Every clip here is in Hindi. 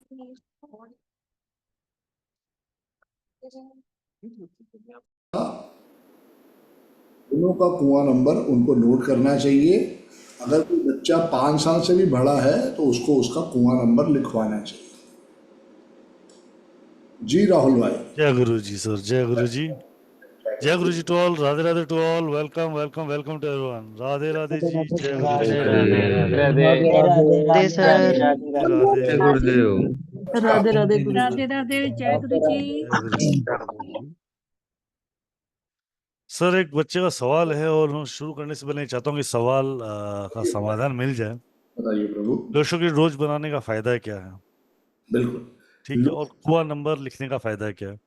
दोनों का कुआं नंबर उनको नोट करना चाहिए। अगर कोई बच्चा 5 साल से भी बड़ा है तो उसको उसका कुआं नंबर लिखवाना चाहिए। जी राहुल भाई। जय गुरु जी सर, जय गुरु जी, जय गुरु ji to all, Radhe Radhe to all, welcome welcome welcome to everyone, Radhe Radhe ji, जय गुरु जी, राधे राधे राधे राधे सर। राधे जय गुरुदेव। राधे राधे गुरु जी। राधे राधे, जय गुरु जी। जय गुरु जी। सर एक बच्चे का सवाल है और मैं शुरू करने से पहले चाहता हूँ कि सवाल का समाधान मिल जाए। बताइए प्रभु। लोशो की रोज बनाने का फायदा क्या है? बिल्कुल ठीक है, और कुआं नंबर लिखने का फायदा क्या है?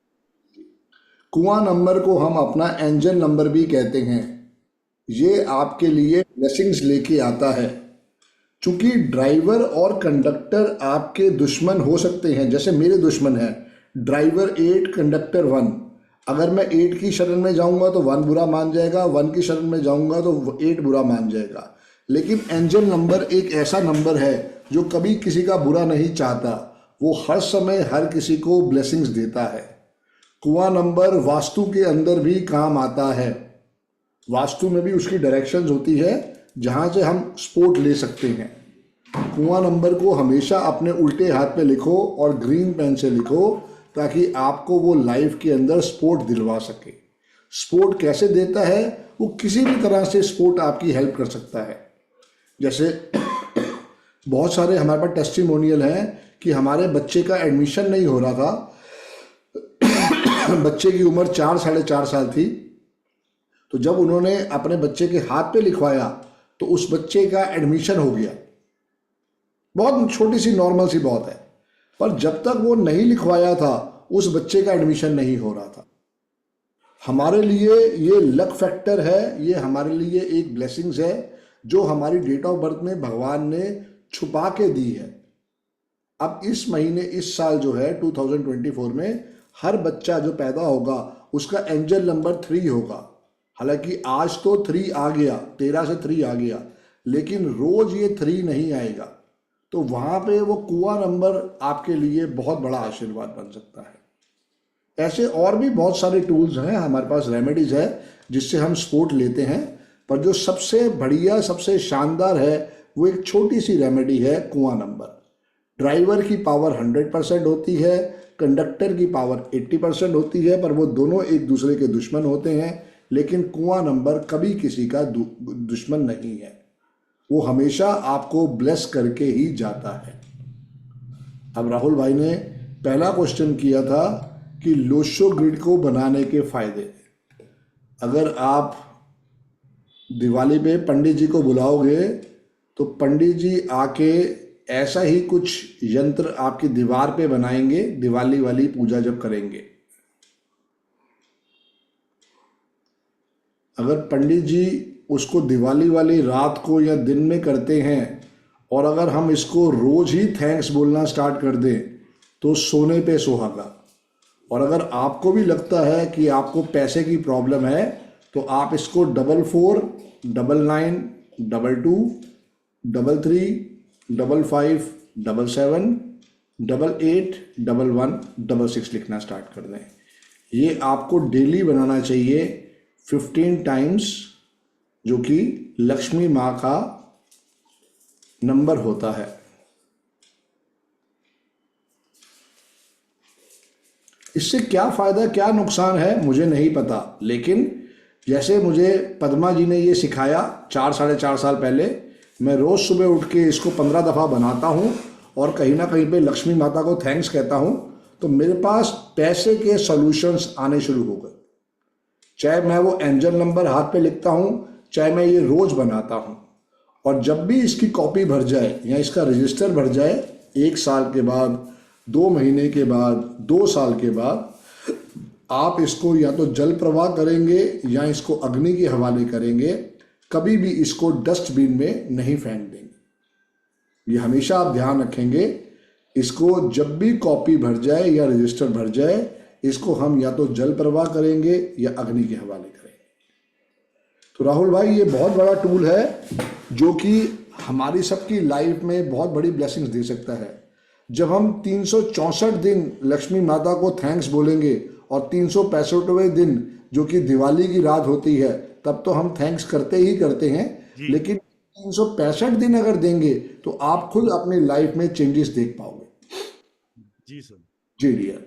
कुआं नंबर को हम अपना एंजल नंबर भी कहते हैं। ये आपके लिए ब्लेसिंग्स लेके आता है। चूंकि ड्राइवर और कंडक्टर आपके दुश्मन हो सकते हैं, जैसे मेरे दुश्मन है ड्राइवर 8 कंडक्टर 1। अगर मैं 8 की शरण में जाऊंगा तो 1 बुरा मान जाएगा, 1 की शरण में जाऊंगा तो 8 बुरा मान जाएगा। लेकिन एंजल नंबर एक ऐसा नंबर है जो कभी किसी का बुरा नहीं चाहता। वो हर समय हर किसी को ब्लेसिंग्स देता है। कुआं नंबर वास्तु के अंदर भी काम आता है। वास्तु में भी उसकी डायरेक्शंस होती है जहां से हम स्पोर्ट ले सकते हैं। कुआं नंबर को हमेशा अपने उल्टे हाथ पे लिखो और ग्रीन पेन से लिखो, ताकि आपको वो लाइफ के अंदर स्पोर्ट दिलवा सके। स्पोर्ट कैसे देता है? वो किसी भी तरह से स्पोर्ट आपकी हेल्प कर सकता है। जैसे बहुत सारे हमारे पास टेस्टिमोनियल हैं कि हमारे बच्चे का एडमिशन नहीं हो रहा था। बच्चे की उम्र 4-4.5 साल थी, तो जब उन्होंने अपने बच्चे के हाथ पे लिखवाया तो उस बच्चे का एडमिशन हो गया। बहुत छोटी सी नॉर्मल सी बात है, पर जब तक वो नहीं लिखवाया था उस बच्चे का एडमिशन नहीं हो रहा था। हमारे लिए ये लक फैक्टर है, ये हमारे लिए एक ब्लेसिंग्स है जो हमारी डेट ऑफ बर्थ में भगवान ने छुपा के दी है। अब इस महीने, इस साल जो है 2024 में हर बच्चा जो पैदा होगा उसका एंजल नंबर 3 होगा। हालांकि आज तो 3 आ गया, 13 से 3 आ गया, लेकिन रोज ये 3 नहीं आएगा। तो वहां पे वो कुआं नंबर आपके लिए बहुत बड़ा आशीर्वाद बन सकता है। ऐसे और भी बहुत सारे टूल्स हैं हमारे पास, रेमेडीज है जिससे हम सपोर्ट लेते हैं, पर जो सबसे बढ़िया, सबसे शानदार है वो एक छोटी सी रेमेडी है कुआं नंबर। ड्राइवर की पावर 100% होती है, कंडक्टर की पावर 80% होती है, पर वो दोनों एक दूसरे के दुश्मन होते हैं। लेकिन कुआं नंबर कभी किसी का दुश्मन नहीं है, वो हमेशा आपको ब्लेस करके ही जाता है। अब राहुल भाई ने पहला क्वेश्चन किया था कि लोशो ग्रिड को बनाने के फायदे। अगर आप दिवाली पे पंडित जी को बुलाओगे तो पंडित जी आके ऐसा ही कुछ यंत्र आपकी दीवार पे बनाएंगे दिवाली वाली पूजा जब करेंगे। अगर पंडित जी उसको दिवाली वाली रात को या दिन में करते हैं और अगर हम इसको रोज ही थैंक्स बोलना स्टार्ट कर दें तो सोने पे सुहागा। और अगर आपको भी लगता है कि आपको पैसे की प्रॉब्लम है तो आप इसको 44 99 22 33 55 77 88 11 66 लिखना स्टार्ट कर दें। ये आपको डेली बनाना चाहिए 15 टाइम्स, जो कि लक्ष्मी माँ का नंबर होता है। इससे क्या फायदा, क्या नुकसान है मुझे नहीं पता, लेकिन जैसे मुझे पद्मा जी ने ये सिखाया 4-4.5 साल पहले, मैं रोज सुबह उठ के इसको 15 दफ़ा बनाता हूँ और कहीं ना कहीं पे लक्ष्मी माता को थैंक्स कहता हूँ, तो मेरे पास पैसे के सॉल्यूशंस आने शुरू हो गए। चाहे मैं वो एंजल नंबर हाथ पे लिखता हूँ, चाहे मैं ये रोज बनाता हूँ, और जब भी इसकी कॉपी भर जाए या इसका रजिस्टर भर जाए, 1 साल के बाद, 2 महीने के बाद, 2 साल के बाद, आप इसको या तो जल प्रवाह करेंगे या इसको अग्नि के हवाले करेंगे, कभी भी इसको डस्टबिन में नहीं फेंक देंगे। ये हमेशा आप ध्यान रखेंगे। इसको जब भी कॉपी भर जाए या रजिस्टर भर जाए, इसको हम या तो जल प्रवाह करेंगे या अग्नि के हवाले करेंगे। तो राहुल भाई, ये बहुत बड़ा टूल है जो कि हमारी सबकी लाइफ में बहुत बड़ी ब्लेसिंग्स दे सकता है। जब हम 364 दिन लक्ष्मी माता को थैंक्स बोलेंगे और 365वें दिन जो कि दिवाली की रात होती है तब तो हम थैंक्स करते ही करते हैं, जी लेकिन 365 दिन अगर देंगे तो आप खुद अपनी लाइफ में चेंजेस देख पाओगे। जी सर, जी dear.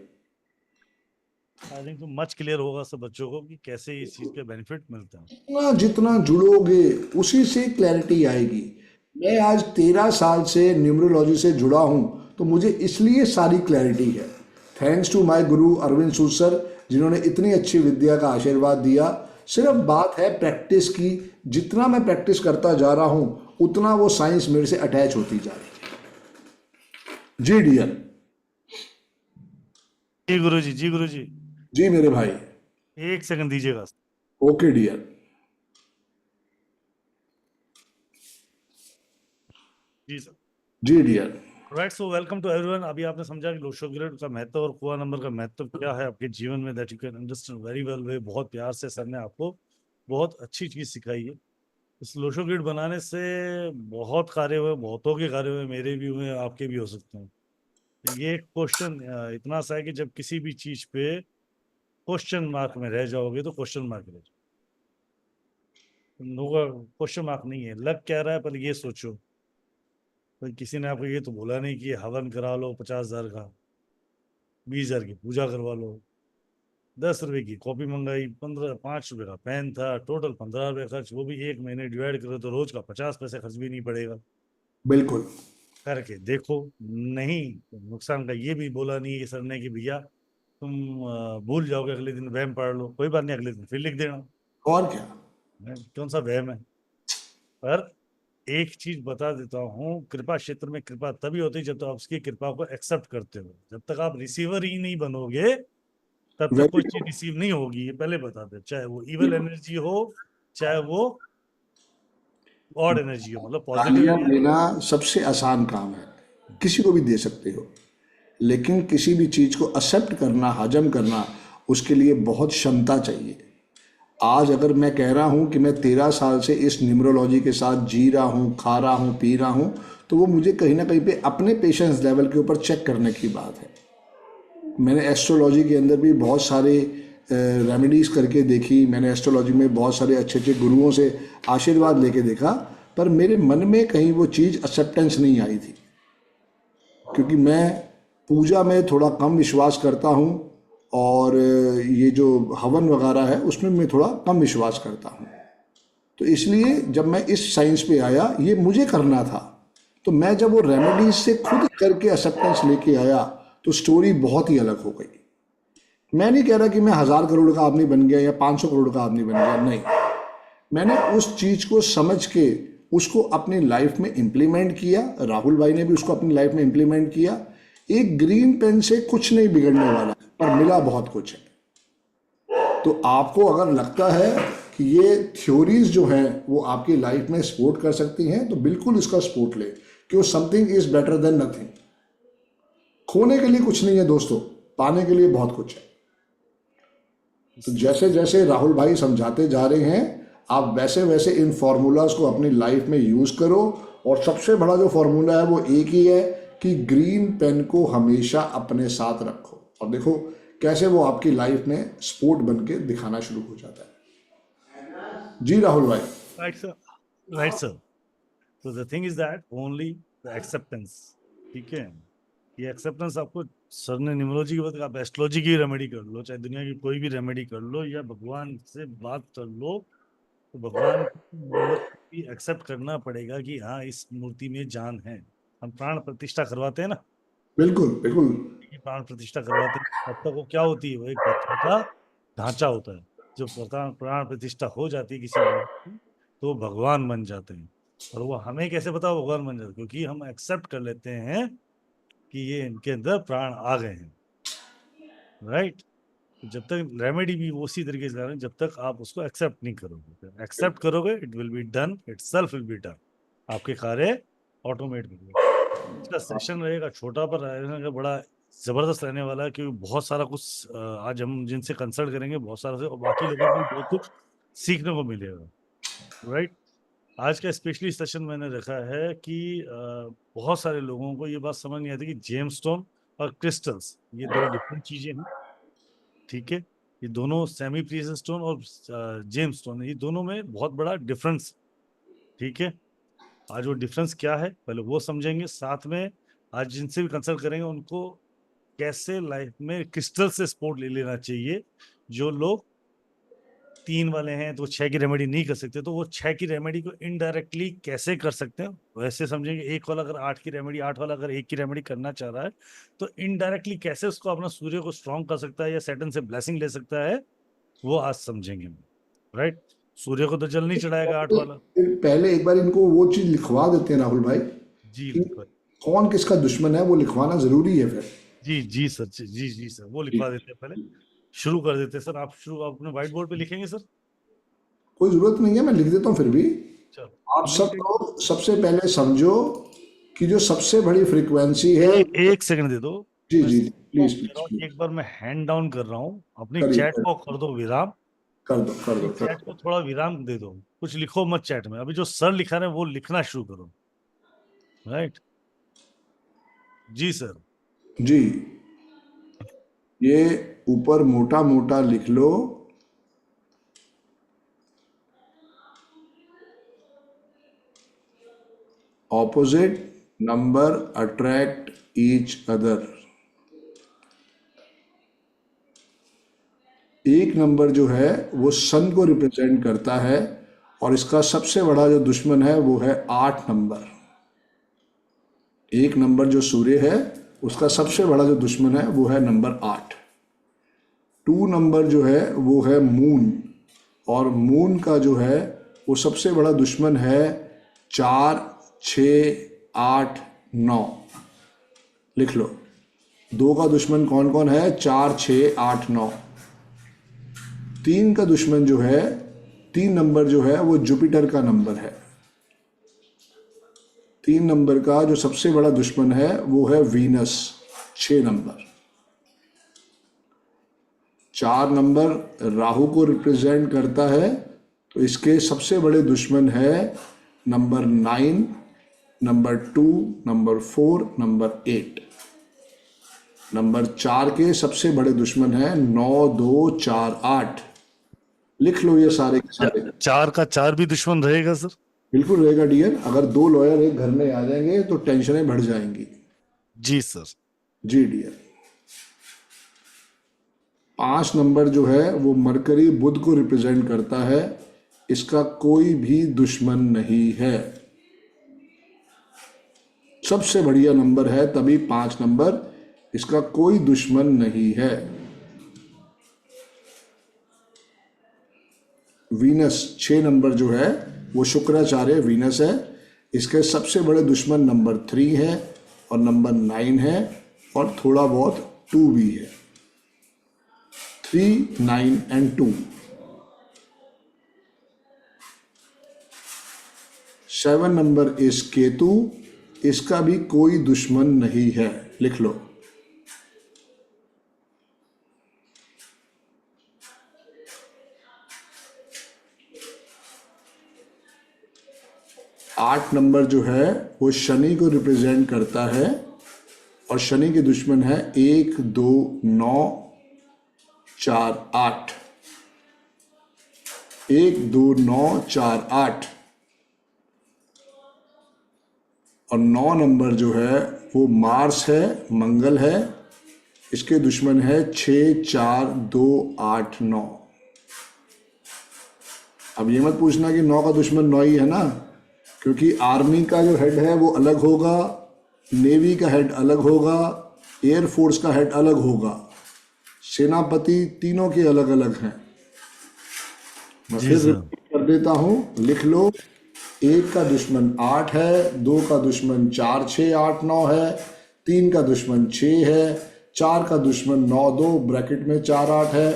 I think too much clear होगा सब बच्चों को कि कैसे इस चीज के बेनिफिट मिलते हैं। जितना जितना जुड़ोगे उसी से क्लैरिटी आएगी। मैं आज 13 साल से न्यूमरोलॉजी से जुड़ा हूं तो मुझे इसलिए सारी क्लैरिटी है। Thanks to my Guru Arvind Sood sir, जिन्होंने इतनी अच्छी विद्या का आशीर्वाद दिया। सिर्फ बात है प्रैक्टिस की। जितना मैं प्रैक्टिस करता जा रहा हूं उतना वो साइंस मेरे से अटैच होती जा रही है। जी डियर। जी गुरुजी, जी गुरुजी, जी मेरे भाई। एक सेकंड दीजिएगा। Okay dear. जी सर। जी dear. Right, so welcome to everyone. अभी आपने समझा कि लोशो ग्रेड का महत्व और कुआ नंबर का महत्व क्या है आपके जीवन में, that you can understand very well way. बहुत प्यार से सर ने आपको बहुत अच्छी चीज सिखाई है। इस लोशो ग्रिड बनाने से बहुत कार्य हुए, बहुतों के कार्य हुए, मेरे भी हुए, आपके भी हो सकते हैं। ये क्वेश्चन इतना सा है कि जब किसी भी चीज पे क्वेश्चन मार्क में रह जाओगे तो क्वेश्चन मार्क रह जाओगे। क्वेश्चन मार्क नहीं है, लग क्या रहा है, पर ये सोचो भाई किसी ने आपको ये तो बोला नहीं कि हवन करा लो 50,000 का, 20,000 की पूजा करवा लो, 10 रुपए की कॉपी मंगाई, 5 रुपए का पेन था, टोटल 15 रुपए खर्च, वो भी एक महीने डिवाइड करो तो रोज का 50 पैसे खर्च भी नहीं पड़ेगा। बिल्कुल। करके देखो। नहीं, नुकसान का ये भी बोला नहीं है सर ने कि भैया तुम भूल जाओगे, अगले दिन वहम पढ़ लो, कोई बात नहीं, अगले दिन फिर लिख देना। और क्या। कौन सा वहम है। पर एक चीज बता देता हूँ, कृपा क्षेत्र में कृपा तभी होती है जब तक आप उसकी कृपा को एक्सेप्ट करते हो। जब तक आप रिसीवर ही नहीं बनोगे तब तक वेरी कोई चीज रिसीव नहीं होगी, ये पहले बता दे। चाहे वो इवल एनर्जी हो, चाहे वो गॉड एनर्जी हो, मतलब पॉजिटिव गालियां एनर्जी। देना सबसे आसान काम है, किसी को भी दे सकते हो, लेकिन किसी भी चीज को एक्सेप्ट करना, हजम करना, उसके लिए बहुत क्षमता चाहिए। आज अगर मैं कह रहा हूं कि मैं 13 साल से इस न्यूमरोलॉजी के साथ जी रहा हूं, खा रहा हूं, पी रहा हूं, तो वो मुझे कहीं ना कहीं पे अपने पेशेंस लेवल के ऊपर चेक करने की बात है। मैंने एस्ट्रोलॉजी के अंदर भी बहुत सारे रेमेडीज करके देखी, मैंने एस्ट्रोलॉजी में बहुत सारे अच्छे अच्छे गुरुओं से आशीर्वाद लेके देखा, पर मेरे मन में कहीं वो चीज़ एक्सेप्टेंस नहीं आई थी, क्योंकि मैं पूजा में थोड़ा कम विश्वास करता हूँ और ये जो हवन वगैरह है उसमें मैं थोड़ा कम विश्वास करता हूँ। तो इसलिए जब मैं इस साइंस पे आया, ये मुझे करना था, तो मैं जब वो रेमेडीज से खुद करके एक्सेप्टेंस लेके आया तो स्टोरी बहुत ही अलग हो गई। मैं नहीं कह रहा कि मैं 1000 करोड़ का आदमी बन गया या 500 करोड़ का आदमी बन गया, नहीं। मैंने उस चीज को समझ के उसको अपनी लाइफ में इम्प्लीमेंट किया। राहुल भाई ने भी उसको अपनी लाइफ में इम्प्लीमेंट किया। एक ग्रीन पेन से कुछ नहीं बिगड़ने वाला, पर मिला बहुत कुछ है। तो आपको अगर लगता है कि ये थ्योरीज जो हैं वो आपकी लाइफ में सपोर्ट कर सकती हैं, तो बिल्कुल इसका सपोर्ट ले, क्यों something is better than nothing. खोने के लिए कुछ नहीं है दोस्तों, पाने के लिए बहुत कुछ है। तो जैसे जैसे राहुल भाई समझाते जा रहे हैं, आप वैसे वैसे इन फॉर्मूलाज को अपनी लाइफ में यूज करो। और सबसे बड़ा जो फॉर्मूला है वो एक ही है कि ग्रीन पेन को हमेशा अपने साथ रखो, और देखो कैसे वो आपकी लाइफ में स्पोर्ट बन के दिखाना शुरू हो जाता है। जी राहुल भाई। Right sir, right sir. तो the thing is that only the acceptance. ठीक है, ये एक्सेप्टेंस आपको सर ने न्यूमरोलॉजी की बात, आप एस्ट्रोलॉजी की रेमेडी कर लो, चाहे दुनिया की कोई भी रेमेडी कर लो, या भगवान से बात कर लो, तो भगवान की मूर्ति एक्सेप्ट करना पड़ेगा कि हाँ इस मूर्ति में जान है। हम प्राण प्रतिष्ठा करवाते हैं ना, बिल्कुल बिल्कुल। कि प्राण प्रतिष्ठा करवाते हैं, तब तक वो क्या होती है, वो एक पत्थर का ढांचा होता है। जो प्राण प्रतिष्ठा हो जाती है किसी मूर्ति की, तो वो भगवान बन जाते हैं। और वो हमें कैसे पता वो भगवान बन जाते हैं, क्योंकि हम एक्सेप्ट कर लेते हैं कि ये इनके अंदर प्राण आ गए हैं। राइट। जब तक रेमेडी भी उसी तरीके से कर रहे हैं, जब तक आप उसको एक्सेप्ट नहीं करोगे। एक्सेप्ट करोगे, it will be done, it self will be done. आपके कार्य ऑटोमेट होंगे। इसका सेशन रहेगा छोटा, पर रहेगा बड़ा जबरदस्त रहने वाला है, क्योंकि बहुत सारा कुछ आज हम जिनसे कंसल्ट करेंगे बहुत सारा से, और बाकी लोगों को भी बहुत कुछ सीखने को मिलेगा। राइट। आज का स्पेशली सेशन मैंने रखा है कि बहुत सारे लोगों को ये बात समझ नहीं आती कि जेमस्टोन और क्रिस्टल्स ये दो डिफरेंट चीजें हैं। ठीक है, ये दोनों सेमी प्रीशियस स्टोन और जेमस्टोन, ये दोनों में बहुत बड़ा डिफरेंस। ठीक है, आज वो डिफरेंस क्या है पहले वो समझेंगे, साथ में आज जिनसे भी कंसल्ट करेंगे उनको कैसे लाइफ में क्रिस्टल से सपोर्ट ले लेना चाहिए। जो लोग 3 वाले हैं तो 6 की रेमेडी नहीं कर सकते, तो वो 6 की रेमेडी को इनडायरेक्टली कैसे कर सकते हैं वैसे समझेंगे। 1 वाला अगर 8 की रेमेडी, 8 वाला अगर 1 की रेमेडी करना चाह रहा है तो इनडायरेक्टली कैसे उसको अपना सूर्य को स्ट्रॉन्ग कर सकता है या सैटर्न से ब्लेसिंग ले सकता है, वो आज समझेंगे। राइट, सूर्य को तो जल नहीं चढ़ाएगा 8 वाला। पहले एक बार इनको वो चीज लिखवा देते हैं राहुल भाई जी कि कौन किसका दुश्मन है, वो लिखवाना जरूरी है फिर। जी जी सर, जी सर, वो लिखवा देते हैं। पहले शुरू कर देते हैं सर। आप अपने व्हाइट बोर्ड पे लिखेंगे सर? कोई जरूरत नहीं है, मैं लिख देता हूँ फिर भी। चलो आप सब लोग सबसे पहले समझो कि जो सबसे बड़ी फ्रीक्वेंसी है। एक सेकंड दे दो। जी मैं जी stop प्लीज कर रहा हूँ, प्लीज एक बार मैं हैंड डाउन कर रहा हूँ, अपनी करिए चैट को कर दो विराम। कर दो कर अपनी दो कर चैट दो। को थोड़ा विराम दे दो, कुछ लिखो मत चैट में। अभी जो सर लिखा रहे हैं वो लिखना शुरू करो। राइट जी सर। जी, ये ऊपर मोटा मोटा लिख लो। Opposite number attract each other. एक नंबर जो है वो सन को रिप्रेजेंट करता है और इसका सबसे बड़ा जो दुश्मन है वो है 8 नंबर। एक नंबर जो सूर्य है उसका सबसे बड़ा जो दुश्मन है वो है नंबर 8। 2 नंबर जो है वो है मून, और मून का जो है वो सबसे बड़ा दुश्मन है 4, 6, 8, 9। लिख लो 2 का दुश्मन कौन कौन है? 4, 6, 8, 9। 3 का दुश्मन जो है, 3 नंबर जो है वो जुपिटर का नंबर है। 3 नंबर का जो सबसे बड़ा दुश्मन है वो है वीनस, 6 नंबर। 4 नंबर राहु को रिप्रेजेंट करता है, तो इसके सबसे बड़े दुश्मन है number 9, number 2, number 4, number 8। Number 4 के सबसे बड़े दुश्मन है 9, 2, 4, 8। लिख लो ये सारे के सारे। 4 का 4 भी दुश्मन रहेगा सर? बिल्कुल रहेगा डियर। अगर 2 लॉयर एक घर में आ जाएंगे तो टेंशनें बढ़ जाएंगी। जी सर। जी डियर। 5 नंबर जो है वो मरकरी बुध को रिप्रेजेंट करता है, इसका कोई भी दुश्मन नहीं है। सबसे बढ़िया नंबर है तभी 5 नंबर, इसका कोई दुश्मन नहीं है। वीनस 6 नंबर जो है वो शुक्राचार्य वीनस है, इसके सबसे बड़े दुश्मन नंबर 3 है और नंबर 9 है और थोड़ा बहुत 2 भी है। 3, 9 and 2। 7 नंबर इस केतु, इसका भी कोई दुश्मन नहीं है। लिख लो। 8 नंबर जो है वो शनि को रिप्रेजेंट करता है और शनि के दुश्मन है 1, 2, 9, 4, 8। 1, 2, 9, 4, 8। और 9 नंबर जो है वो मार्स है, मंगल है, इसके दुश्मन है 6, 4, 2, 8, 9। अब ये मत पूछना कि 9 का दुश्मन 9 ही है ना, क्योंकि आर्मी का जो हेड है वो अलग होगा, नेवी का हेड अलग होगा, एयरफोर्स का हेड अलग होगा, सेनापति तीनों के अलग अलग हैं। मैं जी फिर सर। रिपीट कर देता हूँ, लिख लो। 1 का दुश्मन 8 है, 2 का दुश्मन 4, 6, 8, 9 है, 3 का दुश्मन 6 है, 4 का दुश्मन 9, 2 ब्रैकेट में 4, 8 है,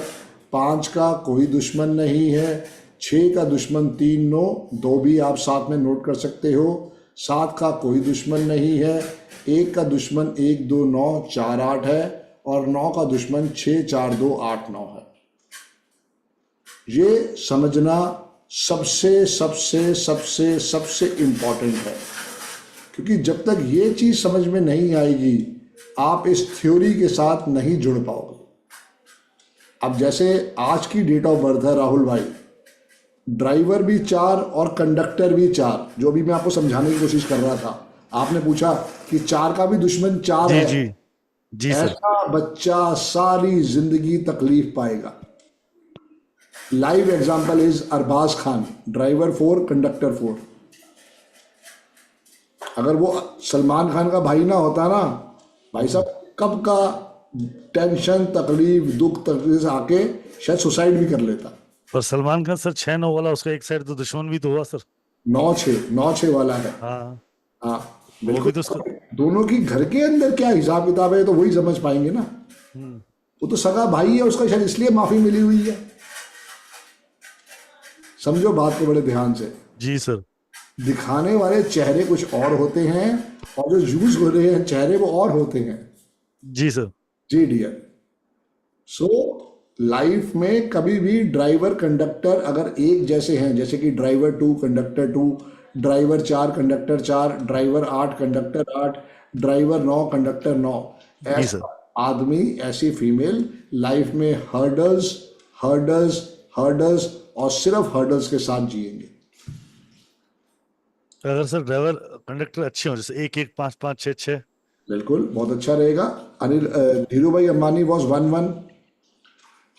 5 का कोई दुश्मन नहीं है, 6 का दुश्मन 3, 9, 2 भी आप साथ में नोट कर सकते हो, 7 का कोई दुश्मन नहीं है, 1 का दुश्मन 1, 2, 9, 4, 8 है और 9 का दुश्मन 6, 4, 2, 8, 9 है। ये समझना सबसे सबसे सबसे सबसे इम्पॉर्टेंट है, क्योंकि जब तक ये चीज समझ में नहीं आएगी आप इस थ्योरी के साथ नहीं जुड़ पाओगे। अब जैसे आज की डेट ऑफ बर्थ है राहुल भाई, ड्राइवर भी 4 और कंडक्टर भी 4, जो अभी मैं आपको समझाने की कोशिश कर रहा था। आपने पूछा कि 4 का भी दुश्मन 4 जी है। जी जी सर। ऐसा बच्चा सारी जिंदगी तकलीफ पाएगा। Live example is Arbaaz Khan, driver 4 conductor 4। अगर वो सलमान खान का भाई ना होता ना, भाई साहब कब का टेंशन तकलीफ दुख तकलीफ से आके शायद सुसाइड भी कर लेता। पर सलमान खान सर 6-9 वाला, उसका एक साइड तो दुश्मन भी तो हुआ सर। 9-6 वाला है। हाँ, हाँ वो भी बिल्कुल। तो उसका। दोनों की घर के अंदर क्या हिसाब किताब है तो वही समझ पाएंगे ना। हम्म, वो तो सगा भाई है उसका, शायद इसलिए माफी मिली हुई है। समझो बात को बड़े ध्यान से। जी सर। दिखाने वाले चेहरे कुछ और होते हैं और जो यूज हो रहे हैं चेहरे वो और होते हैं। जी सर। जी डियर। सो लाइफ में कभी भी ड्राइवर कंडक्टर अगर एक जैसे हैं, जैसे कि driver 2 conductor 2, driver 4 conductor 4, driver 8 conductor 8, driver 9 conductor 9, जी सर। ऐसा आदमी ऐसी फीमेल लाइफ में हर्डल्स हर्डल्स हर्डल्स और सिर्फ हर्डल्स के साथ जिएंगे। अगर सर ड्राइवर कंडक्टर अच्छे हो, जैसे 1-1, 5-5, 6-6। बिल्कुल बहुत अच्छा रहेगा। अनिल धीरू भाई Ambani was 1-1,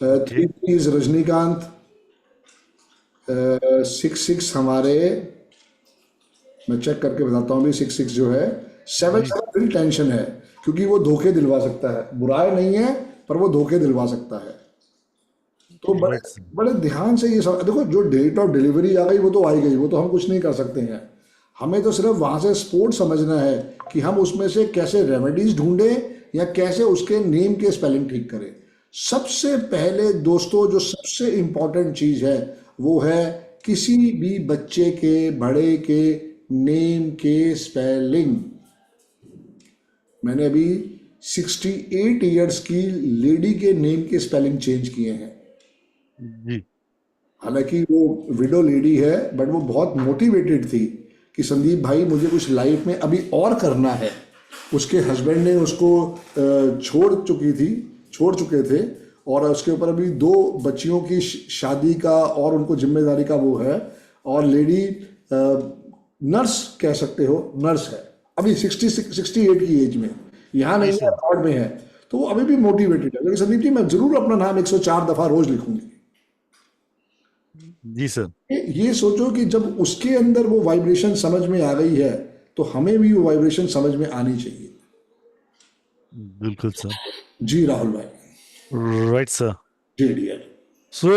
okay. 3 is Rajinikanth, 6-6 हमारे, मैं चेक करके बताता हूँ भी 6-6 जो है। 7-7 दिल टेंशन है, क्योंकि वो धोखे दिलवा सकता है। बुराई नहीं है पर वो धोखे दिलवा सकता है। तो बड़े राइट सर। बड़े ध्यान से ये सब देखो। जो डेट ऑफ डिलीवरी आ गई वो तो आई गई, वो तो हम कुछ नहीं कर सकते हैं। हमें तो सिर्फ वहां से स्पोर्ट समझना है कि हम उसमें से कैसे रेमेडीज ढूंढें या कैसे उसके नेम के स्पेलिंग ठीक करें। सबसे पहले दोस्तों जो सबसे इम्पोर्टेंट चीज है वो है किसी भी बच्चे के बड़े के नेम के स्पेलिंग। मैंने अभी 68 इयर्स की लेडी के नेम के स्पेलिंग चेंज किए हैं। जी हालांकि वो विडो लेडी है बट वो बहुत मोटिवेटेड थी कि संदीप भाई मुझे कुछ लाइफ में अभी और करना है। उसके हस्बैंड ने उसको छोड़ चुके थे और उसके ऊपर अभी 2 बच्चियों की शादी का और उनको जिम्मेदारी का वो है। और लेडी नर्स कह सकते हो, नर्स है अभी 68 की एज में, यहाँ नहीं जी है सर। अब्रॉड में है। तो वो अभी भी मोटिवेटेड है। लेकिन संदीप जी मैं जरूर अपना नाम 104 दफा रोज लिखूंगी। जी सर। ये सोचो कि जब उसके अंदर वो वाइब्रेशन समझ में आ गई है तो हमें भी वो वाइब्रेशन समझ में आनी चाहिए। बिल्कुल सर। जी राहुल भाई। Right sir. जी डियर। सो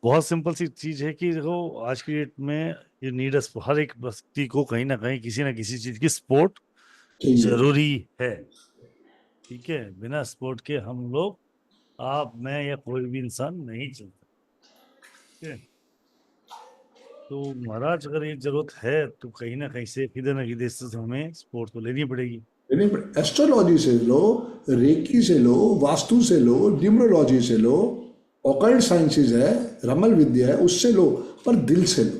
बहुत सिंपल सी चीज है कि देखो, आज की डेट में ये नीड हर एक व्यक्ति को कहीं ना किसी चीज की सपोर्ट चाहिए। जरूरी है। ठीक है, बिना सपोर्ट के हम लोग, आप, मैं या कोई भी इंसान नहीं चलता। ठीक है, तो महाराज अगर ये जरूरत है तो कहीं ना कहीं से किधर ना किधर से हमें सपोर्ट तो लेनी पड़ेगी। एस्ट्रोलॉजी से लो, रेकी से लो, वास्तु से लो, न्यूमरोलॉजी से लो, ऑकल्ट साइंसेज है, रमल विद्या है, उससे लो, पर दिल से लो,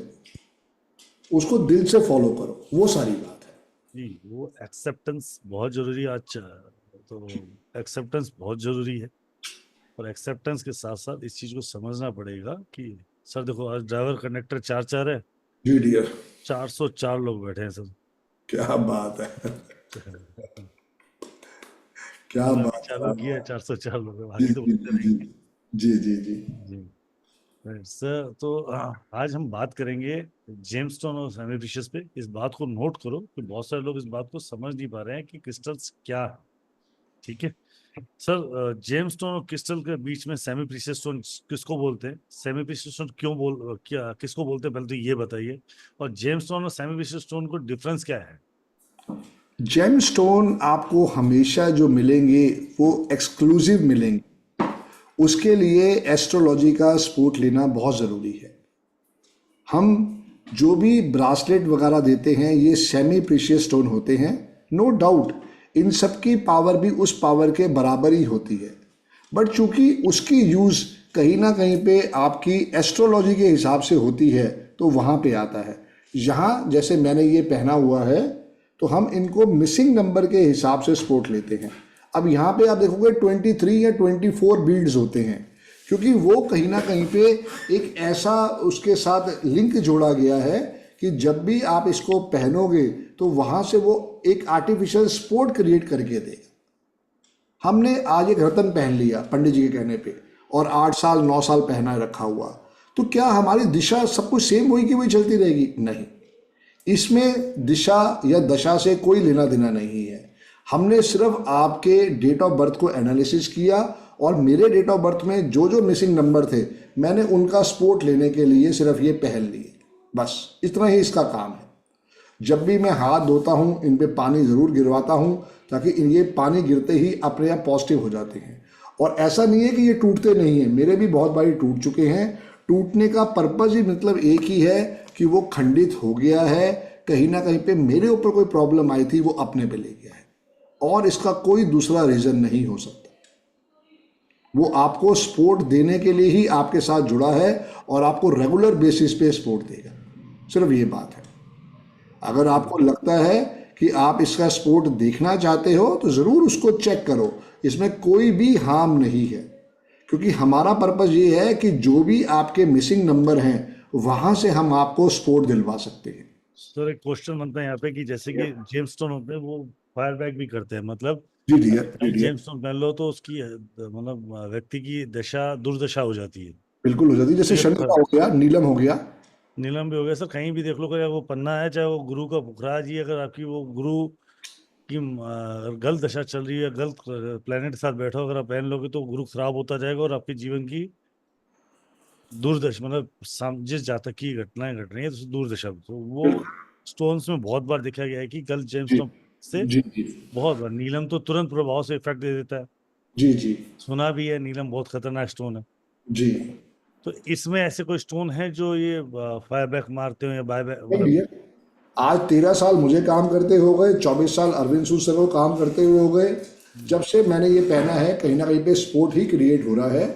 उसको दिल से फॉलो करो, वो सारी बात है। जी, वो एक्सेप्टेंस बहुत जरूरी है आज। तो एक्सेप्टेंस बहुत जरूरी है, और एक्सेप्टेंस के साथ साथ इस चीज को समझना पड़ेगा कि सर देखो, आज ड्राइवर कंडक्टर 4-4 है, जी डियर। 404 लोग बैठे हैं सर। क्या बात है, क्या मैंने अभी बात चालू किया है। है, 404 लोग हैं, जी बाकी तो जी बोलते जी रहेंगे। जी जी जी जी सर, तो आज हम बात करेंगे जेमस्टोन और सेमी प्रीशियस पे। इस बात को नोट करो कि बहुत सारे लोग इस बात को समझ नहीं पा रहे हैं कि क्रिस्टल्स क्या है। ठीक है सर, जेमस्टोन और क्रिस्टल के बीच में सेमी प्रीशियस स्टोन किसको बोलते हैं? सेमी प्रीशियस स्टोन क्या किसको बोलते हैं, पहले तो ये बताइए। और जेमस्टोन और सेमी प्रीशियस स्टोन को डिफरेंस क्या है? जेम स्टोन आपको हमेशा जो मिलेंगे वो एक्सक्लूसिव मिलेंगे। उसके लिए एस्ट्रोलॉजी का सपोर्ट लेना बहुत ज़रूरी है। हम जो भी ब्रासलेट वगैरह देते हैं ये सेमी प्रीशियस स्टोन होते हैं, नो डाउट। इन सब की पावर भी उस पावर के बराबर ही होती है, बट चूंकि उसकी यूज़ कहीं ना कहीं पे आपकी एस्ट्रोलॉजी के हिसाब से होती है, तो वहाँ पे आता है। यहाँ जैसे मैंने ये पहना हुआ है, तो हम इनको मिसिंग नंबर के हिसाब से स्पोर्ट लेते हैं। अब यहाँ पे आप देखोगे 23 या 24 बीड्स होते हैं, क्योंकि वो कहीं ना कहीं पे एक ऐसा उसके साथ लिंक जोड़ा गया है कि जब भी आप इसको पहनोगे तो वहाँ से वो एक आर्टिफिशियल स्पोर्ट क्रिएट करके देगा। हमने आज एक रतन पहन लिया पंडित जी के कहने पे, और 8 साल 9 साल पहना रखा हुआ, तो क्या हमारी दिशा सब कुछ सेम वही की वही चलती रहेगी? नहीं, इसमें दिशा या दशा से कोई लेना देना नहीं है। हमने सिर्फ आपके डेट ऑफ बर्थ को एनालिसिस किया, और मेरे डेट ऑफ बर्थ में जो जो मिसिंग नंबर थे, मैंने उनका सपोर्ट लेने के लिए सिर्फ ये पहन लिए, बस इतना ही इसका काम है। जब भी मैं हाथ धोता हूँ, इन पे पानी ज़रूर गिरवाता हूँ, ताकि ये पानी गिरते ही अपने आप पॉजिटिव हो जाते हैं। और ऐसा नहीं है कि ये टूटते नहीं हैं, मेरे भी बहुत बारी टूट चुके हैं। टूटने का पर्पज़ ही मतलब एक ही है कि वो खंडित हो गया है, कहीं ना कहीं पे मेरे ऊपर कोई प्रॉब्लम आई थी, वो अपने पे ले गया है, और इसका कोई दूसरा रीज़न नहीं हो सकता। वो आपको सपोर्ट देने के लिए ही आपके साथ जुड़ा है, और आपको रेगुलर बेसिस पे सपोर्ट देगा, सिर्फ ये बात है। अगर आपको लगता है कि आप इसका सपोर्ट देखना चाहते हो, तो ज़रूर उसको चेक करो, इसमें कोई भी हार्म नहीं है, क्योंकि हमारा पर्पज़ ये है कि जो भी आपके मिसिंग नंबर हैं, वहाँ से हम आपको सपोर्ट दिलवा सकते हैं। सर एक क्वेश्चन बनता है यहाँ पे कि जैसे कि जेम्स स्टोन होते हैं वो फायर बैक भी करते हैं, मतलब जी डियर, जी डियर, जेम्स स्टोन पहन लो तो उसकी मतलब व्यक्ति की दशा दुर्दशा हो जाती है। बिल्कुल हो जाती है। जैसे ये शनि का हो गया, नीलम हो गया। नीलम भी हो गया सर, कहीं भी देख लो, चाहे वो पन्ना है चाहे वो गुरु का पुखराज ही, अगर आपकी वो गुरु की गलत दशा चल रही है, गलत प्लेनेट के साथ बैठो, अगर आप पहन लोगे तो गुरु खराब होता जाएगा, और आपके जीवन की दूरदर्श मतलब जिस जातक की घटनाएं घट रही है तो दूरदशा, तो वो स्टोन्स में बहुत बार देखा गया है कि गलत जेम्स जी स्टोन से जी जी बहुत बार, नीलम तो तुरंत प्रभाव से इफेक्ट दे देता है, जी जी सुना भी है नीलम बहुत खतरनाक स्टोन है। जी। तो इसमें ऐसे कोई स्टोन है जो ये फायर बैक मारते हो या बाय बैक नहीं मतलब? डियर, आज 13 साल मुझे काम करते हो गए, 24 साल अरविंद सूद सर को काम करते हुए हो गए। जब से मैंने ये पहना है, कहीं ना कहीं पे स्पोर्ट ही क्रिएट हो रहा है।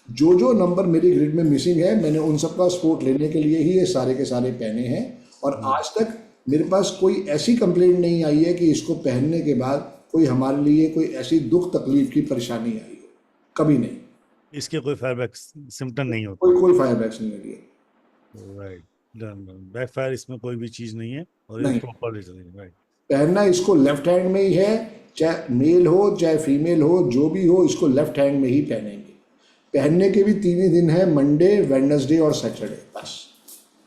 जो जो नंबर मेरी ग्रिड में मिसिंग है, मैंने उन सब का स्पोर्ट लेने के लिए ही ये सारे के सारे पहने हैं, और आज तक मेरे पास कोई ऐसी कंप्लेंट नहीं आई है कि इसको पहनने के बाद कोई हमारे लिए कोई ऐसी दुख तकलीफ की परेशानी आई हो, कभी नहीं। इसके कोई फायर बैक सिम्टम नहीं होते? कोई कोई फायर बैक्स नहीं लगी है। राइट, बैक फायर इसमें कोई भी चीज नहीं है, और ये नहीं, प्रॉपर है। राइट, पहनना इसको लेफ्ट हैंड में ही है, चाहे मेल हो चाहे फीमेल हो, जो भी हो, इसको लेफ्ट हैंड में ही पहनेंगे। पहनने के भी 3 ही दिन है, मंडे, वेडनेसडे और सैटरडे, बस।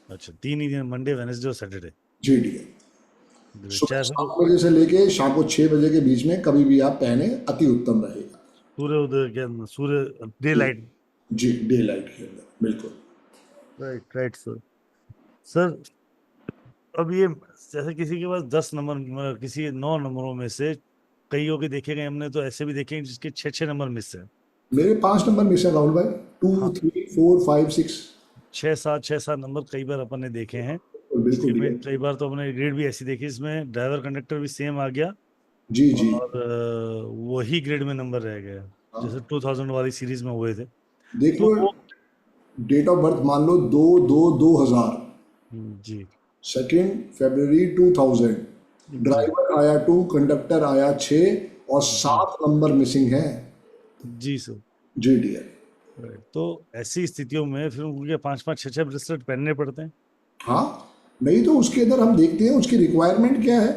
अच्छा 3 ही दिन, मंडे वेडनेसडे और सैटरडे। जी डियर, सुबह चाहे 7 बजे से लेके शाम को 6 बजे के बीच में कभी भी आप पहने, अति उत्तम रहेगा। सूर्योदय के अंदर, सूर्य डे लाइट। जी, डे लाइट के अंदर, बिल्कुल। Right right sir. सर अब ये जैसे किसी के पास 10 नंबर, किसी 9 नंबरों में से कईयों के देखे गए, हमने तो ऐसे भी देखे हैं जिसके 6 नंबर मिस है। मेरे 5 नंबर मिस है राहुल भाई, 2 हाँ, 3 4 5 6। 6 7 नंबर कई बार अपन ने देखे हैं। बिल्कुल इसमें डियर। कई बार तो अपने ग्रेड भी ऐसी देखी, इसमें ड्राइवर कंडक्टर भी सेम आ गया, जी जी। और वही ग्रेड में नंबर रह गया, जैसे 2000 वाली सीरीज में हुए थे। तो देखो, वो डेट ऑफ बर्थ मान लो 2/2/2000, जी 2 फरवरी 2000, जी ड्राइवर आया 2, कंडक्टर आया 6, और जी 7 नंबर मिसिंग है। जी सर। जी डियर। राइट, तो ऐसी स्थितियों में फिर उनके 5 5 6 6 ब्रेसलेट पहनने पड़ते हैं। हाँ, नहीं तो उसके अंदर हम देखते हैं उसकी रिक्वायरमेंट क्या है।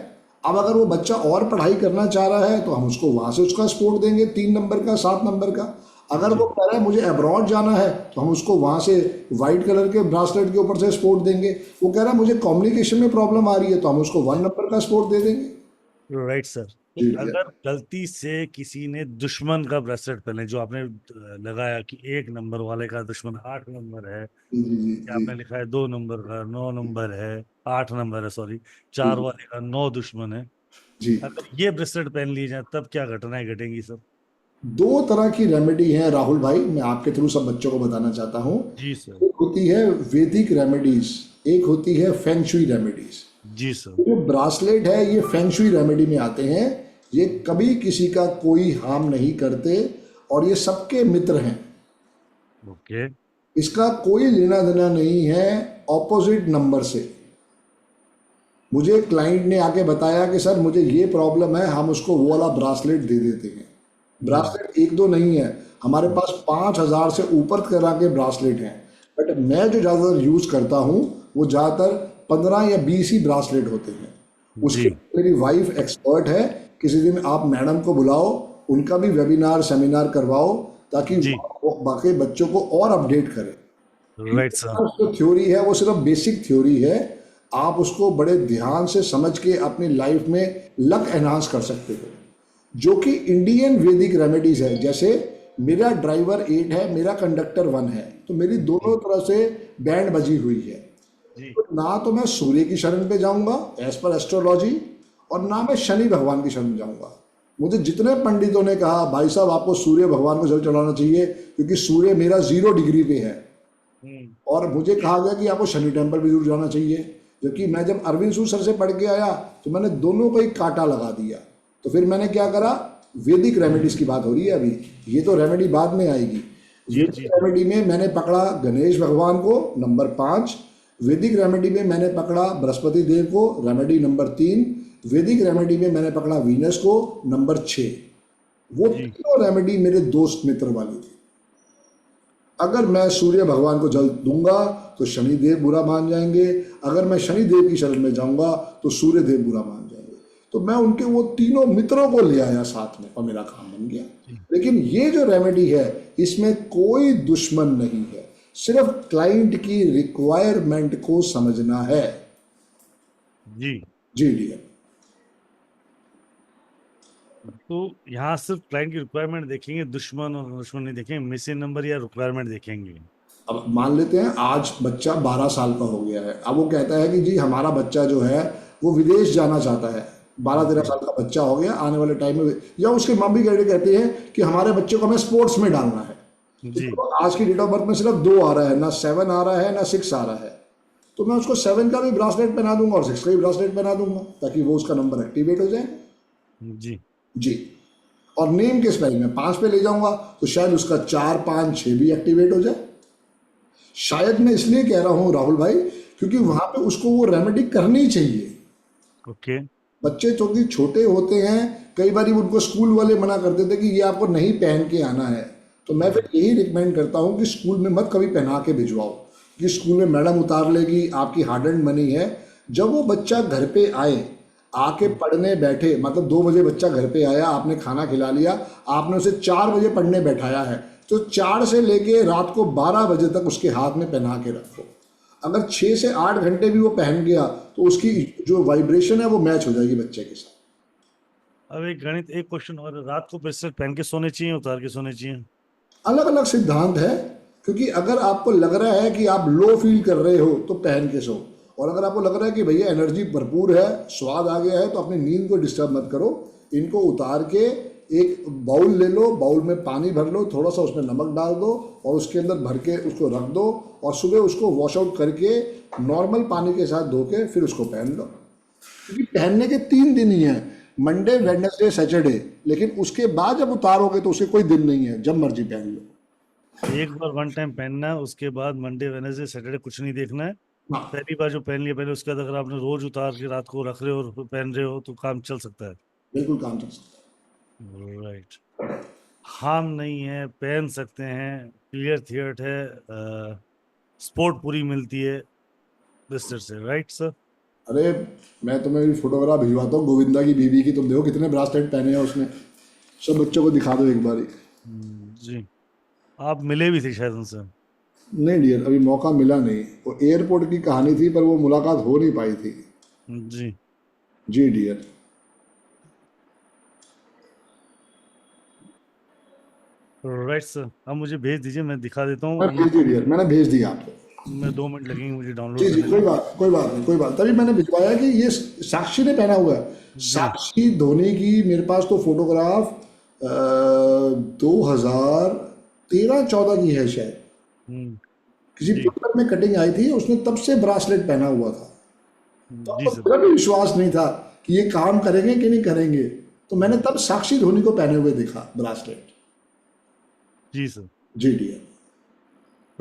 अब अगर वो बच्चा और पढ़ाई करना चाह रहा है, तो हम उसको वहाँ से उसका सपोर्ट देंगे, 3 नंबर का, 7 नंबर का। अगर जी वो कह रहा है मुझे अब्रॉड जाना है, तो हम उसको वहाँ से वाइट कलर के ब्रासलेट के ऊपर से सपोर्ट देंगे। वो कह रहा है मुझे कम्युनिकेशन में प्रॉब्लम आ रही है, तो हम उसको 1 नंबर का सपोर्ट दे देंगे। Right sir. तो जी अगर गलती से किसी ने दुश्मन का ब्रेसलेट पहने, जो आपने लगाया कि 1 नंबर वाले का दुश्मन 8 नंबर है, जी जी जी या जी आपने लिखा है 2 नंबर का 9 नंबर है, 8 नंबर है, सॉरी, जी 4 वाले का 9 दुश्मन है, जी। अगर ये ब्रेसलेट पहन ली जाए तब क्या घटनाएं घटेंगी सर? 2 तरह की रेमेडी है राहुल भाई, मैं आपके थ्रू सब बच्चों को बताना चाहता हूँ। जी सर। एक होती है वैदिक रेमेडीज, एक होती है फेंग शुई रेमेडीज। जी सर। जो ब्रासलेट है, ये फेंग शुई रेमेडी में आते हैं। ये कभी किसी का कोई हार्म नहीं करते, और ये सबके मित्र हैं। ओके। इसका कोई लेना देना नहीं है ऑपोजिट नंबर से। मुझे क्लाइंट ने आके बताया कि सर मुझे ये प्रॉब्लम है, हम उसको वो वाला ब्रासलेट दे देते हैं। ब्रासलेट एक दो नहीं है, हमारे पास 5,000 से ऊपर तरह के ब्रासलेट हैं, बट मैं जो ज़्यादातर यूज़ करता हूँ वो ज़्यादातर 15 या 20 ही ब्रासलेट होते हैं। उसके जी मेरी वाइफ एक्सपर्ट है, किसी दिन आप मैडम को बुलाओ, उनका भी वेबिनार सेमिनार करवाओ, ताकि जी। वो बाकी बच्चों को और अपडेट करें। Right sir. जो थ्योरी है वो सिर्फ बेसिक थ्योरी है, आप उसको बड़े ध्यान से समझ के अपनी लाइफ में लक एनहांस कर सकते हो, जो कि इंडियन वैदिक रेमेडीज है। जैसे मेरा ड्राइवर 8 है, मेरा कंडक्टर 1 है, तो मेरी दोनों तरफ से बैंड बजी हुई है। जी तो ना तो मैं सूर्य की शरण पे जाऊंगा एज पर एस्ट्रोलॉजी, और ना मैं शनि भगवान की शरण में जाऊंगा। मुझे जितने पंडितों ने कहा भाई साहब आपको सूर्य भगवान को जल चढ़ाना चाहिए, क्योंकि सूर्य मेरा 0 डिग्री पे है, और मुझे कहा गया कि आपको शनि टेम्पल भी जरूर जाना चाहिए। जबकि मैं जब अरविंद सू सर से पढ़ के आया तो मैंने दोनों को एक कांटा लगा दिया। तो फिर मैंने क्या करा, वैदिक रेमेडीज की बात हो रही है अभी, ये तो रेमेडी बाद में आएगी। जी वैदिक जी रेमेडी में मैंने पकड़ा गणेश भगवान को नंबर 5, वैदिक रेमेडी में मैंने पकड़ा बृहस्पति देव को नंबर 3, वैदिक रेमेडी में मैंने पकड़ा वीनस को नंबर 6। वो जी तीनों रेमेडी मेरे दोस्त मित्र वाली थी। अगर मैं सूर्य भगवान को जल दूंगा तो शनि देव बुरा मान जाएंगे, अगर मैं शनि देव की शरण में जाऊंगा तो सूर्य देव बुरा मान जाएंगे। तो मैं उनके वो तीनों मित्रों को ले आया साथ में, और मेरा काम बन गया। लेकिन ये जो रेमेडी है इसमें कोई दुश्मन नहीं है, सिर्फ क्लाइंट की रिक्वायरमेंट को समझना है। जी। जी डियर। तो यहाँ सिर्फ क्लाइंट की रिक्वायरमेंट देखेंगे, दुश्मन और दुश्मन नहीं देखेंगे, मिसिंग नंबर या रिक्वायरमेंट देखेंगे। अब मान लेते हैं आज बच्चा 12 साल का हो गया है, अब वो कहता है कि जी हमारा बच्चा जो है वो विदेश जाना चाहता है। 12-13 साल का बच्चा हो गया, आने वाले टाइम में, या उसके मम्मी डैडी कहते हैं कि हमारे बच्चे को हमें स्पोर्ट्स में डालना है। जी तो आज की डेट ऑफ बर्थ में सिर्फ 2 आ रहा है, ना 7 आ रहा है ना 6 आ रहा है। तो मैं उसको 7 का भी ब्रासलेट पहना दूंगा और 6 का भी ब्रासलेट पहना दूंगा, ताकि वो उसका नंबर एक्टिवेट हो जाए। जी जी। और नेम के स्पेलिंग में 5 पे ले जाऊंगा तो शायद उसका 4, 5, 6 भी एक्टिवेट हो जाए। शायद मैं इसलिए कह रहा हूं राहुल भाई, क्योंकि वहां पे उसको वो रेमेडी करनी चाहिए। ओके। बच्चे चूंकि छोटे होते हैं, कई बार उनको स्कूल वाले मना करते थे कि ये आपको नहीं पहन के आना है, तो मैं फिर यही रिकमेंड करता हूं कि स्कूल में मत कभी पहना के भिजवाओ, कि स्कूल में मैडम उतार लेगी, आपकी हार्ड एंड मनी है। जब वो बच्चा घर पे आए, आके पढ़ने बैठे, मतलब 2 बजे बच्चा घर पे आया, आपने खाना खिला लिया, आपने उसे 4 बजे पढ़ने बैठाया है, तो 4 से लेके रात को 12 बजे तक उसके हाथ में पहना के रखो। अगर 6 से 8 घंटे भी वो पहन गया तो उसकी जो वाइब्रेशन है वो मैच हो जाएगी बच्चे के साथ। अब एक गणित, एक क्वेश्चन और, रात को ब्रेसलेट पहन के सोने चाहिए, उतार के सोने चाहिए? अलग अलग सिद्धांत है, क्योंकि अगर आपको लग रहा है कि आप लो फील कर रहे हो तो पहन के सो, और अगर आपको लग रहा है कि भैया एनर्जी भरपूर है, स्वाद आ गया है, तो अपनी नींद को डिस्टर्ब मत करो। इनको उतार के एक बाउल ले लो, बाउल में पानी भर लो, थोड़ा सा उसमें नमक डाल दो और उसके अंदर भर के उसको रख दो, और सुबह उसको वॉश आउट करके नॉर्मल पानी के साथ धो के फिर उसको पहन लो। क्योंकि पहनने के 3 दिन ही हैं, मंडे, वेडनेसडे, सैटरडे, लेकिन उसके बाद जब उतारोगे तो उसके कोई दिन नहीं है, जब मर्जी पहन लो। एक बार वन टाइम पहनना है, उसके बाद मंडे वेडनेसडे सैटरडे कुछ नहीं देखना है। हाँ, पहली बार जो पहन लिया पहले, उसके बाद अगर आपने रोज उतार के रात को रख रहे हो और पहन रहे हो तो काम चल सकता है। बिल्कुल काम चल सकता राइट। हार्म नहीं है, पहन सकते हैं, क्लियर थियट है, सपोर्ट पूरी मिलती है ब्रेसलेट से, राइट सर? है। अरे मैं तुम्हें भी फोटोग्राफ भिजवाता हूँ गोविंदा की बीवी की, तुम देखो कितने ब्रासलेट पहने हैं उसने, सब बच्चों को दिखा दो एक बार ही। जी। आप मिले भी थे शायद उनसे? नहीं डियर, अभी मौका मिला नहीं, वो एयरपोर्ट की कहानी थी पर वो मुलाकात हो नहीं पाई थी। जी। जी डियर। राइट सर, अब मुझे भेज दीजिए, मैं दिखा देता मैं हूँ। भेज दी डियर, मैंने भेज दिया आपको। मैं 2 मिनट लगेंगे मुझे जी डाउनलोड जी, करने कोई में। बात कोई बात नहीं, कोई बात, तभी मैंने भिजवाया कि ये साक्षी ने पहना हुआ है। जी साक्षी धोनी की मेरे पास तो फोटोग्राफ 2013-14 की है शायद, हम्म, किसी जी पेपर में कटिंग आई थी, उसने तब से ब्रासलेट पहना हुआ था। तो जी आपको सर। मेरा भी विश्वास नहीं था कि ये काम करेंगे कि नहीं करेंगे, तो मैंने तब साक्षी धोनी को पहने हुए देखा ब्रासलेट। जी सर। जी डियर।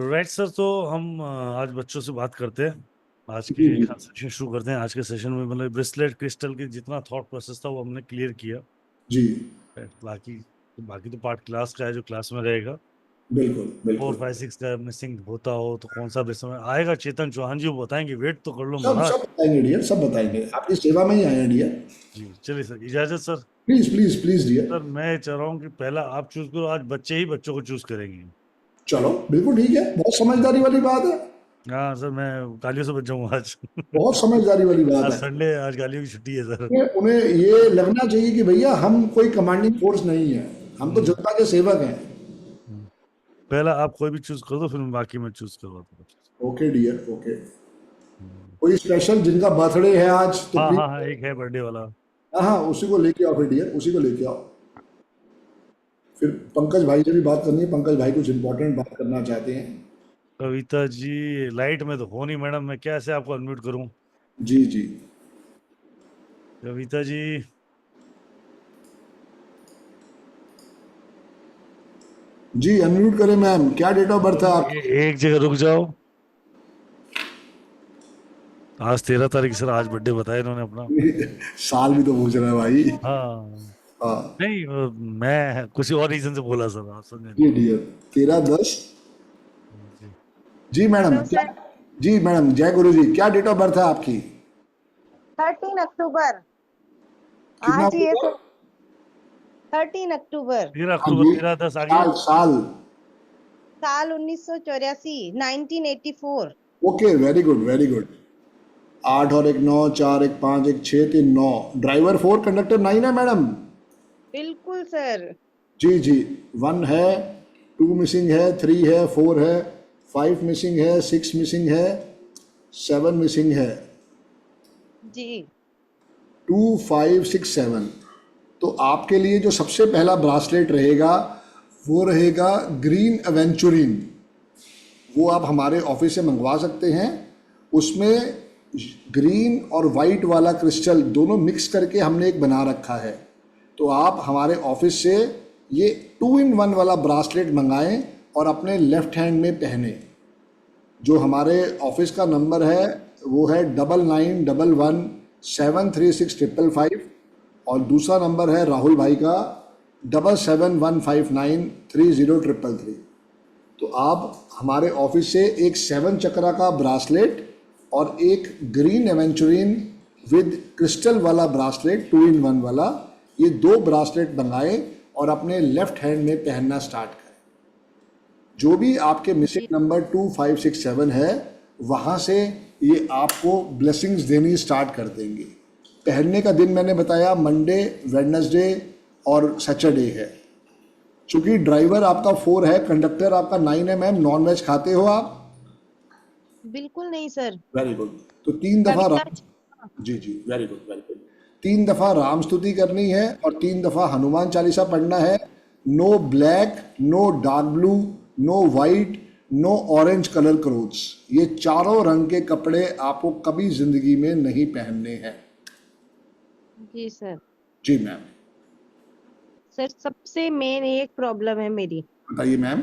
राइट सर, तो हम आज बच्चों से बात करते हैं। आज जी के जी सेशन शुरू करते हैं। आज के सेशन में मतलब ब्रेसलेट क्रिस्टल की जितना थॉट प्रोसेस था वो हमने क्लियर किया। जी, बाकी बाकी तो पार्ट क्लास का है जो क्लास में रहेगा। बिल्कुल 4, बिल्कुल। 5, 6 का मिसिंग होता हो तो कौन सा बेस में आएगा, चेतन चौहान जी वो बताएंगे। वेट तो कर लो सब महाराज। सब बताएंगे डियर, सब बताएंगे, आपकी सेवा में ही आए हैं डियर। जी चलिए सर, इजाजत sir. Please please please dear. Sir मैं चाह रहा हूँ कि पहला आप चूज करो। आज बच्चे ही बच्चों को चूज करेंगे। चलो बिल्कुल ठीक है, बहुत समझदारी वाली बात है। हाँ सर, मैं गालियों से बच जाऊंगा आज। बहुत समझदारी वाली बात आज है। संडे, आज गालियों की छुट्टी है सर। उन्हें ये लगना चाहिए कि भैया हम कोई कमांडिंग फोर्स नहीं है, हम तो हम्म, जनता के सेवक हैं। हम्म। पहला आप कोई भी चूज कर दो, फिर मैं बाकी मैं चूज करवाता ओके डियर ओके। हूँ। कोई स्पेशल जिनका बर्थडे है आज तो हाँ हाँ हाँ, प्लीज। एक है बर्थडे वाला। हाँ हाँ, उसी को लेके आओ फिर डियर, उसी को लेके आओ। फिर पंकज भाई से भी बात करनी है, पंकज भाई कुछ इंपॉर्टेंट बात करना चाहते हैं। कविता जी लाइट में तो हो नहीं मैडम, मैं कैसे आपको अनम्यूट करूं। जी जी कविता जी जी, अनम्यूट करें मैम। क्या डेट ऑफ बर्थ है आपकी? एक जगह रुक जाओ। आज 13 तारीख सर, आज बर्थडे बताया इन्होंने अपना। साल भी तो पूछ रहा है भाई। हाँ हाँ नहीं, मैं कुछ और रीजन से बोला सर, आप समझे जी नहीं। डियर, 13/10। जी जी मैडम हेलो क्या? सर। जी मैडम, जय गुरु जी, क्या डेट ऑफ बर्थ है आपकी? 13 अक्टूबर। कितना आज ये बोला? 13 अक्टूबर। 13 अक्टूबर, हाँ जी, 13/10 आगे। साल साल। साल 1984, 1984। Okay, very good very good. 8 और 1 9, 4 1 5 1 6 3 9। ड्राइवर 4, कंडक्टर 9 है मैडम। बिल्कुल सर। जी जी। 1 है, 2 मिसिंग है, 3 है, 4 है, 5 मिसिंग है, 6 मिसिंग है, 7 मिसिंग है। जी 2 5 6 7। तो आपके लिए जो सबसे पहला ब्रासलेट रहेगा वो रहेगा ग्रीन एवेंचुरिन। वो आप हमारे ऑफिस से मंगवा सकते हैं। उसमें ग्रीन और वाइट वाला क्रिस्टल दोनों मिक्स करके हमने एक बना रखा है। तो आप हमारे ऑफिस से ये 2 in 1 वाला ब्रासलेट मंगाएं और अपने लेफ्ट हैंड में पहने। जो हमारे ऑफिस का नंबर है वो है 9911736555 और दूसरा नंबर है राहुल भाई का 7715930333। तो आप हमारे ऑफिस से एक 7 चक्रा का ब्रासलेट और एक ग्रीन एवेंचुरिन विद क्रिस्टल वाला ब्रासलेट 2 in 1 वाला, ये 2 ब्रासलेट मंगाएं और अपने लेफ्ट हैंड में पहनना स्टार्ट करें। जो भी आपके मिसिंग नंबर 2 5 6 7 है वहाँ से ये आपको ब्लेसिंग्स देनी स्टार्ट कर देंगे। पहनने का दिन मैंने बताया मंडे, वेडनेसडे और सैटरडे है। चूंकि ड्राइवर आपका 4 है, कंडक्टर आपका 9 है मैम। नॉन वेज खाते हो आप? बिल्कुल नहीं सर। Very good. तो 3 दफा कविता जी जी, वेरी गुड वेरी गुड। 3 दफा राम स्तुति करनी है और 3 दफा हनुमान चालीसा पढ़ना है। No black, no dark blue, no white, no orange colour clothes. ये चारों रंग के कपड़े आपको कभी जिंदगी में नहीं पहनने हैं। जी सर। जी मैम। सर सबसे मेन एक प्रॉब्लम है मेरी। बताइए मैम।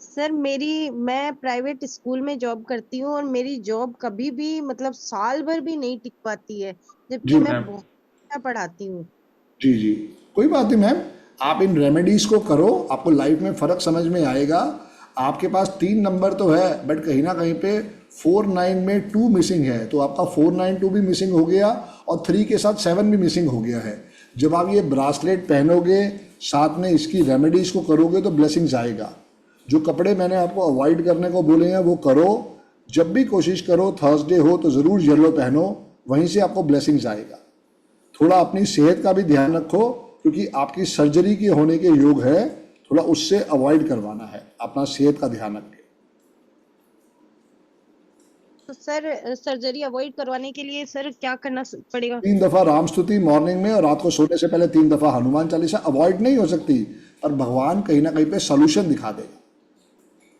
सर मैं प्राइवेट स्कूल में जॉब करती हूँ और मेरी जॉब कभी भी मतलब साल भर भी नहीं टिक पाती है, जी जबकि मैं मैम। बहुत अच्छा पढ़ाती हूँ। जी जी, कोई बात नहीं मैम। आप इन रेमेडीज को करो, आपको लाइफ में फ़र्क समझ में आएगा। आपके पास 3 नंबर तो है बट कहीं ना कहीं पे 4 9 में 2 मिसिंग है, तो आपका 4 9 2 भी मिसिंग हो गया और 3 के साथ 7 भी मिसिंग हो गया है। जब आप ये ब्रासलेट पहनोगे, साथ में इसकी रेमेडीज को करोगे तो ब्लेसिंग्स आएगा। जो कपड़े मैंने आपको अवॉइड करने को बोले हैं वो करो। जब भी कोशिश करो थर्सडे हो तो ज़रूर येलो पहनो, वहीं से आपको ब्लेसिंग्स आएगा। थोड़ा अपनी सेहत का भी ध्यान रखो क्योंकि आपकी सर्जरी के होने के योग है, थोड़ा उससे अवॉइड करवाना है। अपना सेहत का ध्यान रखें। तो सर सर्जरी अवॉइड करवाने के लिए सर क्या करना पड़ेगा? 3 दफा राम स्तुति मॉर्निंग में और रात को सोने से पहले 3 दफा हनुमान चालीसा। अवॉइड नहीं हो सकती पर भगवान कहीं ना कहीं पे सोल्यूशन दिखा देगा।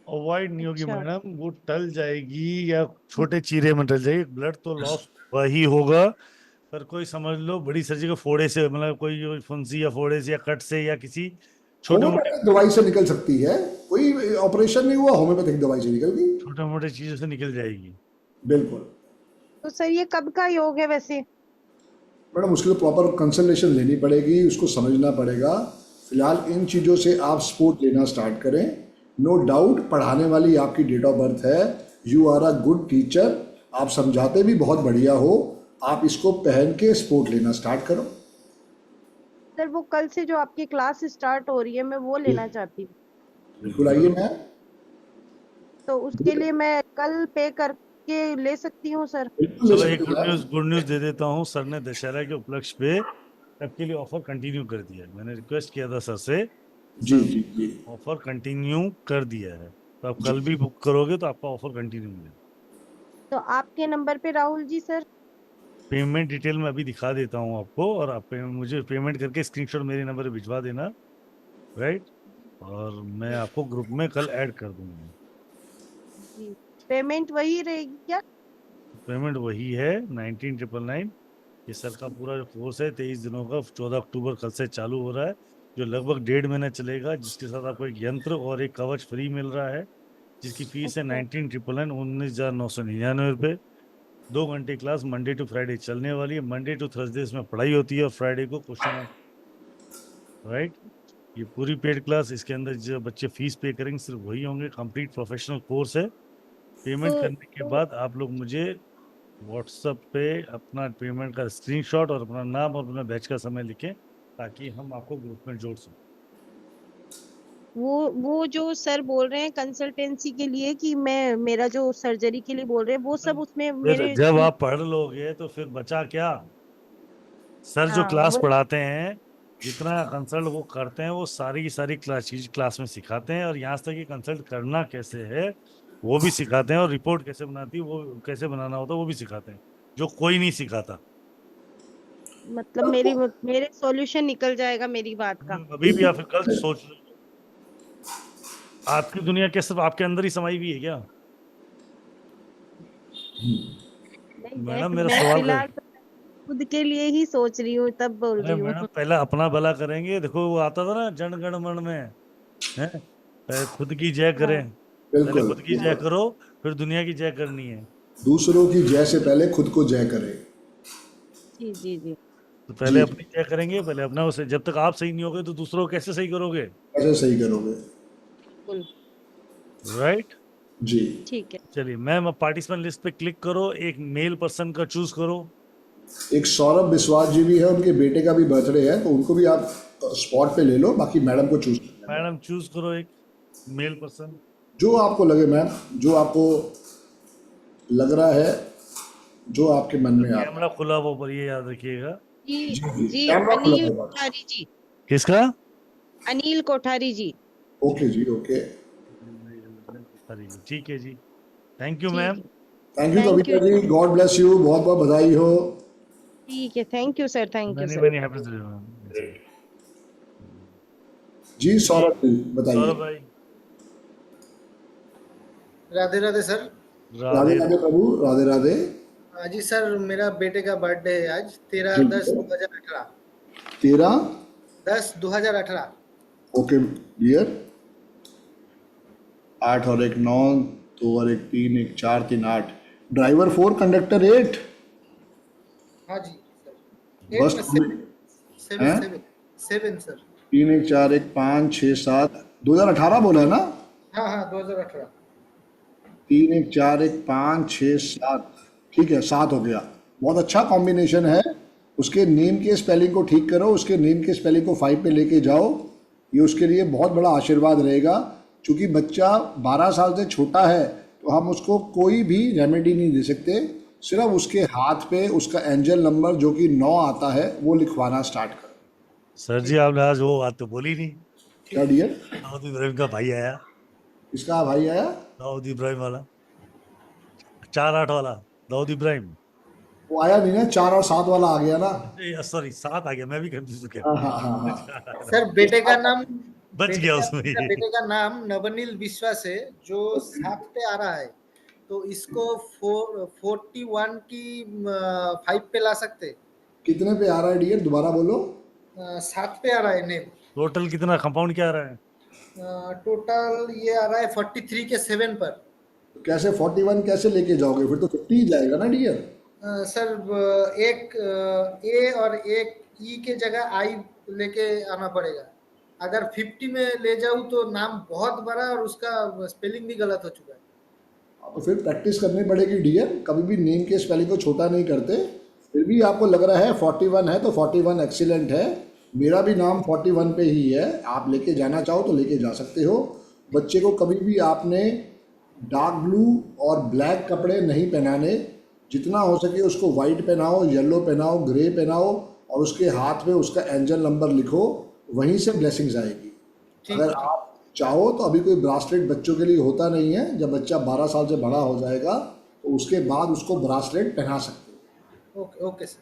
अवॉइड नहीं होगी अच्छा। मैडम, वो टल जाएगी या छोटे चीरे में टल जाएगी। ब्लड तो लॉस वही होगा, पर कोई समझ लो बड़ी सर्जरी को फोड़े से, मतलब कोई फुंसी या फोड़े से या कट से या किसी छोटे मोटे होम्योपैथिक दवाई से निकल सकती है, कोई ऑपरेशन नहीं हुआ, होम्योपैथिक दवाई से निकल गई। छोटे मोटे चीजों से निकल जाएगी। बिल्कुल तो सर ये कब का योग है वैसे? मैडम, उसके लिए प्रॉपर कंसल्टेशन लेनी पड़ेगी, उसको समझना पड़ेगा। फिलहाल इन चीज़ों से आप स्पोर्ट लेना स्टार्ट करें। नो डाउट पढ़ाने वाली आपकी डेट ऑफ बर्थ है, you are a good teacher, आप समझाते भी बहुत बढ़िया हो, आप इसको पहन के स्पोर्ट लेना स्टार्ट करो। सर वो कल से जो आपकी क्लास स्टार्ट हो रही है मैं वो लेना चाहती हूँ, बिल्कुल आइए मैम। तो उसके लिए मैं कल पे करके ले सकती हूँ सर? बिल्कुल ले चलो एक सकते हैं मैम। गुड न्यूज दे देता हूँ। सर ने दशहरा के उपलक्ष्य पे सबके लिए ऑफर कंटिन्यू कर दिया है। मैंने रिक्वेस्ट किया था सर से, जी सर जी जी ऑफर कंटिन्यू कर दिया है, तो आप जी। कल भी बुक करोगे तो आपका ऑफर कंटिन्यू मिलेगा। तो आपके नंबर पे Rahul ji sir? Payment detail में अभी दिखा देता हूँ आपको, और आप मुझे पेमेंट करके स्क्रीनशॉट मेरे नंबर पे भिजवा देना, राइट, और मैं आपको ग्रुप में कल ऐड कर दूंगा। जी, पेमेंट वही रहेगी क्या? पेमेंट वही है 19,999। ये सर का पूरा जो कोर्स है 23 दिनों का, 14 अक्टूबर कल से चालू हो रहा है, जो लगभग 1.5 महीना चलेगा, जिसके साथ आपको एक यंत्र और एक कवच फ्री मिल रहा है, जिसकी फीस है अच्छा 19,999, 19,999 रुपये। 2 घंटे क्लास मंडे टू फ्राइडे चलने वाली है। मंडे टू थर्सडे इसमें पढ़ाई होती है, और फ्राइडे को क्वेश्चन आंसर, राइट। ये पूरी पेड क्लास, इसके अंदर जो बच्चे फीस पे करेंगे सिर्फ वही होंगे। कंप्लीट प्रोफेशनल कोर्स है। पेमेंट तो, करने के बाद आप लोग मुझे व्हाट्सएप पे अपना पेमेंट का स्क्रीनशॉट और अपना नाम और अपना बैच का समय लिखें, ताकि हम आपको ग्रुप में जोड़ सकें। वो जो सर बोल रहे हैं कंसल्टेंसी के लिए कि मैं मेरा जो सर्जरी के लिए बोल रहे हैं वो सब उसमें फिर मेरे जब आप पढ़ लोगे तो फिर बचा क्या। सर जो हाँ क्लास वो पढ़ाते हैं, जितना कंसल्ट वो करते हैं, वो सारी की सारी क्लास चीज क्लास में सिखाते हैं, और यहाँ तक कि कंसल्ट करना कैसे है वो भी सिखाते हैं, और रिपोर्ट कैसे बनाती है वो कैसे बनाना होता है वो भी सिखाते हैं, जो कोई नहीं सिखाता। मतलब मेरे सॉल्यूशन निकल जाएगा मेरी बात का। अभी भी आप गलत सोच रहे हो। आपकी दुनिया क्या सिर्फ आपके अंदर ही समाई हुई है क्या? नहीं मैडम मेरा मैं सवाल कर, फिलहाल तो खुद के लिए ही सोच रही हूँ तब बोल अरे रही हूँ। मैडम पहले अपना भला करेंगे। देखो वो आता था ना जन गण मन में, है, पहले खुद की जय हाँ करें। पहले बिल्कुल खुद की जय हाँ बिल्कुल। करो, फिर दुनिया की जय करनी है। दूसरों की जय से पहले खुद को जय करें। जी जी जी तो पहले जी अपनी जय करेंगे, पहले अपना उसे, जब तक आप सही नहीं होगे तो दूसरों को कैसे सही करोगे, कैसे सही करोगे। बिल्कुल राइट। जी। ठीक है। चलिए मैम, अब पार्टिसिपेंट लिस्ट पे क्लिक करो, एक मेल पर्सन का चूज करो। एक सौरभ बिस्वास जी भी है, उनके बेटे का भी बर्थडे है, तो उनको भी आप स्पॉट पे ले लो, बाकी मैडम को चूज कर लेना। मैडम चूज करो एक मेल पर्सन। जो आपको लगे मैम, जो आपको लग रहा है, जो आपके मन में आता कैमरा खुला हुआ पर ये याद रखिएगा। जी है। जी जी, जी कैमरा खुला अनिल होगा। कोठारी जी। किसका? अनिल कोठारी जी। ओके जी, ओके। ठीक है जी, थैंक यू ठीक मैम। है। Thank you thank Kavita you जी, गॉड ब्लेस यू, बहुत बहुत बधाई हो। ठीक है thank you sir thank you many sir. Many happy ma'am. जी जी सौरभ जी बताइए। सौरभ भाई। राधे राधे सर। राधे राधे। राधे प्रभु, राधे राधे। जी सर, मेरा बेटे का बर्थडे है आज, तेरह ठीक दस है। दो हजार अठारह 13। 10/2018। Okay dear. 8 और 1 9, 2 और 1 3, 1 4 3 8। Driver 4, conductor 8। हाँ जी सर, 8 बस में 7 7 हैं। 7 7 सर। 3 1 4 1 5 6 7, 2018 बोला है ना। हाँ हाँ 2018। 3 1 4 1 5 6 7, ठीक है 7 हो गया। बहुत अच्छा कॉम्बिनेशन है। उसके नेम के स्पेलिंग को ठीक करो, उसके नेम के स्पेलिंग को 5 पे लेके जाओ, ये उसके लिए बहुत बड़ा आशीर्वाद रहेगा। क्योंकि बच्चा 12 साल से छोटा है, तो हम उसको कोई भी रेमेडी नहीं दे सकते, सिर्फ उसके हाथ पे उसका एंजल नंबर जो कि 9 आता है वो लिखवाना स्टार्ट करो। सर जी ठीक आपने आज वो बात तो बोली नहीं। क्या ठीक। डियर। दाऊद इब्राहिम का भाई आया। इसका भाई आया। दाऊद इब्राहिम वाला, 4-8 वाला दाऊद इब्राहिम। वो आया नहीं ना, 4 और 7 वाला आ गया ना। सॉरी 7 आ गया, मैं भी कंफ्यूज हो हाँ हाँ हाँ हाँ। गया। सर बेटे का नाम, बच गया उसमें मेरा ही। बेटे का नाम नवनील विश्वास है, जो 7 पे आ रहा है, तो इसको 41 की 5 पे ला सकते। कितने पे आ रहा है डियर, दोबारा बोलो। 7 पे आ रहा है नेम। टोटल कितना कंपाउंड क्या आ रहा है? टोटल ये आ रहा है 43 के 7 पर। तो कैसे 41 कैसे लेके जाओगे, फिर तो 50 ही जाएगा ना डियर। सर एक ए और एक ई के जगह आई लेके आना पड़ेगा। अगर 50 में ले जाऊं तो नाम बहुत बड़ा और उसका स्पेलिंग भी गलत हो चुका है। तो फिर प्रैक्टिस करनी पड़ेगी डियर, कभी भी नेम के स्पेलिंग को छोटा नहीं करते। फिर भी आपको लग रहा है 41 है तो 41 एक्सीलेंट है। मेरा भी नाम 41 पे ही है, आप लेके जाना चाहो तो लेके जा सकते हो। बच्चे को कभी भी आपने डार्क ब्लू और ब्लैक कपड़े नहीं पहनाने, जितना हो सके उसको वाइट पहनाओ, येलो पहनाओ, ग्रे पहनाओ और उसके हाथ में उसका एंजल नंबर लिखो, वहीं से ब्लेसिंग्स आएगी। ठीक अगर है। आप चाहो तो अभी कोई ब्रासलेट बच्चों के लिए होता नहीं है, जब बच्चा 12 साल से बड़ा हो जाएगा तो उसके बाद उसको ब्रासलेट पहना सकते हो। Okay okay sir.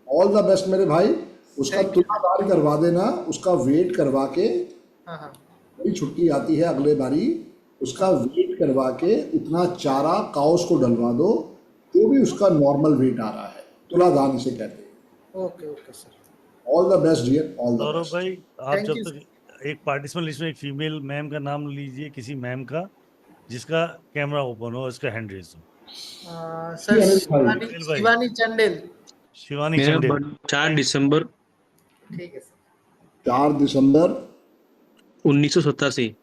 All the best मेरे भाई। उसका Thank you. तुलादार करवा देना, उसका वेट करवा के, हाँ हाँ बड़ी छुट्टी आती है अगले बारी, उसका वेट करवा के उतना चारा काउस को डलवा दो, तो भी उसका नॉर्मल वेट आ रहा है। तुलादान इसे कहते हैं। Okay okay sir. All the best dear, all the Saurabh best. भाई, आप Thank जब you, तक एक पार्टिसिपेंट लिस्ट में एक फीमेल मैम का नाम लीजिए, किसी मैम का जिसका कैमरा ओपन हो, इसका हैंड रेज हो। सर अनिल भाई। अनिल भाई। शिवानी चंडेल। शिवानी मेरा चंदेल। 4 दिसंबर ठीक है सर। 4 दिसंबर 1987।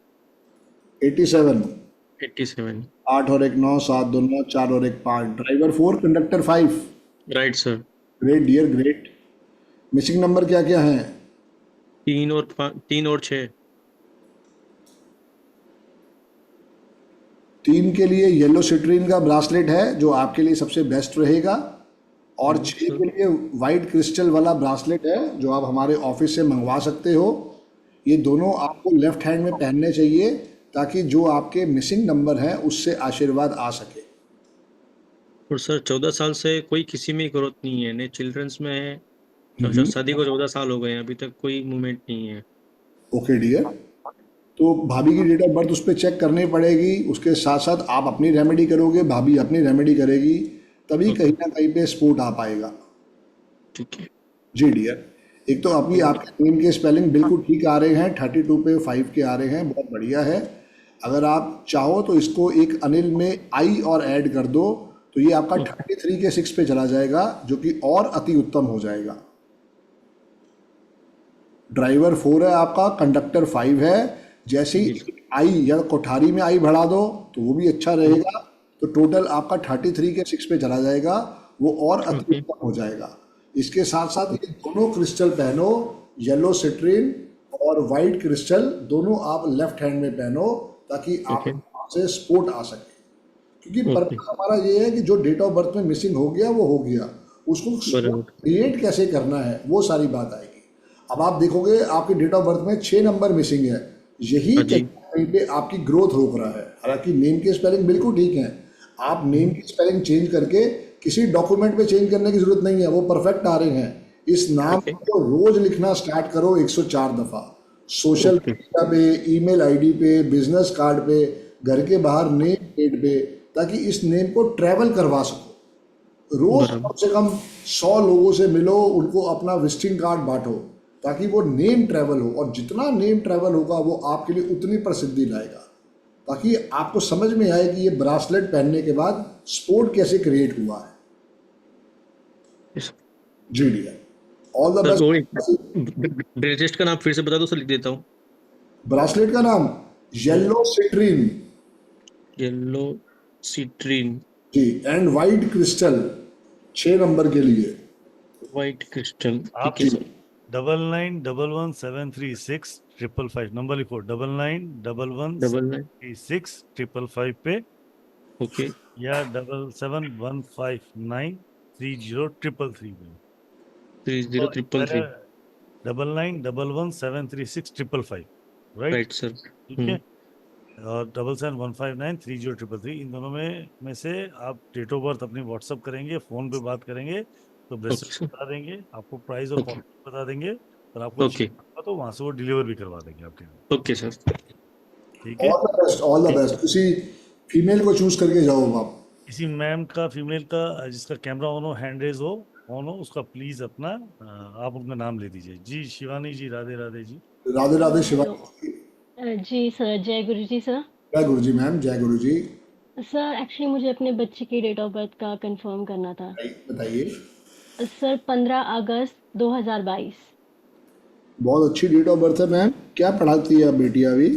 87। 87 8 और 1 9, 7 2 9, 4 और 1 5। Driver 4, conductor 5। Right sir. Great dear great. Missing number क्या क्या है? 3 और 6। 3 के लिए येलो सिट्रीन का ब्रासलेट है जो आपके लिए सबसे बेस्ट रहेगा, और 6 के लिए वाइट क्रिस्टल वाला ब्रासलेट है जो आप हमारे ऑफिस से मंगवा सकते हो। ये दोनों आपको लेफ्ट हैंड में पहनने चाहिए ताकि जो आपके मिसिंग नंबर है उससे आशीर्वाद आ सके। और सर 14 साल से कोई किसी में ग्रोथ नहीं है, ने चिल्ड्रंस में है। अच्छा, शादी को 14 साल हो गए हैं, अभी तक कोई मूवमेंट नहीं है। ओके डियर, तो भाभी की डेट ऑफ बर्थ उस पर चेक करनी पड़ेगी। उसके साथ साथ आप अपनी रेमेडी करोगे, भाभी अपनी रेमेडी करेगी, तभी कहीं ना कहीं पे स्पोर्ट आ पाएगा। ठीक है। जी डियर, एक तो अभी आपके नेम के स्पेलिंग बिल्कुल ठीक आ रहे हैं, 32 पे 5 के आ रहे हैं, बहुत बढ़िया है। अगर आप चाहो तो इसको एक अनिल में आई और ऐड कर दो, तो ये आपका 33 के 6 पे चला जाएगा, जो कि और अति उत्तम हो जाएगा। ड्राइवर 4 है आपका, कंडक्टर 5 है। जैसे ही आई या कोठारी में आई बढ़ा दो तो वो भी अच्छा रहेगा, तो टोटल आपका 33 के 6 पे चला जाएगा, वो और अति उत्तम हो जाएगा। इसके साथ साथ ये दोनों क्रिस्टल पहनो, येलो सिट्रीन और वाइट क्रिस्टल दोनों आप लेफ्ट हैंड में पहनो, ताकि आपसे स्पोर्ट आ सके। क्योंकि पर्पस हमारा ये है कि जो डेट ऑफ बर्थ में मिसिंग हो गया वो हो गया, उसको क्रिएट कैसे करना है वो सारी बात आएगी। अब आप देखोगे आपकी डेट ऑफ बर्थ में 6 नंबर मिसिंग है, यही कहीं पे आपकी ग्रोथ रोक रहा है। हालांकि नेम की स्पेलिंग बिल्कुल ठीक है, आप नेम की स्पेलिंग चेंज करके किसी डॉक्यूमेंट पे चेंज करने की जरूरत नहीं है, वो परफेक्ट आ रहे हैं। इस नाम को रोज लिखना स्टार्ट करो 104 दफा, सोशल मीडिया पे, ईमेल आईडी पे, बिजनेस कार्ड पे, घर के बाहर नेम प्लेट पे, ताकि इस नेम को ट्रैवल करवा सको। रोज कम से कम 100 लोगों से मिलो, उनको अपना विजिटिंग कार्ड बांटो, ताकि वो नेम ट्रैवल हो, और जितना नेम ट्रैवल होगा वो आपके लिए उतनी प्रसिद्धि लाएगा, ताकि आपको समझ में आए कि ये ब्रासलेट पहनने के बाद स्पोर्ट कैसे क्रिएट हुआ है। जी dear, all the best. Bracelet का नाम फिर से बता दो सर, लिख देता हूँ। ब्रासलेट का नाम येलो सिट्रीन। येलो सिट्रीन जी, एंड वाइट क्रिस्टल 6 नंबर के लिए। White crystal. आप ठीक है सर। 9911736555 नंबर लिखो, 9911736555 पे, ओके। या 7715930333 पे। 30333। 9911736555, राइट? Right sir. ठीक है। और 7715930333, इन दोनों में से आप डेट ऑफ बर्थ अपनी व्हाट्सअप करेंगे, फोन पे बात करेंगे तो ब्रेसलेट बता देंगे, आपको प्राइस और क्वालिटी बता देंगे, और आपको तो वहां से वो डिलीवर भी करवा देंगे आपके यहाँ। Okay sir. ठीक है, all the best, all the best. किसी फीमेल को चूज करके जाओ आप। किसी मैम का, फीमेल का जिसका कैमरा ऑन हो, हैंड रेज हो, कौन हो उसका प्लीज अपना आप उनका नाम ले दीजिए। जी शिवानी जी, राधे राधे जी। राधे राधे शिवा। हेलो जी सर, जय गुरु जी सर। जय गुरु जी मैम, जय गुरु जी। सर एक्चुअली मुझे अपने बच्चे की डेट ऑफ बर्थ का कंफर्म करना था। बताइए। सर 15 अगस्त 2022। बहुत अच्छी डेट ऑफ बर्थ है मैम। क्या पढ़ाती है बेटी अभी?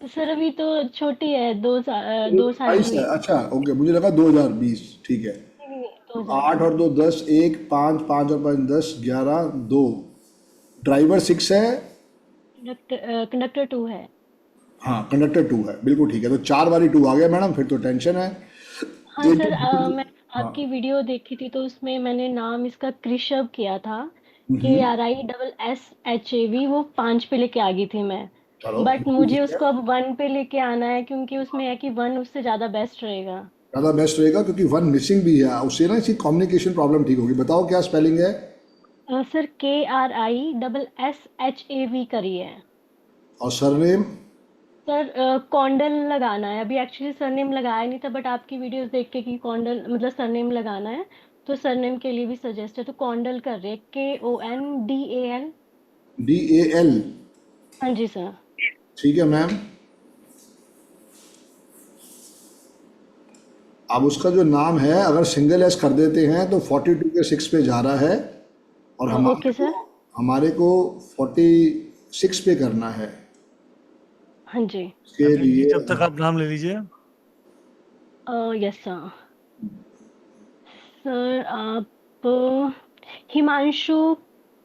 सर अभी तो छोटी है, 2 साल की 22 हुई है, है। अच्छा ओके, मुझे लगा 2020। ठीक है। नहीं नहीं, तो 2020। 8 और 2 10, 1 5 5 और 5 10 11 2। ड्राइवर 6 है। कंडक्टर 2 है। हाँ कंडक्टर 2 है, बिल्कुल ठीक है। तो 4 बारी 2 आ गया मैडम, फिर तो टेंशन है। हाँ एक सर, तो मैं हाँ। आपकी वीडियो देखी थी तो उसमें मैंने नाम इसका कृषभ किया था। हम्म, KRISSHAV, वो 5 पे लेके आ गई थी मैं। चलो बट बिल्कुल मुझे ठीक है। उसको अब 1 पे लेके आना है, क्योंकि उसमें है कि 1 उससे ज़्यादा बेस्ट रहेगा। ज़्यादा बेस्ट रहेगा क्योंकि 1 मिसिंग भी है, उससे ना इसकी कम्युनिकेशन प्रॉब्लम ठीक होगी। बताओ क्या स्पेलिंग है? सर KRISSHAV करिए। और सरनेम? सर कौंडल लगाना है। अभी एक्चुअली सरनेम लगाया नहीं था, बट आपकी वीडियोस देख के कि कौंडल मतलब सरनेम लगाना है, तो सरनेम के लिए भी सजेस्ट है, तो कौंडल कर रहे हैं, KONDAL। DAL। हाँ जी सर। ठीक है मैम। अब उसका जो नाम है अगर सिंगल एस कर देते हैं तो 42 के 6 पे जा रहा है, और ओके सर। हमारे को 46 पे करना है। हाँ जी। इसके अनिल जी लिए जब तक आप नाम ले लीजिए। Yes sir. सर आप हिमांशु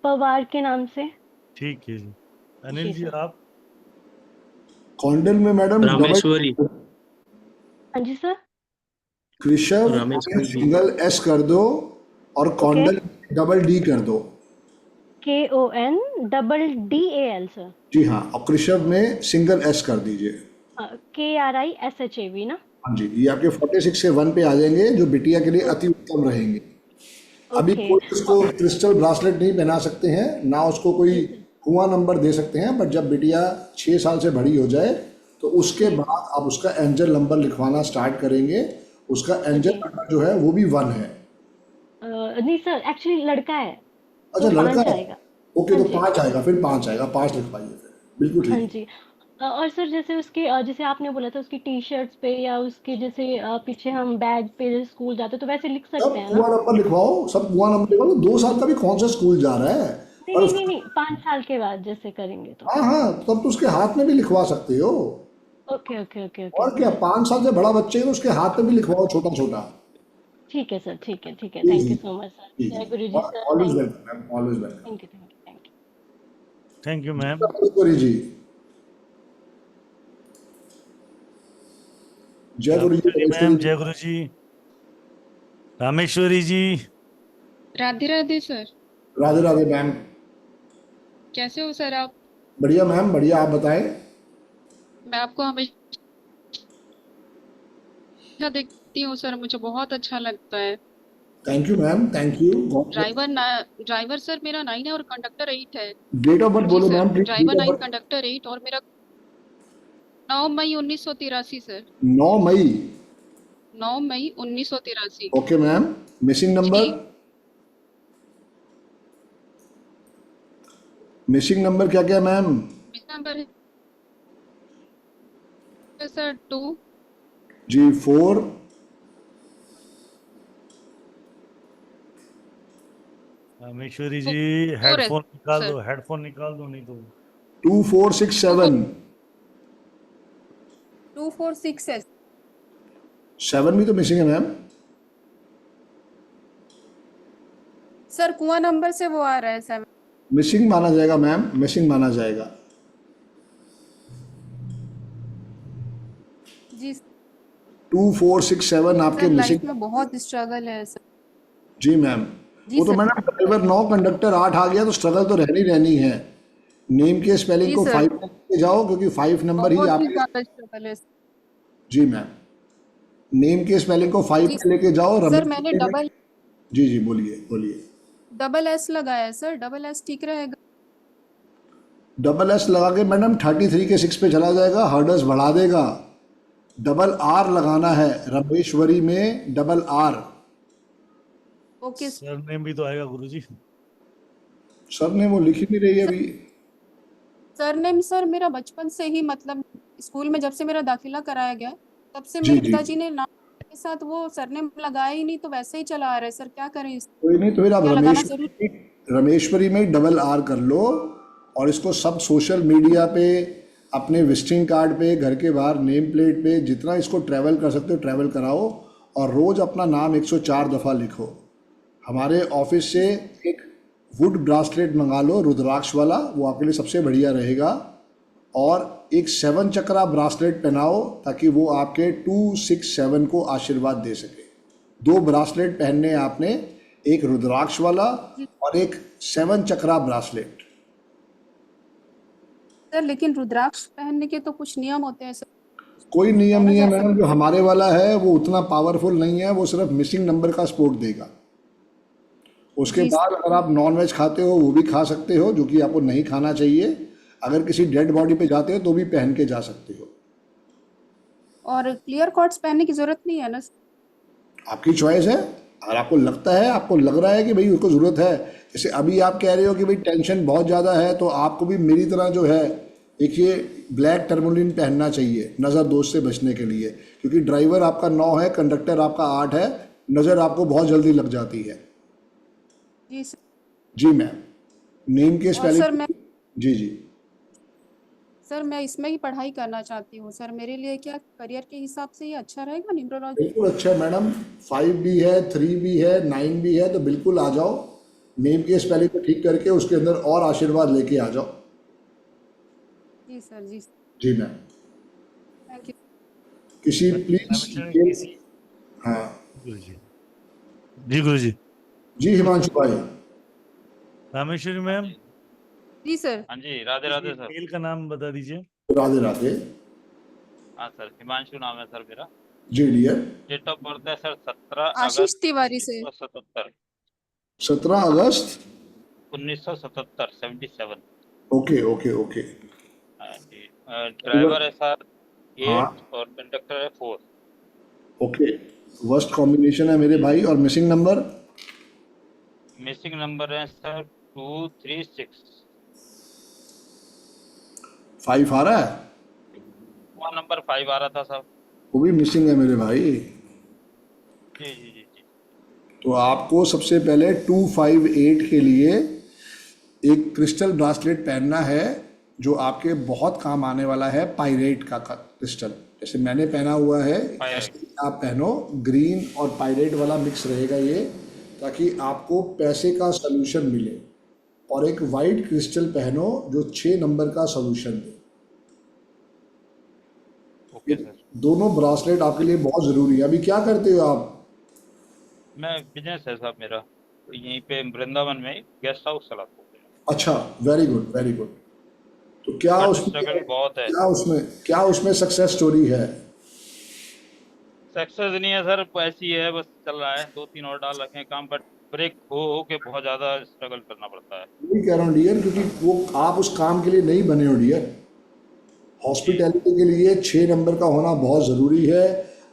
पवार के नाम से। ठीक है जी। अनिल जी जी सर। आप? कॉन्डल में मैडम डबल रामेश्वरी। हाँ जी सर। कृषव में रामेश्वरी। सिंगल एस कर दो, और ओके। कॉन्डल डबल डी कर दो। KONDDAL sir. जी हाँ, और कृषव में सिंगल एस कर दीजिए। KRISSHAV ना। हाँ जी, ये आपके 46 से 1 पे आ जाएंगे, जो बिटिया के लिए अति उत्तम रहेंगे। अभी ओके। कोई उसको क्रिस्टल ब्रासलेट नहीं पहना सकते हैं, ना उसको कोई जी सर। कुआं नंबर दे सकते हैं, बट जब बिटिया 6 साल से बड़ी हो जाए तो उसके जी सर। बाद आप उसका एंजल नंबर लिखवाना स्टार्ट करेंगे। उसका एंजल जी। नंबर जो है वो भी 1 है। नहीं सर, एक्चुअली लड़का है, अच्छा तो लड़का 5 है। आएगा। ओके, हाँ तो जी। 5 आएगा, फिर 5 आएगा, 5 लिखवाइए फिर। बिल्कुल हाँ ठीक है। जी। और सर जैसे उसके जैसे आपने बोला था उसकी टी शर्ट्स पे या उसके जैसे पीछे हम बैग पे जैसे स्कूल जाते तो वैसे लिख सब सकते हैं ना। कुआं नंबर लिखवाओ, सब कुआं नंबर लिखवाओ। 2 साल का भी कौन सा स्कूल जा रहा है? नहीं पर नहीं नहीं उसका, नहीं, 5 साल के बाद जैसे करेंगे तो। हाँ हाँ, तब तो उसके हाथ में भी लिखवा सकते हो। ओके ओके ओके ओके और क्या, ओके। 5 साल से बड़ा बच्चे है तो उसके हाथ में भी लिखवाओ छोटा छोटा। ठीक है सर, ठीक है ठीक है, जी थैंक जी यू सो मच सर। जी जय जी। गुरु जी sir, always thank you. Welcome ma'am, always welcome. Thank you thank you thank you. Thank you ma'am. जी। जय गुरु जी, रामेश्वरी रामेश्वरी मैम, जी। जय गुरु जी। रामेश्वरी जी। राधे राधे सर। राधे राधे मैम। कैसे हो सर आप? बढ़िया मैम, बढ़िया, आप बताएं। मैं आपको हमेशा देखती हूँ सर, मुझे बहुत अच्छा लगता है। Thank you ma'am, thank you. Driver sir मेरा 9 है और कंडक्टर 8 है। डेट ऑफ बर्थ जी बोलो sir, ma'am, please. Driver date of 9 birth. Conductor 8 और मेरा 9 मई 1983 सर। 9 मई। 9 मई 1983। Okay ma'am. Missing number? जी। मिसिंग नंबर क्या क्या मैम? मेरा नंबर है सर 2। जी 4। रामेश्वरी जी 4 है हेडफोन निकाल सर। दो, हेडफोन निकाल दो, नहीं तो 2467। 2426 है 7 भी तो मिसिंग है मैम। सर। कुआं नंबर से वो आ रहा है सर। मिसिंग माना जाएगा मैम, मिसिंग माना जाएगा। जी 2467 आपके सर, मिसिंग। लाइफ में बहुत स्ट्रगल है सर। जी मैम। जी वो तो सर। मैडम ड्राइवर 9 कंडक्टर 8 आ गया तो स्ट्रगल तो रहनी रहनी है। नेम के स्पेलिंग जी को सर, 5 लेके जाओ, क्योंकि 5 नंबर ही बहुत ही आपके। ज्यादा स्ट्रगल है। जी मैम। नेम के स्पेलिंग को 5 जी पे लेके जाओ, सर, रमेश मैंने में। जी जी, बोलिए बोलिए। डबल एस लगाया है सर। डबल एस ठीक रहेगा? डबल एस लगा के मैडम 33 के 6 पे चला जाएगा, हर्डर्स बढ़ा देगा। डबल आर लगाना है, रमेश्वरी में डबल आर। ओके सरनेम भी तो आएगा गुरुजी। सर ने वो लिख ही नहीं रही है अभी। सरनेम सर मेरा बचपन से ही मतलब स्कूल में जब से मेरा दाखिला कराया गया तब से जी मेरे जी, पिताजी ने नाम के साथ वो सरनेम लगाया ही नहीं, तो वैसे ही चला आ रहा है सर, क्या करें कोई नहीं, तो फिर आप क्या लगाना जरूर? रमेश्वरी में डबल आर कर लो और इसको सब सोशल मीडिया पे, अपने विजिटिंग कार्ड पे, घर के बाहर नेम प्लेट पे, जितना इसको ट्रैवल कर सकते हो ट्रैवल कराओ, और रोज़ अपना नाम 104 दफ़ा लिखो। हमारे ऑफिस से एक वुड ब्रासलेट मंगा लो रुद्राक्ष वाला, वो आपके लिए सबसे बढ़िया रहेगा। और एक 7 चक्रा ब्रासलेट पहनाओ ताकि वो आपके 267 को आशीर्वाद दे सके। 2 ब्रासलेट पहनने हैं आपने, एक रुद्राक्ष वाला और एक 7 चक्रा ब्रासलेट। सर लेकिन रुद्राक्ष पहनने के तो कुछ नियम होते हैं सर, कोई नियम पहना नहीं है जा मैडम, जो हमारे वाला है वो उतना पावरफुल नहीं है, वो सिर्फ मिसिंग नंबर का सपोर्ट देगा। उसके जी बाद अगर आप नॉन वेज खाते हो वो भी खा सकते हो, जो कि आपको नहीं खाना चाहिए। अगर किसी डेड बॉडी पे जाते हो तो भी पहन के जा सकते हो। और क्लियर कॉर्ड्स पहनने की जरूरत नहीं है ना सर? आपकी चॉइस है। अगर आपको लगता है, आपको लग रहा है कि भाई उसको ज़रूरत है, जैसे अभी आप कह रहे हो कि भाई टेंशन बहुत ज़्यादा है, तो आपको भी मेरी तरह जो है एक ये ब्लैक टर्मोलिन पहनना चाहिए नज़र दोष से बचने के लिए, क्योंकि ड्राइवर आपका 9 है, कंडक्टर आपका 8 है, नज़र आपको बहुत जल्दी लग जाती है। जी सर। जी मैम, नेम के और स्पेलिंग। सर मैं जी इसमें ही पढ़ाई करना चाहती हूँ सर, मेरे लिए क्या करियर के हिसाब से ये अच्छा रहेगा न्यूरोलॉजी? बिल्कुल अच्छा है मैडम। 5 भी है, 3 भी है, 9 भी है, तो बिल्कुल आ जाओ। नेम के स्पेलिंग को ठीक करके उसके अंदर और आशीर्वाद लेके आ जाओ। जी सर, जी जी मैम। Thank you. किसी प्लीज रामेश्वरी किसी हाँ गुरुजी। जी गुरुजी। जी हिमांशु भाई। रामेश्वरी मैम, जी सर। हाँ जी, राधे राधे सर। मेल का नाम बता दीजिए। राधे राधे। हाँ सर, हिमांशु नाम है सर मेरा। जी डियर। डेट ऑफ बर्थ है सर 17 आशीष अगस्त तिवारी से। 1977। 17 अगस्त 1977 77। Okay okay okay. हाँ जी। ड्राइवर है सर हाँ 8 और कंडक्टर है 4। ओके। वर्स्ट कॉम्बिनेशन है मेरे भाई। और मिसिंग नंबर? मिसिंग नंबर है सर 236। 5 आ रहा है, वो नंबर 5 आ रहा था सर। वो भी मिसिंग है मेरे भाई। जी जी जी जी। तो आपको सबसे पहले 258 के लिए एक क्रिस्टल ब्रासलेट पहनना है, जो आपके बहुत काम आने वाला है। पायरेट का क्रिस्टल, जैसे मैंने पहना हुआ है, पायरेट। ऐसे आप पहनो। ग्रीन और पायरेट वाला मिक्स रहेगा ये, ताकि आपको पैसे का सलूशन मिले। और एक वाइट क्रिस्टल पहनो जो 6 नंबर का सलूशन दे। ओके ये सर। दोनों ब्रासलेट आपके लिए बहुत ज़रूरी है। अभी क्या करते हो आप? मैं बिजनेस है साहब मेरा, तो यहीं पे वृंदावन में गेस्ट हाउस चलाता हूँ। अच्छा, वेरी गुड वेरी गुड। तो क्या बट उसमें स्ट्रगल बहुत है। क्या उसमें सक्सेस स्टोरी है? सक्सेस नहीं है सर, ऐसी है, बस चल रहा है। 2-3 और डाल रखे हैं काम, बट ब्रेक हो के बहुत ज्यादा स्ट्रगल करना पड़ता है। नहीं कह रहा हूँ डियर, क्योंकि वो आप उस काम के लिए नहीं बने हो डियर। हॉस्पिटैलिटी के लिए 6 नंबर का होना बहुत ज़रूरी है।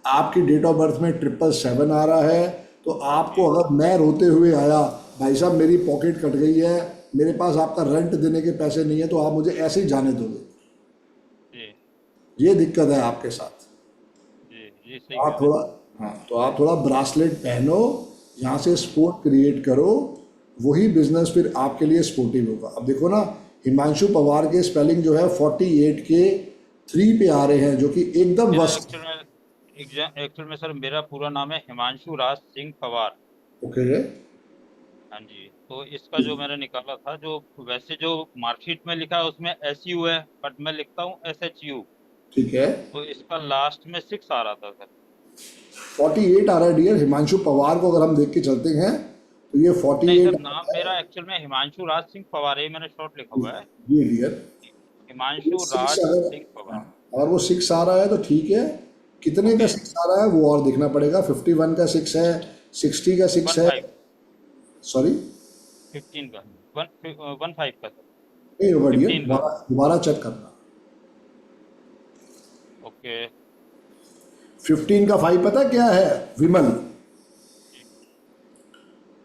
आपकी डेट ऑफ बर्थ में 777 आ रहा है, तो आपको अगर मैं रोते हुए आया, भाई साहब मेरी पॉकेट कट गई है, मेरे पास आपका रेंट देने के पैसे नहीं है, तो आप मुझे ऐसे ही जाने दोगे? जी ये दिक्कत है आपके साथ। जी जी, सही कह आप रहे हैं। थोड़ा, हाँ, तो आप थोड़ा ब्रासलेट पहनो, यहाँ से स्पोर्ट क्रिएट करो, वही बिजनेस फिर आपके लिए स्पोर्टिव होगा। अब देखो ना, हिमांशु पवार के स्पेलिंग जो है 48 के 3 पे आ रहे हैं, जो कि एकदम मेरा वस्त। एक्चुअल में सर मेरा पूरा नाम है हिमांशु राज सिंह पवार। ओके हाँ जी, तो इसका जो मैंने निकाला था, जो वैसे जो मार्कशीट में लिखा है उसमें SU है, बट मैं लिखता हूँ SHU। ठीक है। तो इसका लास्ट में 6 आ रहा था सर। 48 आ रहा है डियर। हिमांशु पवार को अगर हम देख के चलते हैं तो ये नहीं 48 सर, नाम मेरा एक्चुअल में हिमांशु राज सिंह पवार है, मैंने शॉर्ट लिखा हुआ है। ये डियर। हिमांशु 6 राज अगर, सिंह पवार। हाँ, अगर वो 6 आ रहा है तो ठीक है। कितने का ओके। 6 आ रहा है वो और देखना पड़ेगा। 51 का 6 है, 60 का 6 है। 15 सॉरी 15 का 15 का सर। नहीं होगा डियर, 15 का। दोबारा चेक करना। ओके। 15 का 5 पता क्या है? विमल।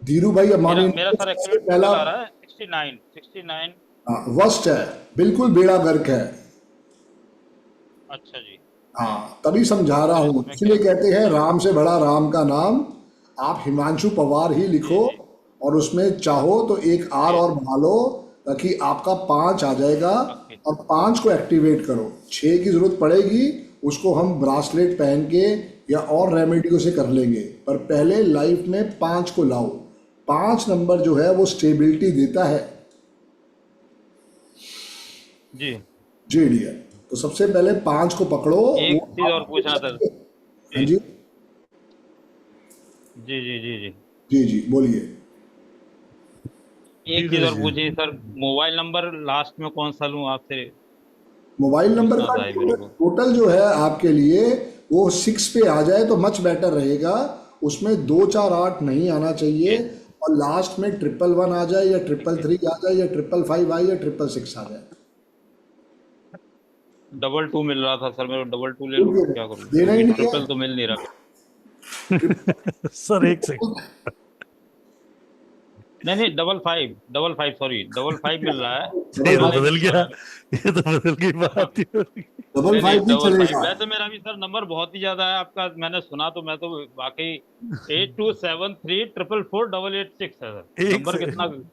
धीरू भाई अंबानी मेरा ने सर सबसे एक्चुअली पहला, टोटल आ रहा है 69 वर्स्ट है, बिल्कुल बेड़ा गर्क है। अच्छा जी। हाँ, तभी समझा रहा फिर हूँ, इसमें इसलिए क्या? कहते हैं राम से बड़ा राम का नाम। आप हिमांशु पवार ही जी लिखो जी और उसमें चाहो तो एक आर जी और बढ़ा लो, ताकि आपका 5 आ जाएगा। ओके और 5 को एक्टिवेट करो, 6 की जरूरत पड़ेगी, उसको हम ब्रासलेट पहन के या और रेमेडियो से कर लेंगे, पर पहले लाइफ में 5 को लाओ। 5 नंबर जो है वो स्टेबिलिटी देता है। जी। जी डियर, तो सबसे पहले 5 को पकड़ो। एक वो चीज और आप, पूछना था। हाँ जी जी, जी जी जी जी जी जी बोलिए। एक ठीक चीज है और जी। पूछी सर, मोबाइल नंबर लास्ट में कौन सा लूं आपसे? मोबाइल नंबर पूछना का था ये मेरे को। टोटल जो है आपके लिए वो 6 पे आ जाए तो मच बेटर रहेगा। उसमें 2 4 8 नहीं आना चाहिए, जी और लास्ट में 111 आ जाए या ठीक है। 333 आ जाए या 555 आए या 666 आ जाए। 222 मिल रहा था सर, मेरे को 22 ले लूं, क्या करूं? देना ही क्योंकि नहीं ट्रिपल है। तो मिल नहीं रहा। सर एक सेकंड, नहीं नहीं, 55 सॉरी, 55 मिल रहा है। ये डबल तो हाँ फाइव, बदल लेकिन गया, ये तो बदल गई बात ही। डबल नहीं नहीं, फाइव भी 55 चलेगा। वैसे मेरा भी सर नंबर बहुत ही ज्यादा है आपका, मैंने सुना तो मैं तो वाकई 8273444886 है सर एक नंबर, कितना सेकंड।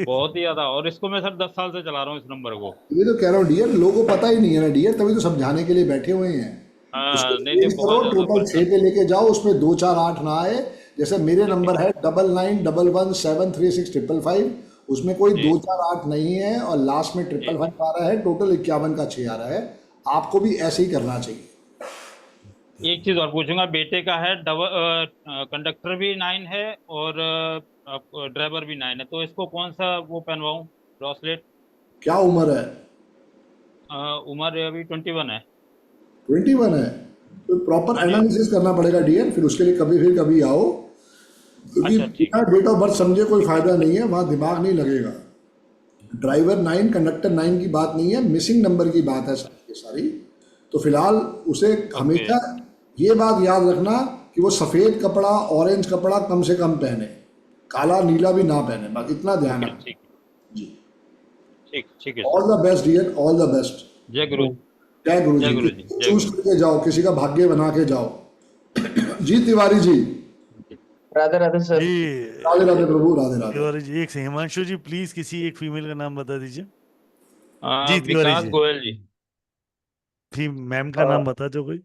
बहुत ही ज्यादा। और इसको मैं सर 10 साल से चला रहा हूँ इस नंबर को। ये तो कह रहा हूँ डियर, लोगों को पता ही नहीं है ना डियर, तभी तो समझाने के लिए बैठे हुए हैं। उसको हाँ नहीं नहीं, चेंज करो, बहुत ज्यादा टोटल 6 परेशान। पे लेके जाओ, उसमें 2 4 8 ना आए। जैसे मेरे ठीक है। नंबर है 9911736555, उसमें कोई जी 2 4 8 नहीं है, और लास्ट में जी 555 आ रहा है, टोटल 51 का 6 आ रहा है। आपको भी ऐसे ही करना चाहिए। एक चीज और पूछूंगा, बेटे का है कंडक्टर भी 9 है और ड्राइवर भी 9 है, तो इसको कौन सा वो पहनवाऊं ब्रॉसलेट? क्या उम्र है? उम्र अभी 21 है। 21 है? तो प्रॉपर हाँ जी। एनालिसिस करना पड़ेगा डियर, फिर उसके लिए कभी आओ, क्योंकि अच्छा ठीक बिना है। डेट ऑफ बर्थ समझे कोई फायदा नहीं है, वहां दिमाग नहीं लगेगा। ड्राइवर 9 कंडक्टर 9 की बात नहीं है, मिसिंग नंबर की बात है सारी की सारी। तो फिलहाल उसे ओके हमेशा ये बात याद रखना कि वो सफ़ेद कपड़ा, ऑरेंज कपड़ा कम से कम पहने, काला नीला भी ना पहने, बस इतना ध्यान ओके रखना। ठीक जी, ठीक है all sir. The best dear, all the best. जय गुरु। जय गुरु जय जी। गुरु जी। किसी जय चूज गुरु। करके जाओ, किसी का भाग्य बना के जाओ। जी तिवारी जी, राधे राधे सर। जी राधे राधे प्रभु, राधे राधे। तिवारी जी, एक से हिमांशु जी प्लीज किसी एक फीमेल का नाम बता दीजिए। जी तिवारी विकास जी, गोयल जी। मैम का नाम बता दो कोई।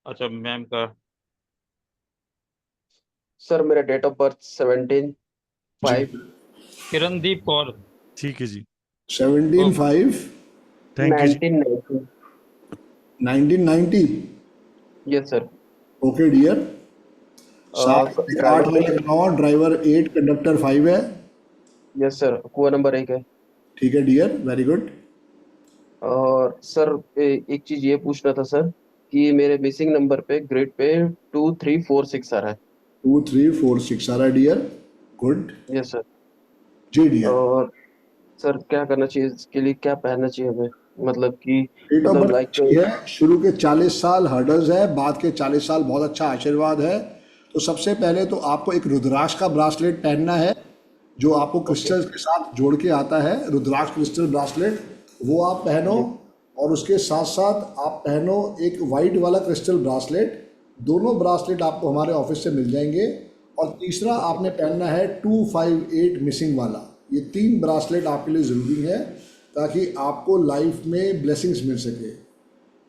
अच्छा मैम का? सर मेरा date of birth 17/5 Kirandeep Kaur. ठीक है जी, 17/5 थैंक यू जी। 1990। 1990। Yes sir. Okay dear, 7 8 driver में में। 9, ड्राइवर 8, कंडक्टर 5 है। यस सर, कुआ नंबर 1 है। ठीक है डियर, वेरी गुड। और सर एक चीज ये पूछना था सर, कि मेरे मिसिंग नंबर पे ग्रिड पे 2346 आ रहा है। 2 3 4 6 आ रहा है डियर, गुड। Yes sir. जी डियर, और सर क्या करना चाहिए इसके लिए, क्या पहनना चाहिए हमें, मतलब कि डेट ऑफ मतलब बर्थ लाइक। अच्छी है, शुरू के 40 साल हर्डल्स है, बाद के 40 साल बहुत अच्छा आशीर्वाद है। तो सबसे पहले तो आपको एक रुद्राक्ष का ब्रासलेट पहनना है, जो आपको ओके। क्रिस्टल के साथ जोड़ के आता है, रुद्राक्ष क्रिस्टल ब्रासलेट, वो आप पहनो। जी। और उसके साथ साथ आप पहनो एक वाइट वाला क्रिस्टल ब्रासलेट। दोनों ब्रासलेट आपको हमारे ऑफिस से मिल जाएंगे। और तीसरा आपने पहनना है 258 मिसिंग वाला। ये 3 ब्रासलेट आपके लिए ज़रूरी है, ताकि आपको लाइफ में ब्लेसिंग्स मिल सके।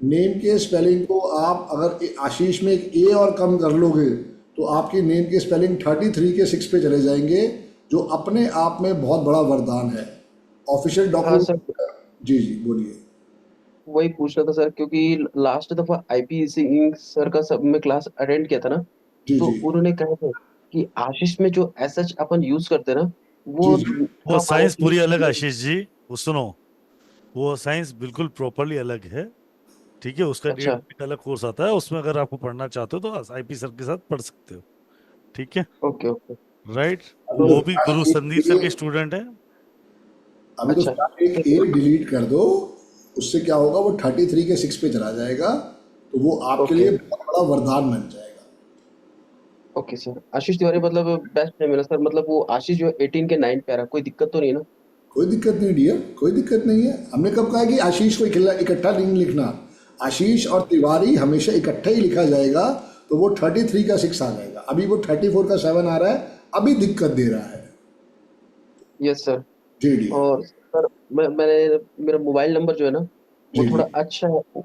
नेम के स्पेलिंग को आप अगर आशीष में एक ए और कम कर लोगे, तो आपकी नेम की स्पेलिंग 33 के 6 पे चले जाएंगे, जो अपने आप में बहुत बड़ा वरदान है। ऑफिशियल हाँ सर, डॉक्यूमेंट। जी जी बोलिए। वही पूछना था सर, क्योंकि लास्ट दफा आईपी सिंगिंग सर का सब में क्लास अटेंड किया था ना, जी तो जी उन्होंने कहा था कि आशीष में जो एसएच अपन यूज करते हैं ना, जी वो जी वो कम आया साइंस पूरी अलग कि। आशीष जी, वो सुनो, वो साइंस बिल्कुल प्रॉपरली अलग है। ठीक है, उसका अच्छा। एक अलग कोर्स आता है, उसमें अगर आपको पढ़ना चाहते हो तो आईपी सर के साथ पढ़ सकते हो। ठीक है, ओके ओके। राइट। अभी वो तो भी गुरु फिलहाल संदीप सर के स्टूडेंट है। अभी तो अच्छा फिलहाल एक ए डिलीट कर दो। उससे क्या होगा, वो 33 के 6 पे चला जाएगा, तो वो आपके ओके लिए बहुत बड़ा वरदान बन जाएगा। ओके सर, आशीष तिवारी मतलब बेस्ट नेम है ना सर? मतलब वो आशीष जो 18 के 9 पे आ रहा है, कोई दिक्कत तो नहीं है ना? कोई दिक्कत नहीं डियर, कोई दिक्कत नहीं है। हमने कब कहा कि आशीष को इकट्ठा नहीं लिखना। आशीष और तिवारी हमेशा इकट्ठा ही लिखा जाएगा, तो वो 33 का 6 आ जाएगा। अभी वो 34 का 7 आ रहा है, अभी दिक्कत दे रहा है। Yes sir. जी डियर। और सर मैंने मेरा मोबाइल नंबर जो है ना, वो जी थोड़ा जी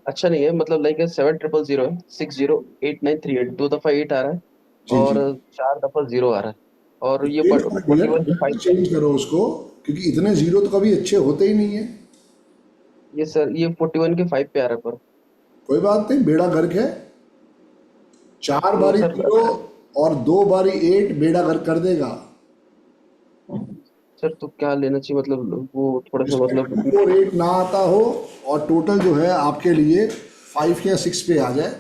अच्छा नहीं है, मतलब लाइक 7000 है 608938, 2 दफा 8 आ रहा है जी और जी। 4 दफा 0 आ रहा है, और ये चेंज करो डियर, 41 के 5 बिल्कुल पे आ रहा चेंज करो उसको, क्योंकि इतने जीरो तो कभी अच्छे होते ही नहीं है। है। ये सर ये 41 के 5 पे आ रहा है पर। कोई बात नहीं, बेड़ा गर्क है। 4 तो बारी सर 0 और 2 बारी 8 बेड़ा गर्क कर देगा। सर तो क्या लेना चाहिए, मतलब वो थोड़ा सा जिसमें मतलब 2 और 8 ना आता हो, और टोटल जो है आपके लिए 5 या 6 पे आ जाए।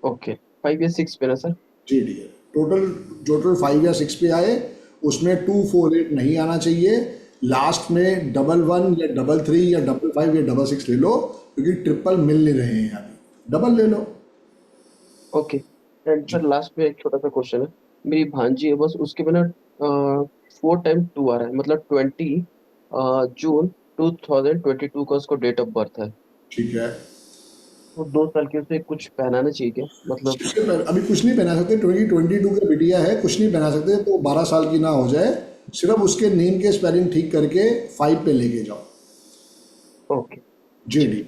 ओके 5 या 6 पे ना सर? जी डियर, टोटल टोटल 5 या 6 पे आए, उसमें 2 4 8 नहीं आना चाहिए। लास्ट में 11 या 33 या 55 या 66 ले लो, क्योंकि ट्रिपल मिल नहीं रहे हैं अभी, डबल ले लो। ओके। एंड सर लास्ट में एक छोटा सा क्वेश्चन है, मेरी भांजी है, बस उसके बिना 4 टाइम 2 आ रहा है, मतलब 20 जून 2022 का उसको डेट ऑफ बर्थ है। ठीक है, तो 2 साल के उसे कुछ पहनाना चाहिए क्या, मतलब? अभी कुछ नहीं पहना सकते, 2022 का बिटिया है, कुछ नहीं पहना सकते, तो 12 साल की ना हो जाए। सिर्फ उसके नेम के स्पेलिंग ठीक करके 5 पे लेके जाओ। ओके जी डी।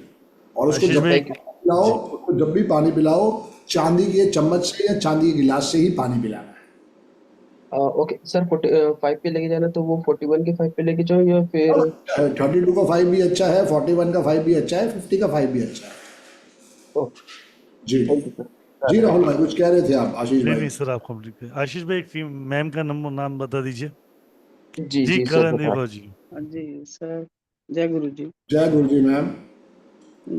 और उसको आशीष जब भाई, भी पिलाओ, जी उसको जब भी पानी पिलाओ, चांदी के चम्मच से या चांदी के गिलास से ही पानी पिलाना है। ओके सर 5 पे लेके जाना, तो वो 41 के 5 पे लेके जाओ या फिर? 32 का 5 भी अच्छा है, 41 का 5 भी अच्छा है, 50 का 5 भी अच्छा है। ओके जी डी। थैंक यू जी सर। राहुल भाई, कुछ कह रहे थे आप आशीष नहीं भाई? नहीं सर, आप कंप्लीट करें। आशीष भाई, एक मैम का नाम बता दीजिए। जी जी जी सर करण बता। देव जी। हाँ जी सर, जय गुरु जी। जय गुरु जी मैम।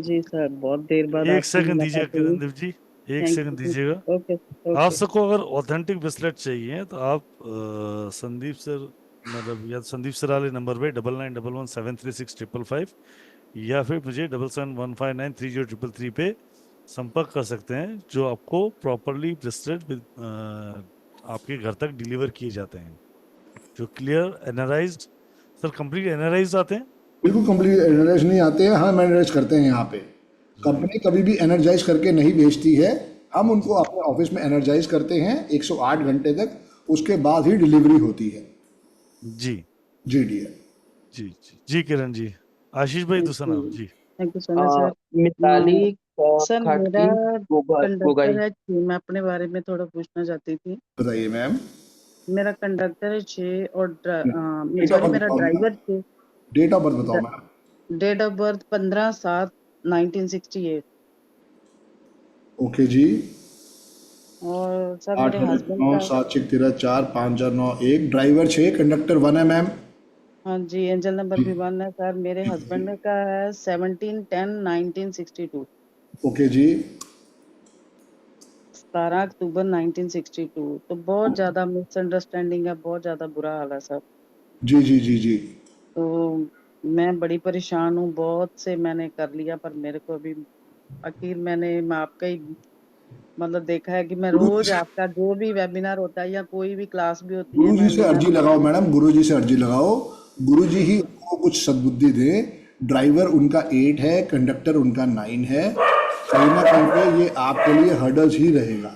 जी सर, बहुत देर बाद एक आपकी सेकंड दीजिए मुलाकात हुई। करण देव जी, एक थैंक सेकंड यू। दीजिएगा। ओके आप ओके। सबको अगर ऑथेंटिक ब्रेसलेट चाहिए तो आप संदीप सर, मतलब या संदीप सर वाले नंबर पे 9911736555 या फिर मुझे 7715930333 पे संपर्क कर सकते हैं, जो आपको प्रॉपरली ब्रेसलेट आपके घर तक डिलीवर किए जाते हैं, जो clear analysed, sir complete analysed आते हैं। बिल्कुल कंप्लीट एनर्जाइज नहीं आते हैं, हम एनर्जाइज करते हैं यहाँ पे। कंपनी कभी भी एनर्जाइज करके नहीं बेचती है, हम उनको अपने ऑफिस में एनर्जाइज करते हैं 108 घंटे तक, उसके बाद ही डिलीवरी होती है। जी जी डियर। जी किरण जी। आशीष भाई दूसरा नाम जी। Thank you so much sir. Mitali sir मेरा खाटकी गोगाई। कंडक्टर है 6, मैं अपने बारे में थोड़ा पूछना चाहती थी। बताइए मैम। मेरा कंडक्टर है 6 और डेट ऑफ सॉरी बर्थ मेरा बताओ ma'am. Driver 6। Date of birth बताओ ma'am. Date of birth 15/7/1968। Okay जी। और सर मेरे 8 हस्बैंड 9 का 7 6 13 4 5 4 9 1, ड्राइवर 6, कंडक्टर 1 है मैम। हाँ जी, एंजल नंबर जी भी 1 है सर। मेरे हस्बैंड का है 17/10/1962। ओके जी। 17 अक्टूबर 1962। तो बहुत ज्यादा मिसअंडरस्टैंडिंग है, बहुत ज्यादा बुरा हाल है सर। जी जी जी जी। तो मैं बड़ी परेशान हूँ, बहुत से मैंने कर लिया, पर मेरे को अभी आखिर मैंने आपका ही मतलब देखा है कि मैं गुरु जी रोज से आपका जो भी वेबिनार होता है या कोई भी क्लास भी होती है गुरु जी मैं से लेना अर्जी लगाओ मैडम, गुरु जी से अर्जी लगाओ। गुरु जी ही उनको कुछ सद्बुद्धि दे। ड्राइवर उनका 8 है, कंडक्टर उनका 9 है, कहीं ना कहीं पे ये आपके लिए हर्डल्स ही रहेगा।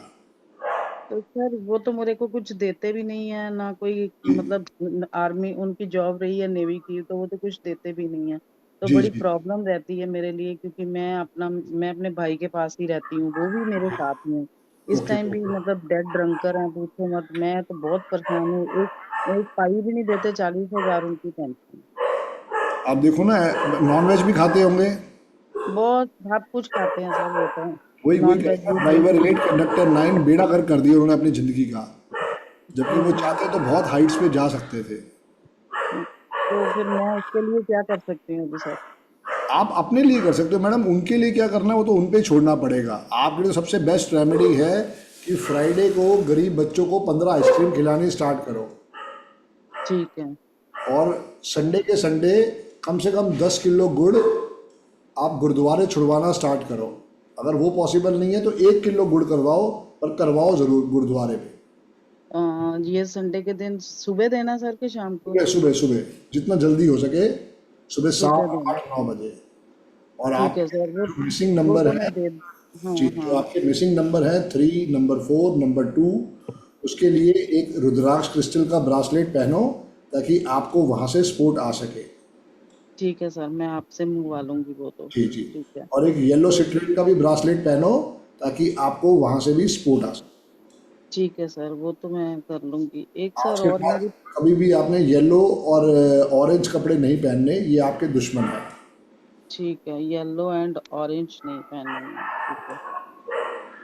तो सर वो तो मेरे को कुछ देते भी नहीं है ना, कोई मतलब आर्मी उनकी जॉब रही है नेवी की, तो वो तो कुछ देते भी नहीं है। तो जी बड़ी जी। प्रॉब्लम रहती है मेरे लिए, क्योंकि मैं अपने भाई के पास ही रहती हूँ, वो भी मेरे साथ में है। इस ओके टाइम भी ओके। मतलब डेड ड्रंकर है, पूछो मत। मैं तो बहुत परेशान हूँ। एक एक पाई भी नहीं देते, 40,000 उनकी पेंशन। आप देखो ना, नॉन वेज भी खाते होंगे। बहुत सब कुछ खाते हैं सर वो तो। वही वही नॉन वेज कहेगा, भी ड्राइवर 8 कंडक्टर 9, बेड़ा गर्क कर दिया उन्होंने अपनी जिंदगी का। जबकि वो हम्म, चाहते तो बहुत हाइट्स पे जा सकते थे। तो फिर मैं उसके लिए क्या कर सकती हूँ अभी सर? आप अपने लिए कर सकते हो मैडम, उनके लिए क्या करना है वो तो उन पे ही छोड़ना पड़ेगा। आपके लिए सबसे बेस्ट रेमेडी है कि फ्राइडे को गरीब बच्चों को 15 आइसक्रीम खिलानी स्टार्ट करो, ठीक है। और संडे के संडे कम से कम 10 किलो गुड़ आप गुरुद्वारे छुड़वाना स्टार्ट करो। अगर वो पॉसिबल नहीं है तो 1 किलो गुड़ करवाओ, पर करवाओ ज़रूर गुरुद्वारे पे। ये संडे के दिन सुबह देना सर के शाम को? सुबह सुबह सुबह जितना जल्दी हो सके, सुबह सुबह 7 देना। 8 9 बजे। और ठीक है आपके सर, जो मिसिंग वो नंबर तो है मैं दे हाँ जी, जो हाँ आपके मिसिंग नंबर है 3, नंबर 4, नंबर 2, उसके लिए एक रुद्राक्ष क्रिस्टल का ब्रासलेट पहनो ताकि आपको वहां से सपोर्ट आ सके। ठीक है सर, मैं आपसे मंगवा लूंगी वो तो। जी जी। ठीक है और एक येलो सिट्रिन का भी ब्रासलेट पहनो ताकि आपको वहां से भी सपोर्ट आ सके। ठीक है सर, वो तो मैं कर लूंगी। एक आज सर के और बाद मेरी कभी भी आपने येलो और ऑरेंज कपड़े नहीं पहनने, ये आपके दुश्मन है। ठीक है, येलो एंड ऑरेंज नहीं पहननी है। ठीक है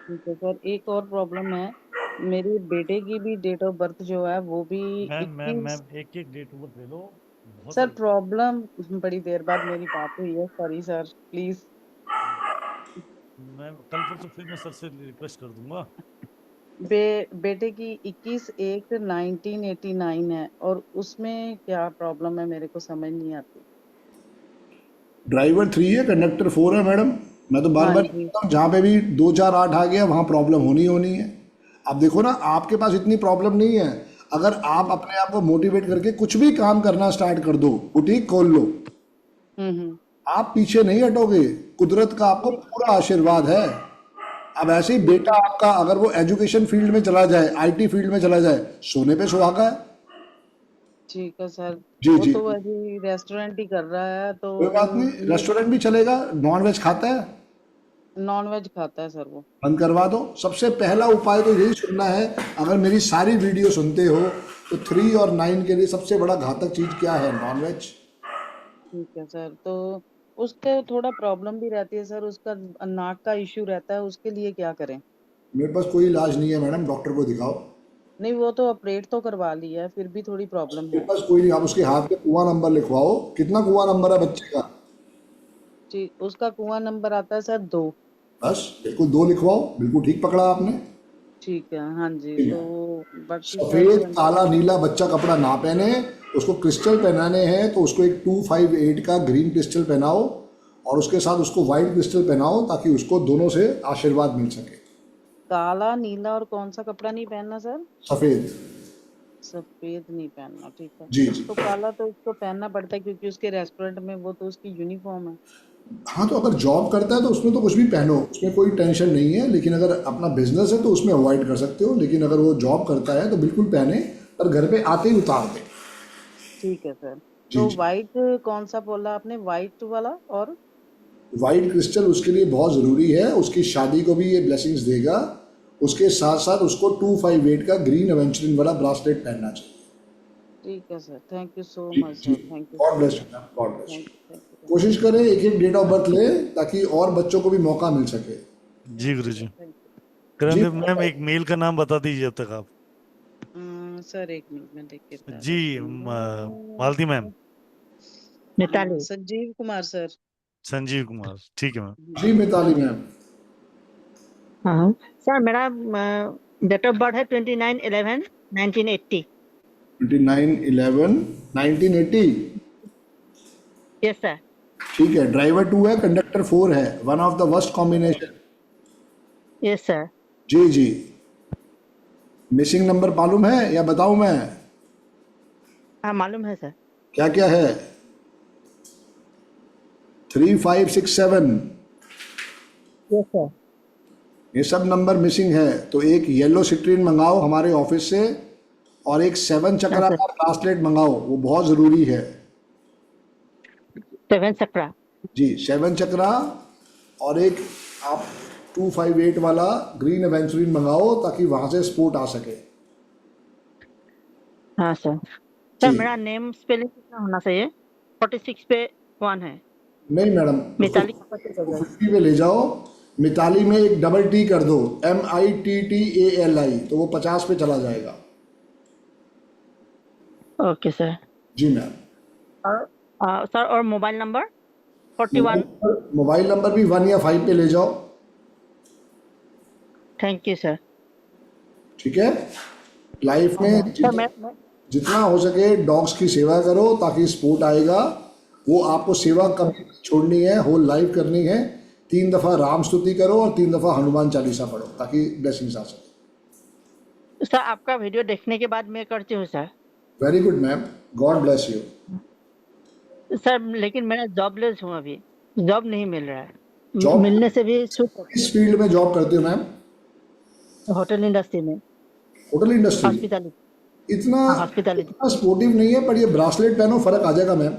ठीक है सर, एक और प्रॉब्लम है, मेरे बेटे की भी डेट ऑफ बर्थ जो है वो भी मैम 21। एक एक डेट नंबर ले लो, बहुत सर सारे। प्रॉब्लम बड़ी देर बाद मेरी बात हुई है, सॉरी सर प्लीज। मैं कल परसों फिर मैं सर से रिक्वेस्ट कर दूंगा। बेटे की 21/1/1989 है, और उसमें क्या प्रॉब्लम है मेरे को समझ नहीं आती। ड्राइवर 3 है, कंडक्टर 4 है मैडम। मैं तो बार हाँ बार जी। कहता हूँ जहाँ पे भी 2 4 8 आ गया वहाँ प्रॉब्लम होनी होनी है। आप देखो ना, आपके पास इतनी प्रॉब्लम नहीं है। अगर आप अपने आप को मोटिवेट करके कुछ भी काम करना स्टार्ट कर दो, बुटीक खोल लो, हम्म। आप पीछे नहीं हटोगे। कुदरत का आपको पूरा आशीर्वाद है। अब ऐसे ही बेटा आपका अगर वो एजुकेशन फील्ड में चला जाए, आईटी फील्ड में चला जाए, सोने पे सुहागा है। ठीक है सर, जी वो जी, तो अभी रेस्टोरेंट ही कर रहा है तो कोई बात नहीं, रेस्टोरेंट भी चलेगा। नॉन वेज खाता है, नॉन वेज खाता है सर वो। बंद करवा दो। सबसे पहला उपाय तो यही सुनना है। अगर मेरी सारी वीडियो सुनते हो तो 3 और 9 के लिए सबसे बड़ा घातक चीज क्या है? नॉनवेज। ठीक है सर, तो उसके थोड़ा प्रॉब्लम भी रहती है सर, उसका नाक का इश्यू रहता है, उसके लिए क्या करें? मेरे पास कोई इलाज नहीं है मैडम, डॉक्टर को दिखाओ। नहीं, वो तो ऑपरेट तो करवा लिया है, फिर भी थोड़ी प्रॉब्लम मेरे है। पास कोई नहीं, आप उसके हाथ पे कुआं नंबर लिखवाओ। कितना कुआं नंबर है बच्चे का? जी, उसका कुआं नंबर आता है सर 2। बस बिल्कुल 2 लिखवाओ, बिल्कुल ठीक पकड़ा आपने। ठीक है, हाँ जी, ठीक तो है। बाकी सर सफेद जो काला नीला बच्चा कपड़ा ना पहने। उसको क्रिस्टल पहनाने हैं तो उसको एक 258 का ग्रीन क्रिस्टल पहनाओ, और उसके साथ उसको व्हाइट क्रिस्टल पहनाओ ताकि उसको दोनों से आशीर्वाद मिल सके। काला नीला और कौन सा कपड़ा नहीं पहनना सर? सफेद। सफेद नहीं पहनना, ठीक है। जी जी। तो काला तो उसको पहनना पड़ता है क्योंकि उसके रेस्टोरेंट में वो तो उसकी यूनिफॉर्म है। हाँ, तो अगर जॉब करता है तो उसमें तो कुछ भी पहनो, उसमें कोई टेंशन नहीं है। लेकिन अगर अपना बिजनेस है तो उसमें अवॉइड कर सकते हो। लेकिन अगर वो जॉब करता है तो बिल्कुल पहने, पर घर पे आते ही उतार दे। ठीक है सर, जी तो जी। व्हाइट कौन सा बोला आपने? व्हाइट वाला और व्हाइट क्रिस्टल उसके लिए बहुत ज़रूरी है, उसकी शादी को भी ये ब्लेसिंग्स देगा। उसके साथ साथ उसको 258 का ग्रीन एवेंचुरिन वाला ब्रासलेट पहनना चाहिए। ठीक है सर, थैंक यू सो जी मच जी। Sir, thank you God so bless much. You, God bless thank you. You thank you कोशिश करें एक एक डेट ऑफ बर्थ ले ताकि और बच्चों को भी मौका मिल सके। जी गुरु जी। थैंक जी करण मैम एक मेल का नाम बता दीजिए जब तक आप। यू। सर एक मिनट में देख के बता जी देती मालती मैम। हूँ। संजीव कुमार सर। संजीव कुमार, ठीक है मैम। जी मिताली मैम। हाँ सर, मेरा डेट ऑफ बर्थ है 29/11/1980। 29/11/1980। Yes sir. ठीक है। ड्राइवर 2 है, कंडक्टर 4 है। One of the worst combination. Yes sir. जी जी। मिसिंग नंबर मालूम है या बताऊं मैं? हाँ मालूम है सर। क्या क्या है? 3567। Yes sir. ये सब नंबर मिसिंग है, तो एक येलो सिट्रीन मंगाओ हमारे ऑफिस से, और एक 7 चक्रा का ब्रासलेट मंगाओ, वो बहुत ज़रूरी है। 7 चक्रा। जी, 7 चक्रा, और एक आप 258 वाला ग्रीन एवेंचुरिन मंगाओ ताकि वहां से स्पोर्ट आ सके। हाँ सर। सर जी। मेरा नेम स्पेलिंग कितना होना चाहिए? 46 पे 1 है। नहीं मैडम, उसको मिताली का पता चल जाएगा। 50 पे ले जाओ। मिताली में एक डबल टी कर दो, MITTALI, तो वो 50 पे चला जाएगा। Okay sir. जी मैम। और सर और मोबाइल नंबर 41। मोबाइल नंबर भी 1 या 5 पे ले जाओ। Thank you sir. ठीक है। लाइफ में सर मैं जितना हो सके डॉग्स की सेवा करो ताकि स्पोर्ट आएगा। वो आपको सेवा कभी नहीं छोड़नी है, होल लाइफ करनी है। 3 दफ़ा राम स्तुति करो और 3 दफ़ा हनुमान चालीसा पढ़ो ताकि ब्लेसिंग्स आ सके। सर आपका वीडियो देखने के बाद मैं करती हूँ sir. Very good ma'am, God bless you. Sir लेकिन मैं जॉबलेस हूँ अभी, जॉब नहीं मिल रहा है। जॉब मिलने से भी छूट किस फील्ड में जॉब करते हो मैम? होटल इंडस्ट्री में, होटल इंडस्ट्री। हॉस्पिटैलिटी। इतना हाँ, हॉस्पिटैलिटी। इतना स्पोर्टिव नहीं है, पर ये ब्रासलेट पहनो, फर्क आ जाएगा मैम।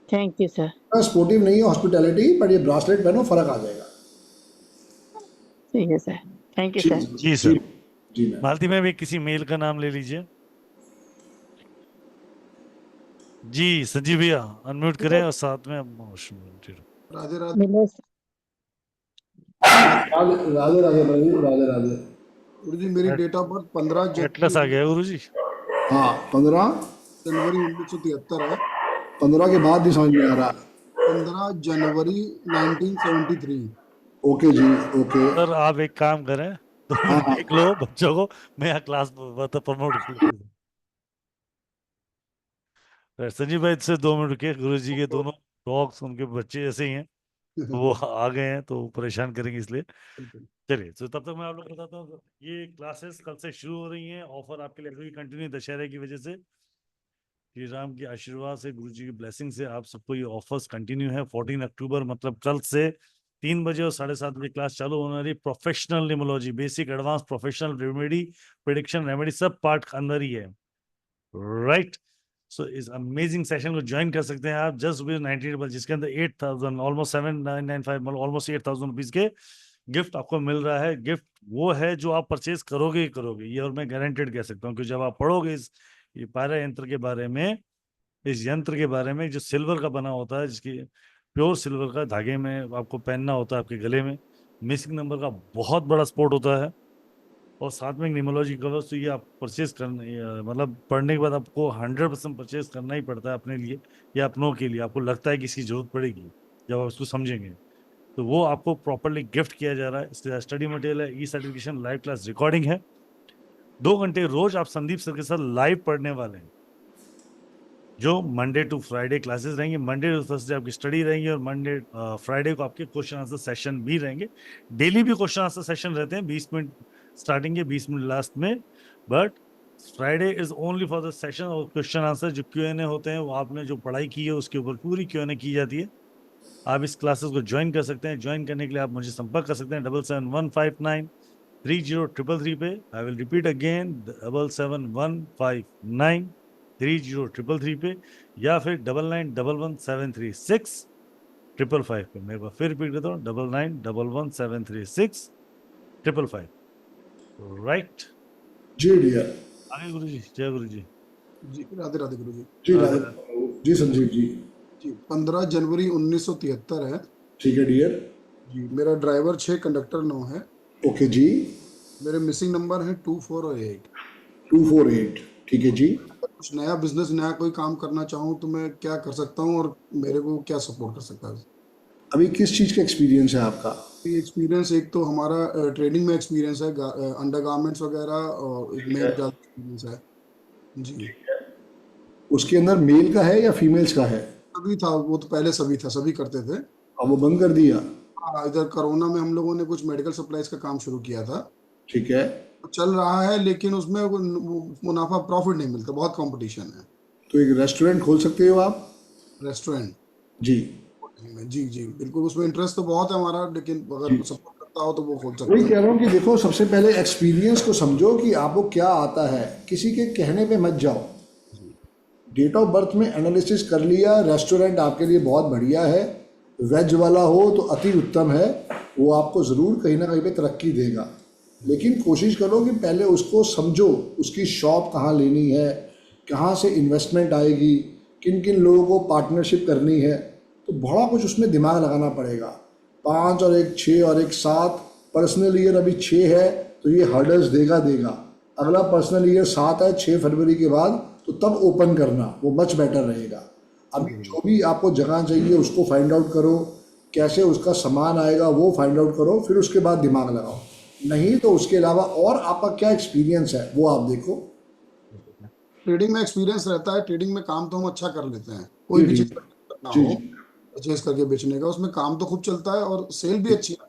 Thank you sir. इतना स्पोर्टिव नहीं है हॉस्पिटैलिटी, पर ये ब्रासलेट पहनो, फर्क आ जाएगा। ठीक है सर, थैंक यू जी सर। जी सर। जी मैम। मालती मैम एक किसी मेल का नाम ले लीजिए। जी संजीव भैया अनम्यूट करें और साथ में राधे राधे मिले- राधे राधे प्रभु, राधे राधे। गुरु जी, मेरी डेट ऑफ बर्थ 15 एटलस आ गया गुरु जी। हाँ 15 जनवरी 1973 है। 15 के बाद भी समझ में आ रहा। 15 जनवरी 1973। ओके जी, ओके। सर आप एक काम करें, 2 हाँ मिनट हाँ देख लो बच्चों को, मैं यहाँ क्लास प्रमोट संजीव भाई से 2 मिनट के, गुरु जी के दोनों डॉग्स उनके बच्चे ऐसे ही हैं, तो वो आ गए हैं तो परेशान करेंगे, इसलिए चलिए। तो तब तक मैं आप लोग को बताता हूँ, ये क्लासेस कल से शुरू हो रही हैं। ऑफर आपके लिए अभी कंटिन्यू, दशहरे की वजह से, श्री राम की आशीर्वाद से, गुरु जी की ब्लेसिंग से आप सबको ये ऑफर्स कंटिन्यू है। 14 अक्टूबर मतलब कल से 3 बजे और 7:30 बजे क्लास चालू होने वाली। Professional numerology, basic, advance, professional remedy, prediction, remedy, सब पार्ट अंदर ही है, राइट। सो इस अमेजिंग सेशन को ज्वाइन कर सकते हैं आप जस्ट विद 90, जिसके अंदर 8,000 ऑलमोस्ट 7,995 ऑलमोस्ट 8,000 रुपीज के गिफ्ट आपको मिल रहा है। गिफ्ट वो है जो आप परचेज करोगे ही करोगे, ये और मैं गारंटेड कह सकता हूँ, कि जब आप पढ़ोगे इस ये पायरा यंत्र के बारे में, इस यंत्र के बारे में, जो सिल्वर का बना होता है, जिसकी प्योर सिल्वर का धागे में आपको पहनना होता है आपके गले में, मिसिंग नंबर का बहुत बड़ा सपोर्ट होता है, और साथ में न्यूमरोलॉजी कवर्स, तो ये आप परचेज करना, मतलब पढ़ने के बाद आपको 100% परचेज करना ही पड़ता है अपने लिए या अपनों के लिए। आपको लगता है कि इसकी जरूरत पड़ेगी, जब आप उसको समझेंगे तो वो आपको प्रॉपरली गिफ्ट किया जा रहा है। इसका स्टडी मटेरियल है, ई सर्टिफिकेशन, लाइव क्लास रिकॉर्डिंग है। 2 घंटे रोज आप संदीप सर के साथ लाइव पढ़ने वाले हैं, जो मंडे टू फ्राइडे क्लासेस रहेंगे। मंडे टू थर्सडे आपकी स्टडी रहेंगी, और मंडे फ्राइडे को आपके क्वेश्चन आंसर सेशन भी रहेंगे। डेली भी क्वेश्चन आंसर सेशन रहते हैं, 20 मिनट स्टार्टिंग के, 20 मिनट लास्ट में, but Friday is only for the session. और क्वेश्चन आंसर जो Q&A होते हैं, वो आपने जो पढ़ाई की है उसके ऊपर पूरी Q&A की जाती है। आप इस क्लासेस को ज्वाइन कर सकते हैं। ज्वाइन करने के लिए आप मुझे संपर्क कर सकते हैं 7715930333 पे। आई विल रिपीट अगेन, 7715930333 पे, या फिर 9911736555 पे। मैं एक बार फिर रिपीट करता हूँ, 9911736555, राइट। जी डियर। आगे गुरु जी, जय गुरु जी। जी राधे राधे गुरु जी। जी राधे जी संजीव जी। जी 15 जनवरी 1973 है। ठीक है डियर। जी मेरा ड्राइवर 6, कंडक्टर 9 है। ओके जी। मेरे मिसिंग नंबर है 24 और 8। 248, ठीक है जी। कुछ नया बिजनेस, नया कोई काम करना चाहूँ तो मैं क्या कर सकता हूँ, और मेरे को क्या सपोर्ट कर सकता है? अभी किस चीज़ का एक्सपीरियंस है आपका? एक्सपीरियंस एक तो हमारा ट्रेडिंग में एक्सपीरियंस है, अंडर गारमेंट्स वगैरह, और एक में ज़्यादा एक्सपीरियंस है जी। उसके अंदर मेल का है या फीमेल्स का है? सभी था, वो तो पहले सभी था, सभी करते थे। अब वो बंद कर दिया? हाँ, इधर कोरोना में हम लोगों ने कुछ मेडिकल सप्लाईज का काम शुरू किया था। ठीक है। चल रहा है, लेकिन उसमें मुनाफा, प्रॉफिट नहीं मिलता, बहुत कंपटीशन है। तो एक रेस्टोरेंट खोल सकते हो आप? रेस्टोरेंट? जी जी जी बिल्कुल, उसमें इंटरेस्ट तो बहुत है हमारा, लेकिन अगर सपोर्ट करता हो तो वो खोल सकते वही हैं। कह रहा हूँ कि देखो, सबसे पहले एक्सपीरियंस को समझो कि आपको क्या आता है, किसी के कहने पे मत जाओ। डेट ऑफ बर्थ में एनालिसिस कर लिया, रेस्टोरेंट आपके लिए बहुत बढ़िया है, वेज वाला हो तो अति उत्तम है, वो आपको ज़रूर कहीं ना कहीं पे तरक्की देगा। लेकिन कोशिश करो कि पहले उसको समझो, उसकी शॉप कहाँ लेनी है, कहाँ से इन्वेस्टमेंट आएगी, किन किन लोगों को पार्टनरशिप करनी है, तो बड़ा कुछ उसमें दिमाग लगाना पड़ेगा। 5 और 1 6 और 1 7, पर्सनल ईयर अभी 6 है तो ये हर्डल्स देगा। अगला पर्सनल ईयर 7 है, 6 फरवरी के बाद, तो तब ओपन करना, वो मच बेटर रहेगा। अभी जो भी आपको जगह चाहिए उसको फाइंड आउट करो, कैसे उसका सामान आएगा वो फाइंड आउट करो, फिर उसके बाद दिमाग लगाओ। नहीं तो उसके अलावा और आपका क्या एक्सपीरियंस है वो आप देखो। ट्रेडिंग में एक्सपीरियंस रहता है, ट्रेडिंग में काम तो हम अच्छा कर लेते हैं, कोई भी चीज़ करना हो परचेज करके बेचने का, उसमें काम तो खूब चलता है और सेल भी अच्छी है।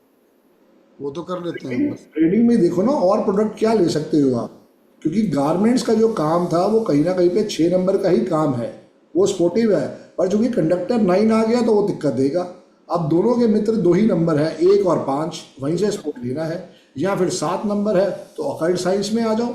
वो तो कर लेते हैं बस। ट्रेडिंग में देखो ना और प्रोडक्ट क्या ले सकते हो आप, क्योंकि गारमेंट्स का जो काम था वो कहीं ना कहीं पे 6 नंबर का ही काम है, वो स्पोर्टिव है, पर चूंकि कंडक्टर 9 आ गया तो वो दिक्कत देगा। अब दोनों के मित्र 2 ही नंबर है, 1 और 5, वहीं से स्पोर्ट लेना है, या फिर 7 नंबर है तो ऑकल्ट साइंस में आ जाओ।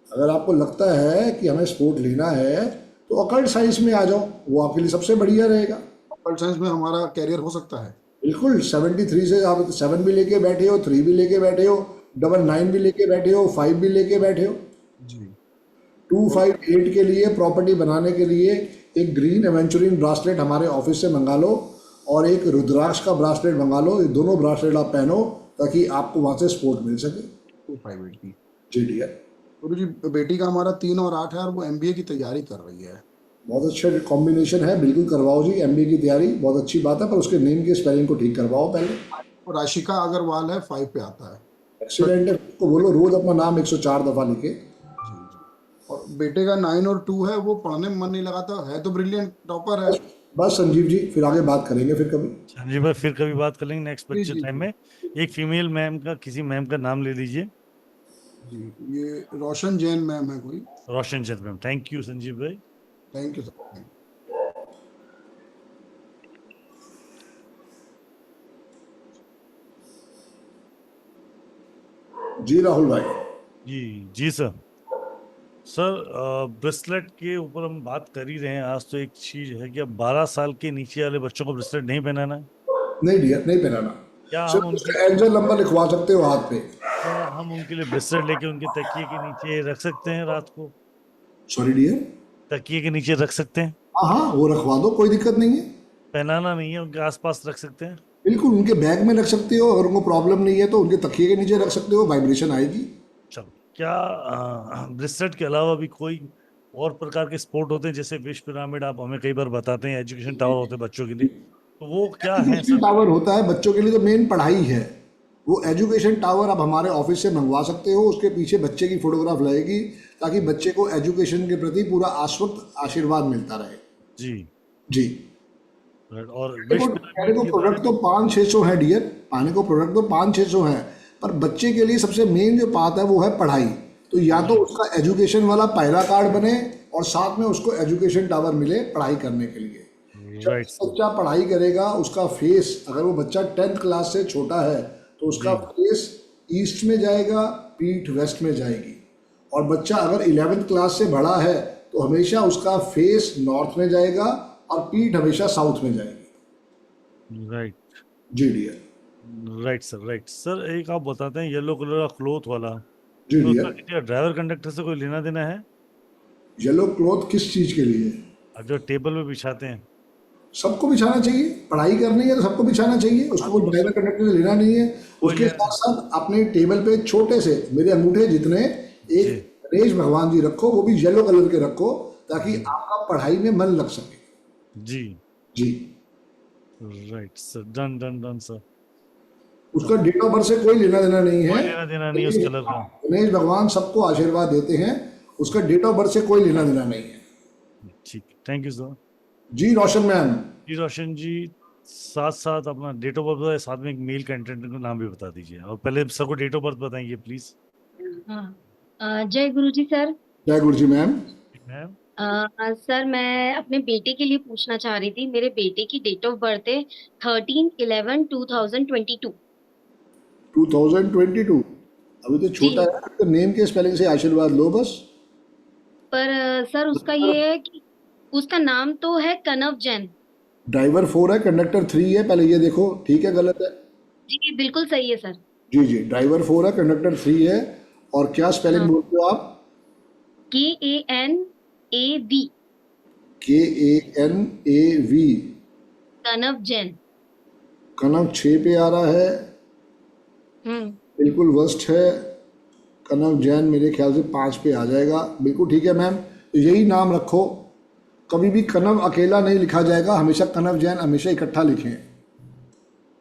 अगर आपको लगता है कि हमें स्पोर्ट लेना है तो ऑकल्ट साइंस में आ जाओ, वो आपके लिए सबसे बढ़िया रहेगा। ऑकल्ट साइंस में हमारा कैरियर हो सकता है। बिल्कुल, 73 से आप 7 भी लेके बैठे हो, 3 भी लेके बैठे हो, 99 भी लेके बैठे हो, 5 भी लेके बैठे हो। जी 258 के लिए प्रॉपर्टी बनाने के लिए एक ग्रीन एवेंचुरिन ब्रासलेट हमारे ऑफिस से मंगा लो और एक रुद्राक्ष का ब्रासलेट मंगा लो। ये दोनों ब्रासलेट आप पहनो ताकि आपको वहाँ से सपोर्ट मिल सके। 258 की। जी डियर। गुरु जी बेटी का हमारा 3 और 8 है और वो MBA की तैयारी कर रही है। बहुत अच्छा कॉम्बिनेशन है, बिल्कुल करवाओ जी MBA की तैयारी, बहुत अच्छी बात है, पर उसके नेम के स्पेलिंग को ठीक करवाओ पहले। और राशिका अग्रवाल है, 5 पे आता है। एक्सीलेंट है, उसको बोलो रोज अपना नाम 104 दफा लिखे। जी जी। और बेटे का 9 और 2 है, वो पढ़ने में मन नहीं लगाता है, तो ब्रिलियंट टॉपर है। बस संजीव जी फिर आगे बात करेंगे फिर कभी। संजीव भाई फिर कभी बात कर लेंगे नेक्स्ट जी बच्चे जी टाइम जी में। एक फीमेल मैम का, किसी मैम का नाम ले लीजिए। जी। ये रोशन जैन मैम है कोई। Roshan Chand ma'am. Thank you Sanjeev भाई। Thank you sir. जी राहुल भाई। जी जी सर। सर ब्रेसलेट के ऊपर हम बात कर ही रहे हैं आज, तो एक चीज है कि अब 12 साल के नीचे वाले बच्चों को ब्रेसलेट नहीं पहनाना है। नहीं डियर, नहीं पहनाना। क्या हम सिर्फ उनके उसका एंजल नंबर लिखवा सकते हो हाथ पे। क्या हम उनके लिए ब्रेसलेट लेके उनके तकिए के नीचे रख सकते हैं रात को? Sorry dear. तकिए के नीचे रख सकते हैं, हाँ हाँ, वो रखवा दो, कोई दिक्कत नहीं है। पहनाना नहीं है, उनके आसपास रख सकते हैं। बिल्कुल, उनके बैग में रख सकते हो, अगर उनको प्रॉब्लम नहीं है तो उनके तकिए के नीचे रख सकते हो, वाइब्रेशन आएगी। चलो, क्या ब्रेसलेट के अलावा भी कोई और प्रकार के स्पोर्ट होते हैं, जैसे विश पिरामिड आप हमें कई बार बताते हैं, एजुकेशन टावर होते हैं बच्चों के लिए, तो वो क्या है एजुकेशन सर? टावर होता है बच्चों के लिए, तो मेन पढ़ाई है। वो एजुकेशन टावर आप हमारे ऑफिस से मंगवा सकते हो, उसके पीछे बच्चे की फोटोग्राफ लगेगी ताकि बच्चे को एजुकेशन के प्रति पूरा आश्वस्त आशीर्वाद मिलता रहे। जी जी। और विश पाने को पिरामिड के प्रोडक्ट बारे तो में 500-600 है डियर, पाने को प्रोडक्ट तो 500-600 है, पर बच्चे के लिए सबसे मेन जो बात है वो है पढ़ाई। तो या तो जी उसका एजुकेशन वाला पहला कार्ड बने और साथ में उसको एजुकेशन टावर मिले पढ़ाई करने के लिए। जब राइट सर। बच्चा पढ़ाई करेगा, उसका फेस, अगर वो बच्चा 10th क्लास से छोटा है तो उसका जी फेस ईस्ट में जाएगा, पीठ वेस्ट में जाएगी। और बच्चा अगर 11th क्लास से बड़ा है तो हमेशा उसका फेस नॉर्थ में जाएगा और पीठ हमेशा साउथ में जाएगी। राइट जी dear. Right sir. Right sir, एक आप बताते हैं येलो कलर का क्लोथ वाला, जी तो उसका डियर। किसी ड्राइवर कंडक्टर से कोई लेना देना है? येलो क्लॉथ किस चीज के लिए? और जो टेबल पे बिछाते हैं। सबको बिछाना चाहिए, पढ़ाई करनी है तो सबको बिछाना चाहिए, उसको हाँ, कोई तो ड्राइवर कंडक्टर से लेना नहीं है। कोई उसके लेना साथ साथ अपने टेबल पे छोटे से, मेरे अंगूठे जितने, जी एक गणेश भगवान जी रखो, वो भी येलो कलर के रखो ताकि जी आपका पढ़ाई में मन लग सके। जी। जी। Right sir, done done done sir. उसका डेट ऑफ बर्थ से कोई लेना देना नहीं कोई है, लेना देना नहीं है उस लेकिन कलर का। गणेश भगवान सबको आशीर्वाद देते हैं, उसका डेट ऑफ बर्थ से कोई लेना देना नहीं है। ठीक, थैंक यू सर। जी रोशन मैम। जी रोशन जी, साथ साथ अपना डेट ऑफ बर्थ बताए, साथ में एक मेल कंटेंट का नाम भी बता दीजिए, और पहले सबको डेट ऑफ बर्थ बताएंगे प्लीज। हाँ जय गुरु जी सर। जय गुरु जी मैम। मैम सर मैं अपने बेटे के लिए पूछना चाह रही थी। मेरे बेटे की डेट ऑफ बर्थ है 13/11/2022। 2022? अभी तो जी छोटा है, तो नेम के स्पेलिंग से आशीर्वाद लो बस। पर सर उसका ये है कि उसका नाम तो है कनव जैन। ड्राइवर 4 है, कंडक्टर 3 है, पहले ये देखो ठीक है गलत है? जी बिल्कुल सही है सर। जी जी, ड्राइवर 4 है, कंडक्टर 3 है, और क्या स्पेलिंग हाँ बोलते हो आप? KANAV। KANAV। कनव जैन। कनव 6 पे आ रहा है, बिल्कुल वर्स्ट है। कनव जैन मेरे ख्याल से 5 पे आ जाएगा, बिल्कुल ठीक है मैम। तो यही नाम रखो, कभी भी कनव अकेला नहीं लिखा जाएगा, हमेशा कनव जैन हमेशा इकट्ठा लिखें।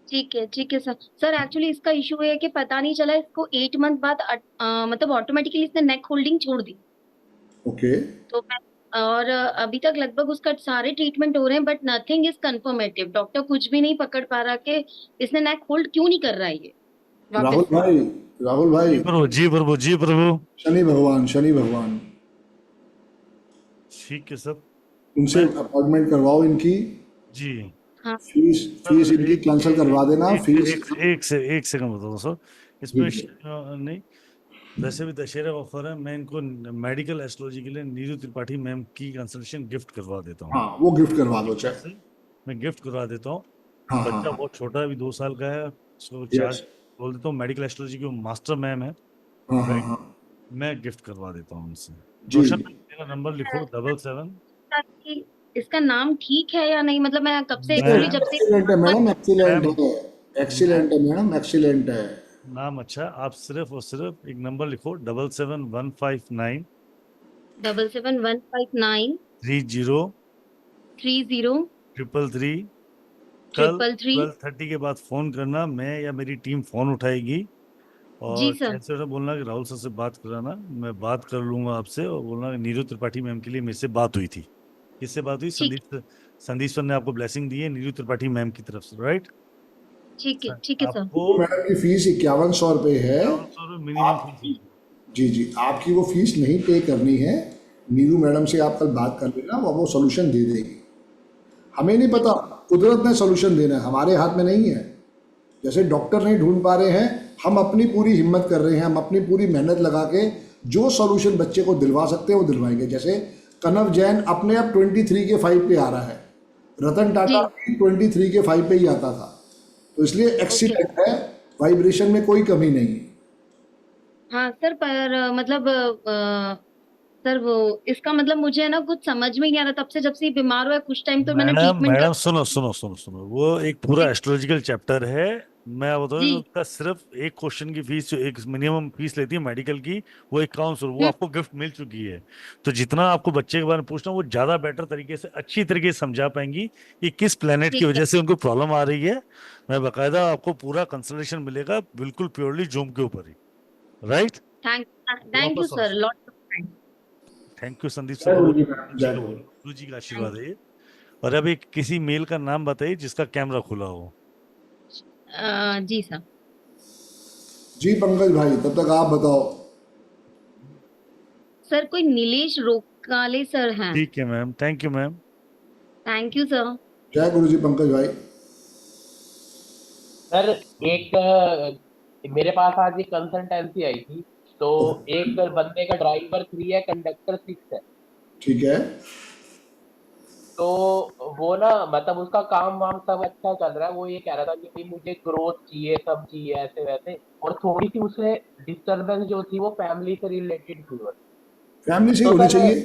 ठीक है सर। सर एक्चुअली इसका इशू है कि पता नहीं चला इसको 8 मंथ बाद मतलब ऑटोमेटिकली इसने नेक होल्डिंग छोड़ दी। ओके। तो मैं और अभी तक लगभग उसका सारे ट्रीटमेंट हो रहे हैं but nothing is confirmative. Doctor कुछ भी नहीं पकड़ पा रहा कि इसने नेक होल्ड क्यों नहीं कर रहा है ये। राहुल वापस। भाई, राहुल भाई, जी प्रभु, जी प्रभु। शनि भगवान, शनि भगवान, ठीक है सर। उनसे मैं अपॉइंटमेंट करवाओ इनकी, जी हाँ फीस फीस सर, इनकी कैंसिल करवा देना, फीस। एक सेकंड बताओ सर। इसमें जी नहीं, वैसे भी दशहरा ऑफर है। मैं इनको मेडिकल एस्ट्रोलॉजी के लिए नीरू त्रिपाठी मैम की कंसल्टेशन गिफ्ट करवा देता हूँ। हाँ, वो गिफ्ट करवा दो चाहे। से मैं गिफ्ट करवा देता हूँ। हाँ हाँ बच्चा हाँ, बहुत छोटा है, अभी 2 साल का है, उसको यस, चार्ज बोल देता हूँ। मेडिकल एस्ट्रोलॉजी की वो मास्टर मैम है, हाँ हाँ राइट। हाँ, मैं गिफ्ट करवा देता हूँ उनसे। जी। रोशन, मेरा नंबर लिखो 77। कि इसका नाम ठीक है या नहीं, मतलब मैं कब से मैं एक्चुअली जब से एक्सीलेंट है मैडम, एक्सीलेंट मैम है, मैं एक्सीलेंट है मैडम, एक्सीलेंट है। नाम अच्छा है। आप सिर्फ और सिर्फ एक नंबर लिखो 77159 77159 30 30 333। कल 333। 12:30 के बाद फोन करना, मैं या मेरी टीम फोन उठाएगी। जी और सर। कैसे उन्हें बोलना कि राहुल सर से बात कराना, मैं बात कर लूंगा आपसे। और बोलना कि नीरू त्रिपाठी मैम के लिए मेरे से बात हुई थी। किससे बात हुई? ठीक संदीप सर ने आपको ब्लेसिंग दी है नीरू त्रिपाठी मैम की तरफ से, राइट। ठीक है ठीक है सर। आपको तो मैडम की फीस 5100 रुपये है। 5100 मिनिमम आप, फीस है। जी जी, आपकी वो फीस नहीं पे करनी है। नीरू मैडम से आप कल बात कर लेना, वो सोल्यूशन दे देगी। हमें नहीं पता, कुदरत ने सोल्यूशन देना है, हमारे हाथ में नहीं है। जैसे डॉक्टर नहीं ढूंढ पा रहे हैं, हम अपनी पूरी हिम्मत कर रहे हैं, हम अपनी पूरी मेहनत लगा के जो सोल्यूशन बच्चे को दिलवा सकते हैं वो दिलवाएंगे। जैसे कनव जैन अपने आप 23 के 5 पे आ रहा है, रतन टाटा भी 23 के 5 पे ही आता था। तो इसलिए एक्सीलेंट है, वाइब्रेशन में कोई कमी नहीं है। हाँ सर, पर मतलब सर वो इसका मतलब मुझे है ना कुछ समझ में ही नहीं आ रहा, तब से जब से ये बीमार हुआ है कुछ टाइम तो मैंने मैडम ट्रीटमेंट मैडम कर। सुनो सुनो सुनो सुनो, वो एक पूरा जी एस्ट्रोलॉजिकल चैप्टर है। मैं बताऊँ, जी। उसका सिर्फ एक क्वेश्चन की फीस, जो एक मिनिमम फीस लेती है मेडिकल की, वो 5100, वो हम्म, आपको गिफ्ट मिल चुकी है। तो जितना आपको बच्चे के बारे में पूछना, वो ज्यादा बेटर तरीके से, अच्छी तरीके से समझा पाएंगी कि किस प्लेनेट की ठीक है। वजह से उनको प्रॉब्लम आ रही है। मैं बकायदा आपको पूरा कंसल्टेशन मिलेगा, बिल्कुल प्योरली जूम के ऊपर ही, राइट। थैंक यू वापस आओ sir, sir. Lot of thank. Thank you Sandeep sir जय को गुरु बोलो, जी मैडम, जी जय को गुरु। बोलो, गुरु जी का थैंक आशीर्वाद है ये। और अब एक किसी मेल का नाम बताइए जिसका कैमरा खुला हो। जी सर। जी पंकज भाई, तब तक आप बताओ। सर कोई नीलेश रोकाले सर हैं। ठीक है ma'am, thank you ma'am. Thank you sir. जय गुरु जी पंकज भाई। सर एक मेरे पास आज एक कंसल्टेंसी आई थी, तो एक बंदे का ड्राइवर 3 है, कंडक्टर 6 है। ठीक है, तो वो ना मतलब उसका काम वाम सब अच्छा चल रहा है। वो ये कह रहा था कि भाई मुझे ग्रोथ चाहिए, सब चाहिए ऐसे वैसे, और थोड़ी सी उसे डिस्टरबेंस जो थी वो फैमिली से रिलेटेड थी बस। फैमिली से ही तो होनी सर चाहिए।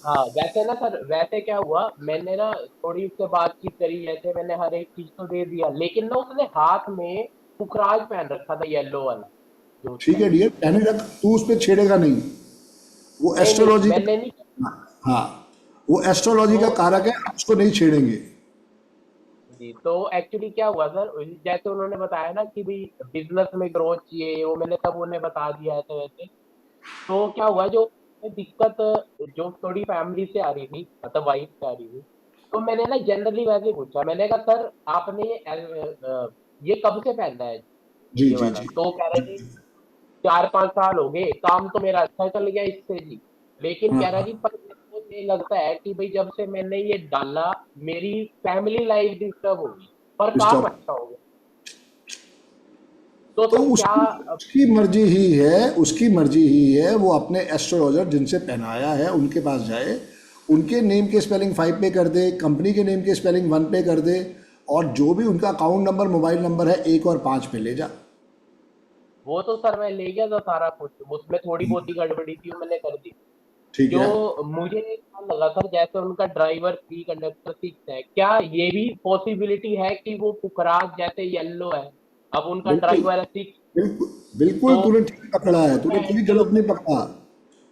हाँ, वैसे ना सर, वैसे क्या हुआ, मैंने ना थोड़ी उससे बातचीत करी, ऐसे मैंने हर एक चीज तो दे दिया, लेकिन ना उसने हाथ में पुखराज पहन रखा था, येलो वाला जो ठीक उसका। है डियर, पहने रख, तू उस पर छेड़ेगा नहीं। वो नहीं नहीं, एस्ट्रोलॉजी मैंने नहीं। हाँ, वो एस्ट्रोलॉजी का तो कारक है, हम उसको नहीं छेड़ेंगे। जी, तो एक्चुअली क्या हुआ सर, जैसे उन्होंने बताया ना कि भाई बिजनेस में ग्रोथ चाहिए, वो मैंने सब उन्हें बता दिया ऐसे वैसे। तो क्या हुआ, जो दिक्कत जो थोड़ी फैमिली से आ रही थी, मतलब वाइफ से आ रही थी, तो मैंने ना जनरली वैसे ही पूछा, मैंने कहा सर आपने ये कब से पहनना है जी ये जी वाला? जी तो कह रहे थे 4-5 साल हो गए, काम तो मेरा अच्छा चल गया इससे जी, लेकिन हाँ कह रहा हाँ, जी पर मेरे को ये लगता है कि भाई जब से मैंने ये डाला मेरी फैमिली लाइफ डिस्टर्ब हो गई, पर काम डिस्टर्ब। अच्छा हो गया। तो तो सर क्या उसकी मर्जी ही है, उसकी मर्जी ही है। वो अपने एस्ट्रोलॉजर जिनसे पहनाया है उनके पास जाए, उनके नेम के स्पेलिंग 5 पे कर दे, कंपनी के नेम के स्पेलिंग 1 पे कर दे, और जो भी उनका अकाउंट नंबर, मोबाइल नंबर है 1 और 5 पे ले जा। वो तो सर मैं ले गया था सारा कुछ, उसमें थोड़ी बहुत ही गड़बड़ी थी वो मैंने कर दी। ठीक है, जो मुझे क्या लगा सर, जैसे उनका ड्राइवर 3 कंडक्टर 6 है, क्या ये भी पॉसिबिलिटी है कि वो पुखराज जैसे येलो है, अब उनका बिल्कुल ड्राइवर है 6, बिल्कुल बिल्कुल, तो तूने ठीक पकड़ा है, तूने उसका कोई एंटी हो गलत नहीं सकता पकड़ा।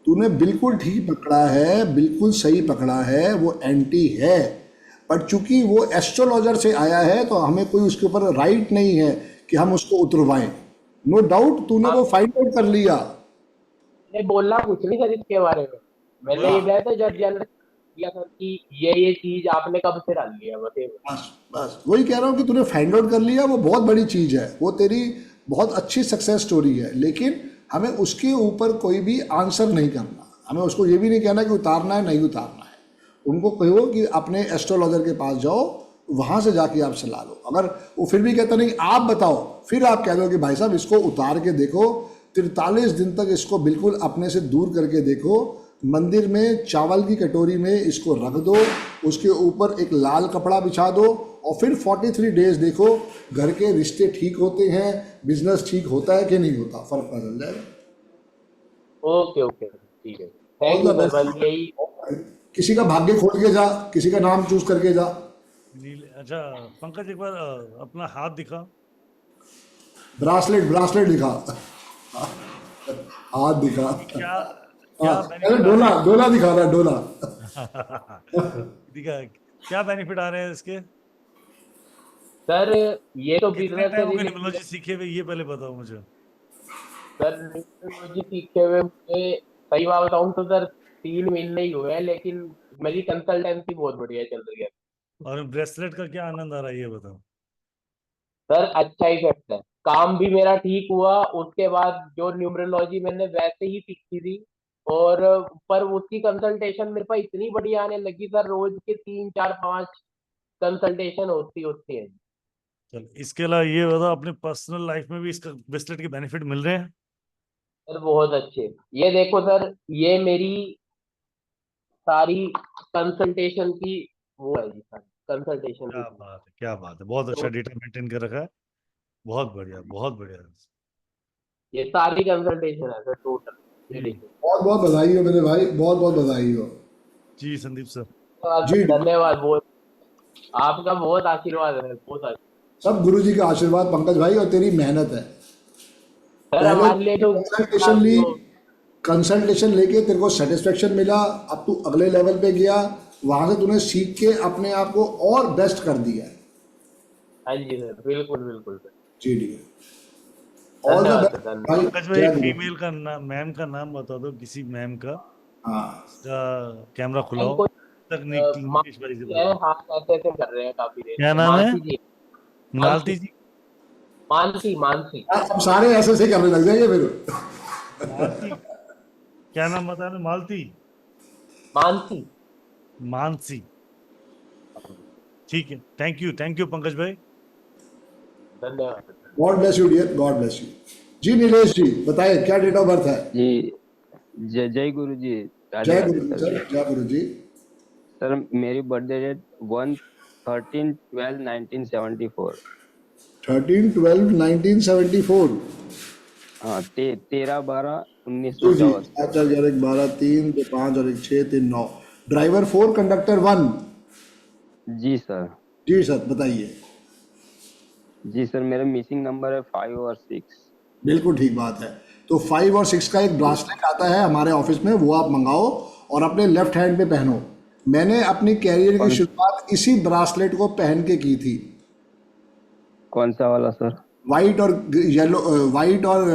तूने बिल्कुल ठीक पकड़ा है, बिल्कुल सही पकड़ा है, वो एंटी है। पर चूंकि वो एस्ट्रोलॉजर से आया है तो हमें कोई उसके ऊपर राइट नहीं है कि हम उसको उतरवाएं। नो डाउट तूने है। वो फाइंड आउट कर लिया। मैंने बोलना कुछ नहीं सर इसके बारे में, मैंने ये हाँ, बताया था जब जनरल किया सर कि ये चीज आपने कब से डाल लिया, बस ये बस बस वही कह रहा हूँ कि तूने फाइंड आउट कर लिया, वो बहुत बड़ी चीज़ है। वो तेरी बहुत अच्छी सक्सेस स्टोरी है, लेकिन हमें उसके ऊपर कोई भी आंसर नहीं करना। हमें उसको ये भी नहीं कहना कि उतारना है नहीं उतारना है। उनको कहो कि अपने एस्ट्रोलॉजर के पास जाओ, वहाँ से जाके आप सलाह लो। अगर वो फिर भी कहता नहीं आप बताओ, फिर आप कह दो कि भाई साहब इसको उतार के देखो, 43 दिन तक इसको बिल्कुल अपने से दूर करके देखो, मंदिर में चावल की कटोरी में इसको रख दो, उसके ऊपर एक लाल कपड़ा बिछा दो और फिर 43 डेज देखो घर के रिश्ते ठीक होते हैं, बिजनेस ठीक होता है कि नहीं होता, फर्क पता चल जाएगा। ओके ओके ठीक है, थैंक यू सर। बस यही किसी का भाग्य खोल के जा, किसी का नाम चूज करके जा। अच्छा पंकज, एक बार अपना हाथ दिखा। ब्रासलेट दिखा, हाथ दिखा। क्या अरे डोला दिखा रहा है, डोला। दिखा, क्या बेनिफिट आ रहे हैं इसके? सर ये तो कितने बिजनेस टाइम हो गया से न्यूमरोलॉजी सीखे हुए, ये पहले बताओ मुझे। सर न्यूमरोलॉजी सीखे हुए मुझे सही बात बताऊं तो सर 3 महीने ही हुए हैं, लेकिन मेरी कंसल्टेंसी बहुत बढ़िया चल रही है। और ब्रेसलेट का क्या आनंद आ रहा है ये बताओ। सर अच्छा इफेक्ट है, काम भी मेरा ठीक हुआ। उसके बाद जो न्यूमरोलॉजी मैंने वैसे ही सीखी थी, और पर उसकी कंसल्टेशन मेरे पास इतनी बढ़िया आने लगी सर, रोज के 3 4 5 कंसल्टेशन होती है। चल, इसके अलावा ये बताओ, अपने पर्सनल लाइफ में भी इसका ब्रेसलेट के बेनिफिट मिल रहे हैं? सर बहुत अच्छे। ये देखो सर, ये मेरी सारी कंसल्टेशन की वो है जी सर, कंसल्टेशन क्या की। बात है, क्या बात है, बहुत अच्छा डेटा मेंटेन कर रखा है, बहुत बढ़िया, बहुत बढ़िया। ये सारी कंसल्टेशन है सर टोटल। बहुत बहुत बधाई हो मेरे भाई, बहुत बहुत बधाई हो। जी संदीप सर। जी धन्यवाद, बहुत आपका बहुत आशीर्वाद है, बहुत सब गुरु जी का आशीर्वाद पंकज भाई, और तेरी मेहनत है। सर हमारे लिए तो कंसल्टेशन लेके तेरे को सेटिस्फेक्शन मिला, अब तू अगले लेवल पे गया, वहां से तूने सीख के अपने आप को और बेस्ट कर दिया है। हाँ जी सर, बिल्कुल बिल्कुल सर। जी ठीक है। और पंकज भाई, फीमेल का नाम, मैम का नाम बता दो, किसी मैम का। हाँ, कैमरा खुलाओ। मानसी है, हाँ ऐसे कर रहे हैं काफी देर। क्या नाम है? मानसी जी। मालती जी। मानसी। अब सारे ऐसे से करने लग जाएंगे फिर। मालती, क्या नाम बता रहे? मानसी। ठीक है, थैंक यू पंकज भाई, धन्यवाद। God bless you dear, God bless you. जी नीलेश जी बताइए, क्या डेट ऑफ बर्थ है? जी जय गुरु जी। जय गुरु जी सर, जय गुरु जी। सर मेरी बर्थडे डेट 13/12/1974। 13/12/1974। हाँ, 13/12/1974। अच्छा, 12 3 2 5 और 1 6 3 9। Driver 4, conductor 1। जी सर। जी सर बताइए। जी सर, मेरा मिसिंग नंबर है 5 और 6। बिल्कुल ठीक बात है। तो 5 और 6 का एक ब्रासलेट आता है हमारे ऑफिस में, वो आप मंगाओ और अपने लेफ्ट हैंड पे पहनो। मैंने अपनी कैरियर की शुरुआत इसी ब्रासलेट को पहन के की थी। कौन सा वाला सर? वाइट और येलो, वाइट और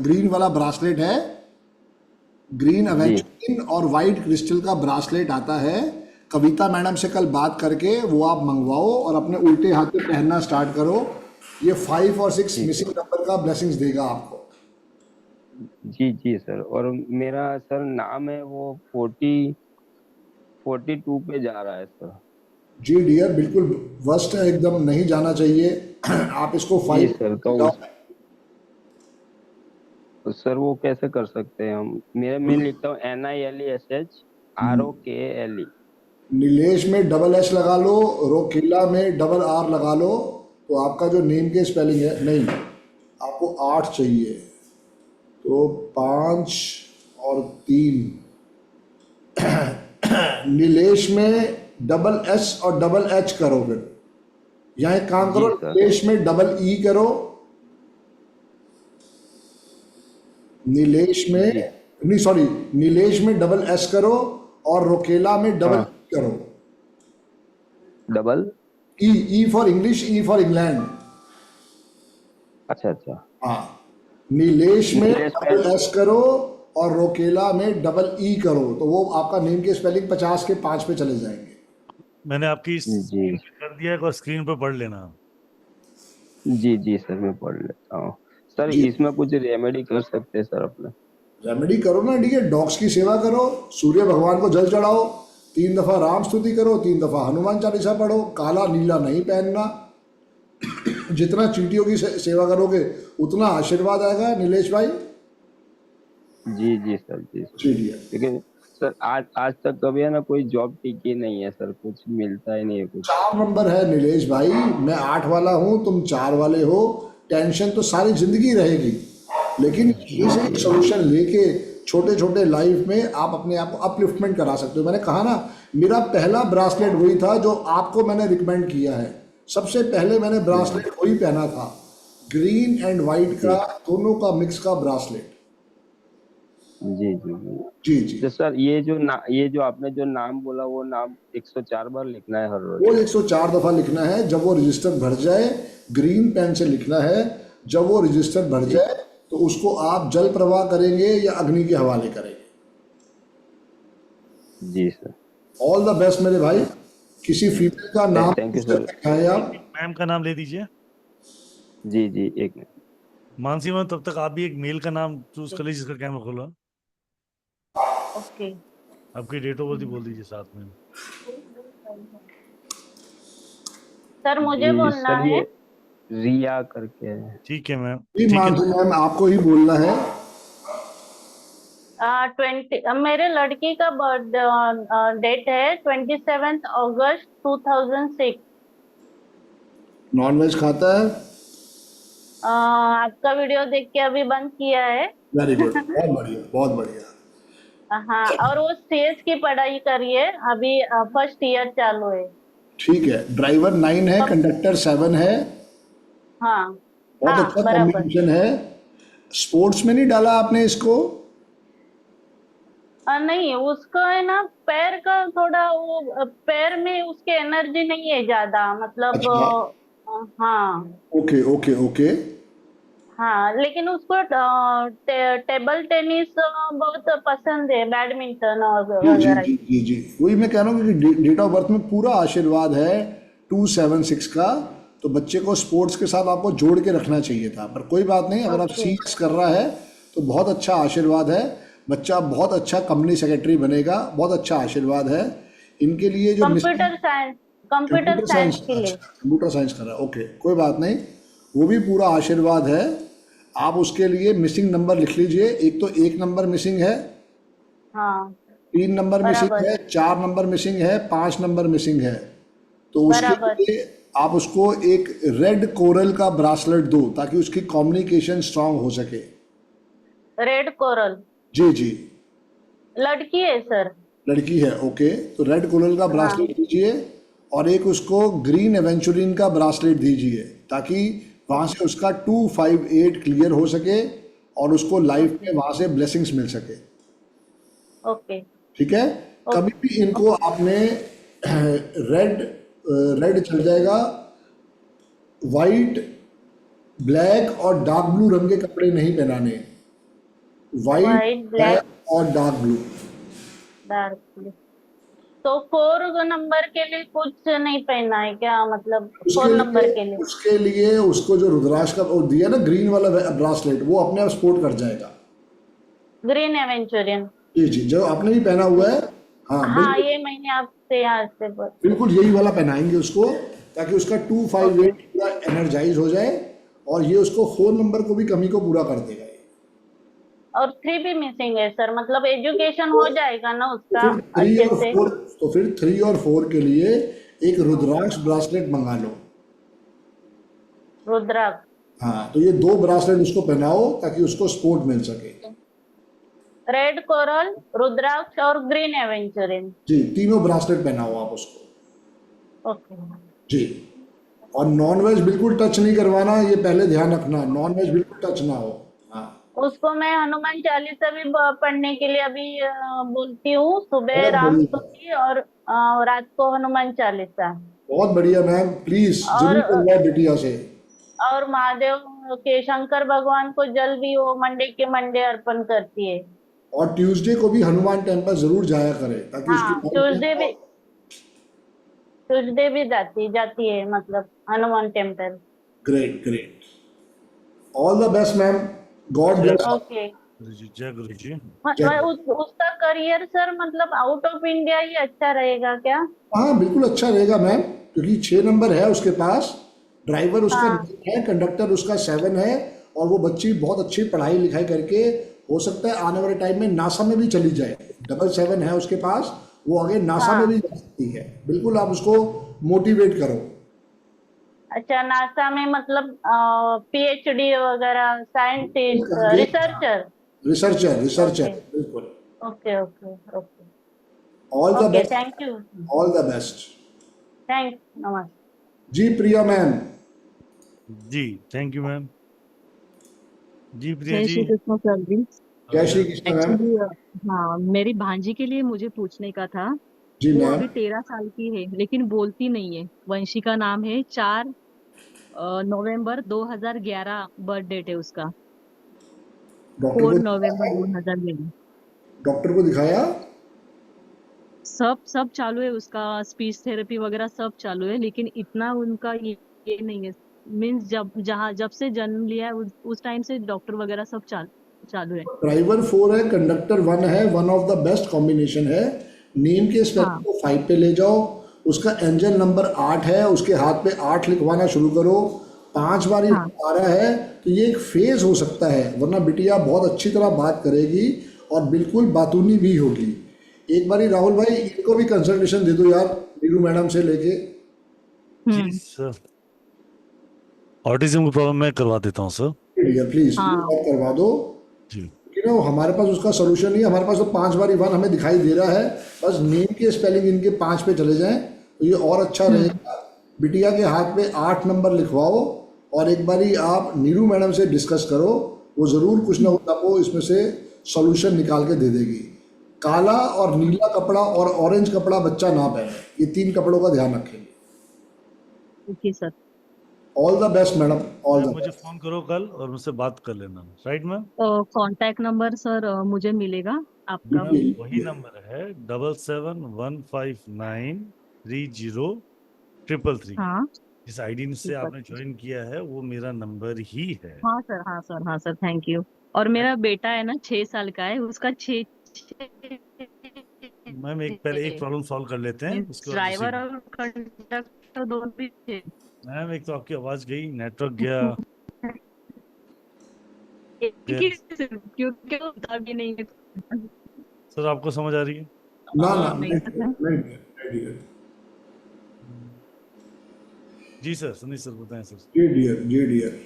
ग्रीन वाला ब्रासलेट है। ग्रीन एवेंचुरिन और वाइट क्रिस्टल का ब्रासलेट आता है। कविता मैडम से कल बात करके वो आप मंगवाओ और अपने उल्टे हाथ पे पहनना स्टार्ट करो। ये 5 और 6 मिसिंग नंबर का ब्लेसिंग्स देगा आपको। जी सर। और मेरा सर नाम है वो 42 पे जा रहा है सर। जी डियर, बिल्कुल वर्स्ट है, एकदम नहीं जाना चाहिए। आप इसको 5 सर। तो सर वो कैसे कर सकते हैं हम? मैं लिखता हूँ NILESH ROKLE। नीलेश में डबल एस लगा लो, रोकेला में डबल आर लगा लो, तो आपका जो नेम के स्पेलिंग है, नहीं आपको 8 चाहिए, तो 5 और 3। नीलेश में डबल एस और डबल एच करो। फिर यहाँ एक काम करो, नीलेश में डबल ई करो। नीलेश में डबल एस करो और रोकेला में डबल ई करो। Double E for English, E for England. अच्छा। हाँ, नीलेश में डबल एस करो और रोकेला में डबल ई करो, तो वो आपका नेम के स्पेलिंग 50 के 5 पे चले जाएंगे। मैंने आपकी कर दिया है, स्क्रीन पे पढ़ लेना। जी सर, मैं पढ़ लेता हूँ। सर जी इसमें कुछ रेमेडी कर सकते हैं सर अपने? रेमेडी करो ना, ठीक है, डॉग्स की सेवा करो, सूर्य भगवान को जल चढ़ाओ, 3 दफा राम स्तुति करो, 3 दफा हनुमान चालीसा पढ़ो, काला नीला नहीं पहनना। जितना चींटियों की सेवा करोगे उतना आशीर्वाद आएगा नीलेश भाई। जी जी सर, जी सर। चलिए, लेकिन सर आज तक कभी है ना कोई जॉब टिकी नहीं है सर, कुछ मिलता ही नहीं है कुछ। 4 नंबर है नीलेश भाई, मैं 8 वाला हूँ, तुम 4 वाले हो, टेंशन तो सारी जिंदगी रहेगी, लेकिन ये से एक सोल्यूशन लेके छोटे छोटे लाइफ में आप अपने आप को अपलिफ्टमेंट करा सकते हो। मैंने कहा ना, मेरा पहला ब्रासलेट वही था जो आपको मैंने रिकमेंड किया है। सबसे पहले मैंने ब्रासलेट वही पहना था, ग्रीन एंड वाइट का दोनों का मिक्स का ब्रासलेट। जी जी जी जी जी। तो सर ये जो आपने जो नाम बोला, वो नाम 104 बार लिखना है हर रोज? वो 104 दफा लिखना है। जब वो रजिस्टर भर जाए, ग्रीन पेन से लिखना है। जब वो रजिस्टर भर जाए तो उसको आप जल प्रवाह करेंगे या अग्नि के हवाले करेंगे। जी सर। ऑल द बेस्ट मेरे भाई। किसी फीमेल का नाम थैंक यू सर। है आप? मैम का नाम ले दीजिए। जी जी, एक मिनट। मानसी मैम, तब तक आप भी एक मेल का नाम चूज कर लीजिए जिसका कैमरा खोला। ओके। आपकी डेट ऑफ बर्थ बोल दीजिए साथ में। सर मुझे जी बोलना सर, है। ये रिया करके है। ठीक है मैम। जी ठीक है मानसी मैम, आपको ही बोलना है। 20 मेरे लड़की का डेट है 27 अगस्त 2006। नॉनवेज खाता है? आपका वीडियो देख के अभी बंद किया है। वेरी गुड, बहुत बढ़िया, बहुत बढ़िया। हाँ, और वो सीएस की पढ़ाई करी है, अभी फर्स्ट ईयर चालू है। ठीक है। ड्राइवर 9 है, कंडक्टर 7 है। हाँ बहुत हाँ, अच्छा बराबर। कॉम्बिनेशन है। स्पोर्ट्स में नहीं डाला आपने इसको? नहीं, उसका है ना पैर का थोड़ा वो पैर में उसके एनर्जी नहीं है ज्यादा, मतलब अच्छा, हाँ ओके ओके ओके। हाँ, लेकिन उसको टेबल टेनिस बहुत पसंद है, बैडमिंटन और जी जी वगैरह। जी जी जी, वही मैं कह रहा हूँ कि डेट ऑफ बर्थ में पूरा आशीर्वाद है 276 का। तो बच्चे को स्पोर्ट्स के साथ आपको जोड़ के रखना चाहिए था, पर कोई बात नहीं। अगर आप ओके। सीएस कर रहा है तो बहुत अच्छा आशीर्वाद है। बच्चा बहुत अच्छा कंपनी सेक्रेटरी बनेगा, बहुत अच्छा आशीर्वाद है। इनके लिए जो कंप्यूटर साइंस के लिए। कंप्यूटर साइंस कर रहा है, ओके, कोई बात नहीं, वो भी पूरा आशीर्वाद है। आप उसके लिए मिसिंग नंबर लिख लीजिए। एक तो 1 नंबर मिसिंग है, हाँ 3 नंबर मिसिंग बराबर है, 4 नंबर मिसिंग है, 5 नंबर मिसिंग है। तो उसके बराबर। लिए आप उसको एक रेड कोरल का ब्रासलेट दो ताकि उसकी कम्युनिकेशन स्ट्रांग हो सके। Red coral. जी जी। लड़की है सर। लड़की है, ओके, तो रेड कोरल का हाँ ब्रासलेट दीजिए। और एक उसको ग्रीन एवेंचुरिन का ब्रासलेट दीजिए ताकि वहाँ से उसका 258 क्लियर हो सके और उसको लाइफ में वहाँ से ब्लेसिंग्स मिल सके। ओके ठीक है। कभी भी इनको आपने रेड रेड चल जाएगा, वाइट, ब्लैक और डार्क ब्लू रंग के कपड़े नहीं पहनाने। वाइट, वाइट, ब्लैक ब्लैक, और डार्क ब्लू। Dark blue. तो 4 नंबर के लिए कुछ नहीं पहना है क्या, मतलब 4 नंबर के लिए? उसके लिए उसको जो रुद्राक्ष का वो दिया ना ग्रीन वाला ब्रासलेट, वो अपने आप सपोर्ट कर जाएगा। Green aventurine. जी जी, जो आपने भी पहना हुआ है। हाँ हाँ, बिल्कुल, ये मैंने आपसे यहाँ से बिल्कुल यही वाला पहनाएंगे उसको ताकि उसका 258 पूरा एनर्जाइज हो जाए और ये उसको 4 नंबर को भी कमी को पूरा कर देगा। और 3 भी मिसिंग है सर, मतलब एजुकेशन हो जाएगा ना उसका तो फिर 3 अच्छे और से? 4 तो फिर 3 और 4 के लिए एक रुद्राक्ष ब्रासलेट मंगा लो। रुद्राक्ष। हाँ, तो ये 2 ब्रासलेट उसको पहनाओ ताकि उसको सपोर्ट मिल सके। रेड कोरल, रुद्राक्ष और ग्रीन एवेंचुरिन। जी, तीनों ब्रासलेट पहनाओ आप उसको। ओके जी। और नॉनवेज बिल्कुल टच नहीं करवाना, ये पहले ध्यान रखना, नॉनवेज बिल्कुल टच ना हो। हाँ, उसको मैं हनुमान चालीसा भी पढ़ने के लिए अभी बोलती हूँ, सुबह बहुत राम बढ़िया, स्तुति और रात को हनुमान चालीसा। बहुत बढ़िया मैम, प्लीज और जरूर करवाए बिटिया से। और महादेव के शंकर भगवान को जल भी वो मंडे के मंडे अर्पण करती है। और ट्यूसडे को भी हनुमान टेम्पल जरूर जाया करे ताकि उसकी हाँ, ट्यूसडे भी जाती है, मतलब Hanuman temple. Great great. All the best ma'am, God bless. Okay. जय गुरु जी। उसका करियर सर मतलब आउट ऑफ इंडिया ही अच्छा रहेगा क्या? हाँ बिल्कुल अच्छा रहेगा मैम, क्योंकि 6 नंबर है उसके पास, ड्राइवर उसका हाँ 9 है, कंडक्टर उसका 7 है, और वो बच्ची बहुत अच्छी पढ़ाई लिखाई करके हो सकता है आने वाले टाइम में नासा में भी चली जाए। 7 है उसके पास, वो आगे नासा में हाँ। भी जा सकती है। बिल्कुल आप उसको मोटिवेट करो। अच्छा, नासा में मतलब पीएचडी वगैरह, साइंटिस्ट, करके रिसर्चर। रिसर्चर रिसर्चर ओके बिल्कुल। Okay okay okay all the okay. Best, thank you. All the best. Thanks. नमस्ते। जी प्रिया मैम। जी थैंक यू मैम। जी प्रिया जय जी। श्री कृष्ण सर जी। जय श्री कृष्ण मैम। एक्चुअली हाँ, मेरी भांजी के लिए मुझे पूछने का था। जी वो मैम। अभी 13 साल की है लेकिन बोलती नहीं है। वंशिका नाम है, 4 नवंबर 2011 बर्थ डेट है उसका। डॉक्टर 4 को नवंबर 2011। डॉक्टर को दिखाया? सब चालू है उसका, स्पीच थेरेपी वगैरह सब चालू है, लेकिन इतना उनका ये नहीं है। मीन्स जब से जन्म लिया है उस टाइम से डॉक्टर वगैरह सब चालू है। ड्राइवर 4 है, कंडक्टर 1 है, one of the best combination है। नेम के स्पेलिंग हाँ को 5 पे ले जाओ। उसका एंजल नंबर 8 है, उसके हाथ पे 8 लिखवाना शुरू करो। 5 बार ये हाँ आ रहा है तो ये एक फेज हो सकता है, वरना बिटिया बहुत अच्छी तरह बात करेगी और बिल्कुल बातूनी भी होगी। एक बारी राहुल भाई इनको भी कंसल्टेशन दे दो यार, नीरू मैडम से लेके। जी सर, ऑटिज्म की प्रॉब्लम मैं करवा देता हूँ सर। भैया प्लीज हाँ आप करवा दो, जी कि ना हमारे पास उसका सोल्यूशन नहीं है। हमारे पास तो 5 बारी 1 हमें दिखाई दे रहा है, बस नेम के स्पेलिंग इनके 5 पे चले जाएं तो ये और अच्छा रहेगा। बिटिया के हाथ पे 8 नंबर लिखवाओ और एक बारी आप नीरू मैडम से डिस्कस करो, वो ज़रूर कुछ ना कुछ आपको इसमें से सॉल्यूशन निकाल के दे देगी। काला और नीला कपड़ा और ऑरेंज कपड़ा बच्चा ना पहने, ये 3 कपड़ों का ध्यान रखेंगे। Okay sir. All the best madam, all the मुझे बेस्ट। फोन करो कल और मुझसे बात कर लेना, right ma'am? Contact number sir मुझे मिलेगा आपका? मैम वही नंबर है 7715930333। हाँ जिस आईडी से ठीक आपने ज्वाइन किया है वो मेरा नंबर ही है। हाँ सर, हाँ सर, हाँ सर, थैंक यू। और मेरा बेटा है ना 6 साल का है, उसका 6 मैम पहले एक प्रॉब्लम सॉल्व कर लेते हैं, उसके बाद दूसरी। ड्राइवर और कंडक्टर दोनों भी थे। मैम एक तो आपकी आवाज गई, नेटवर्क गया। क्योंकि होता भी नहीं है। सर आपको समझ आ रही है? ना ना नहीं सर। नहीं। जी सर, सुनील सर बताएं सर। जी डियर, जी डियर।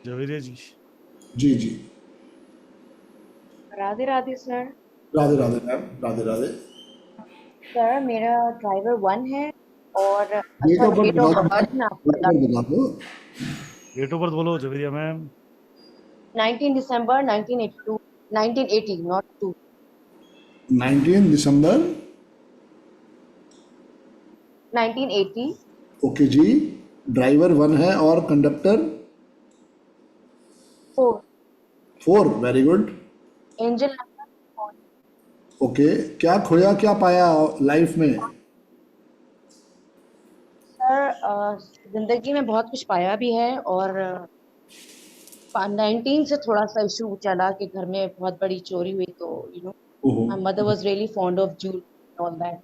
जवेरिया जी। जी जी। Radhe Radhe sir. Radhe Radhe ma'am, Radhe Radhe. Sir मेरा ड्राइवर 1 है और date sir of birth date of बता बर्थ मैं आपको बता दो। डेट ऑफ बर्थ बोलो जवेरिया मैम। 19 दिसंबर 1982, 1980 नॉट 2। 19 दिसंबर 1980। ओके जी। ड्राइवर 1 है और conductor 4। Very good. Angel number 4। Okay, क्या खोया क्या पाया लाइफ में? सर जिंदगी में बहुत कुछ पाया भी है और 19 से थोड़ा सा इशू चला कि घर में बहुत बड़ी चोरी हुई, तो my mother was really fond of jewellery all that,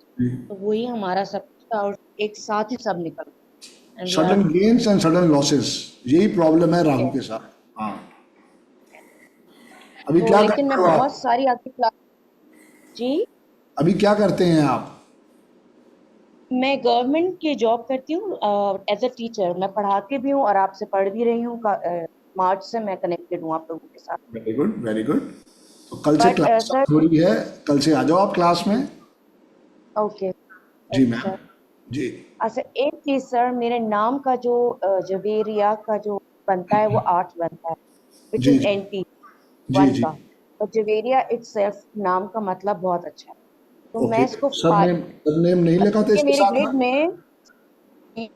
तो वही हमारा सब था और एक साथ ही सब निकल गया। Sudden gains and sudden losses, यही प्रॉब्लम है राहु के साथ। हाँ, अभी क्या लेकिन करते मैं हो आप? बहुत सारी आपकी क्लास। जी अभी क्या करते हैं आप? मैं गवर्नमेंट की जॉब करती हूँ एज अ टीचर। मैं पढ़ाती भी हूँ और आपसे पढ़ भी रही हूँ। मार्च से मैं कनेक्टेड हूँ आप लोगों के साथ। Very good, very good. तो कल से क्लास सर हो रही है, कल से आ जाओ आप क्लास में। ओके जी मैम, जी। अच्छा एक चीज सर, मेरे नाम का जो जवेरिया का जो बनता है वो 8 बनता है, विच जी इज जी NT जी 1 जी। का। और जवेरिया इटसेल्फ नाम का मतलब बहुत अच्छा है, तो मैं ओके, इसको सरनेम नहीं लगाते इसके मेरी साथ ग्रिड में? में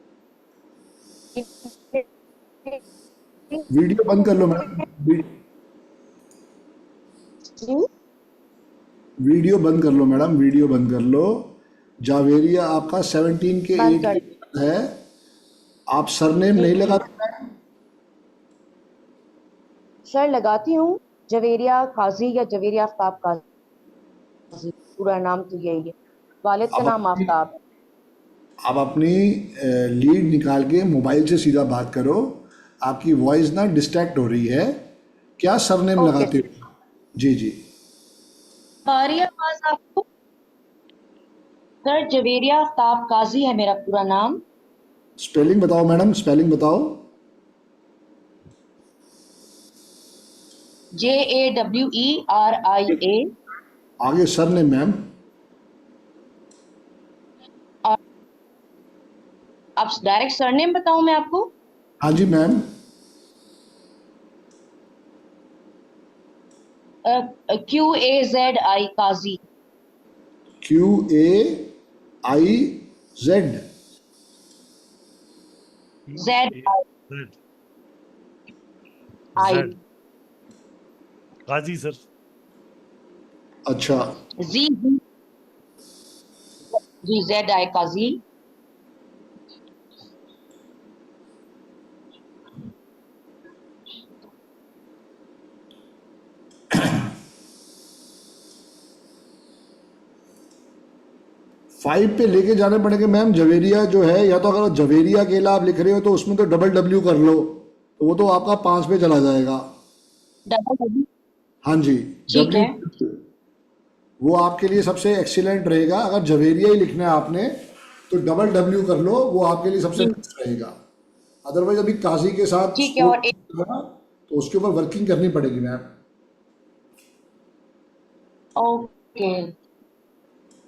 वीडियो बंद कर लो मैडम, वीडियो बंद कर लो मैडम, वीडियो बंद कर लो। जावेरिया आपका 17 के 8 है आप सरनेम नहीं लगाते? सर लगाती हूँ, जवेरिया काजी या जवेरिया आफ्ताब काजी, पूरा नाम तो यही है। वालिद का अब नाम अपनी आफ्ताब है। आप अपनी लीड निकाल के मोबाइल से सीधा बात करो, आपकी वॉइस ना डिस्ट्रैक्ट हो रही है। क्या सरनेम ओके लगाते हो? जी जी। आ रही है आवाज आपको? सर जवेरिया आफ्ताब काजी है मेरा पूरा नाम। स्पेलिंग बताओ मैडम, स्पेलिंग बताओ। JAWERIA। आगे सरनेम मैम। और अब डायरेक्ट सरनेम बताऊं मैं आपको? हाँ जी मैम। QAZI काजी। QAIZ। ZI। जेड काजी सर। अच्छा। जी ZI काजी। फाइव पे लेके जाने पड़ेंगे मैम। जवेरिया जो है, या तो अगर जवेरिया अकेला आप लिख रहे हो तो उसमें तो डबल W कर लो, तो वो तो आपका 5 पे चला जाएगा। डबल। हाँ जी, ठीक है। W वो आपके लिए सबसे एक्सीलेंट रहेगा। अगर जवेरिया ही लिखना है आपने तो डबल W कर लो, वो आपके लिए सबसे बेस्ट रहेगा। अदरवाइज अभी काजी के साथ ठीक है। और तो उसके ऊपर वर्किंग करनी पड़ेगी मैम। ओके,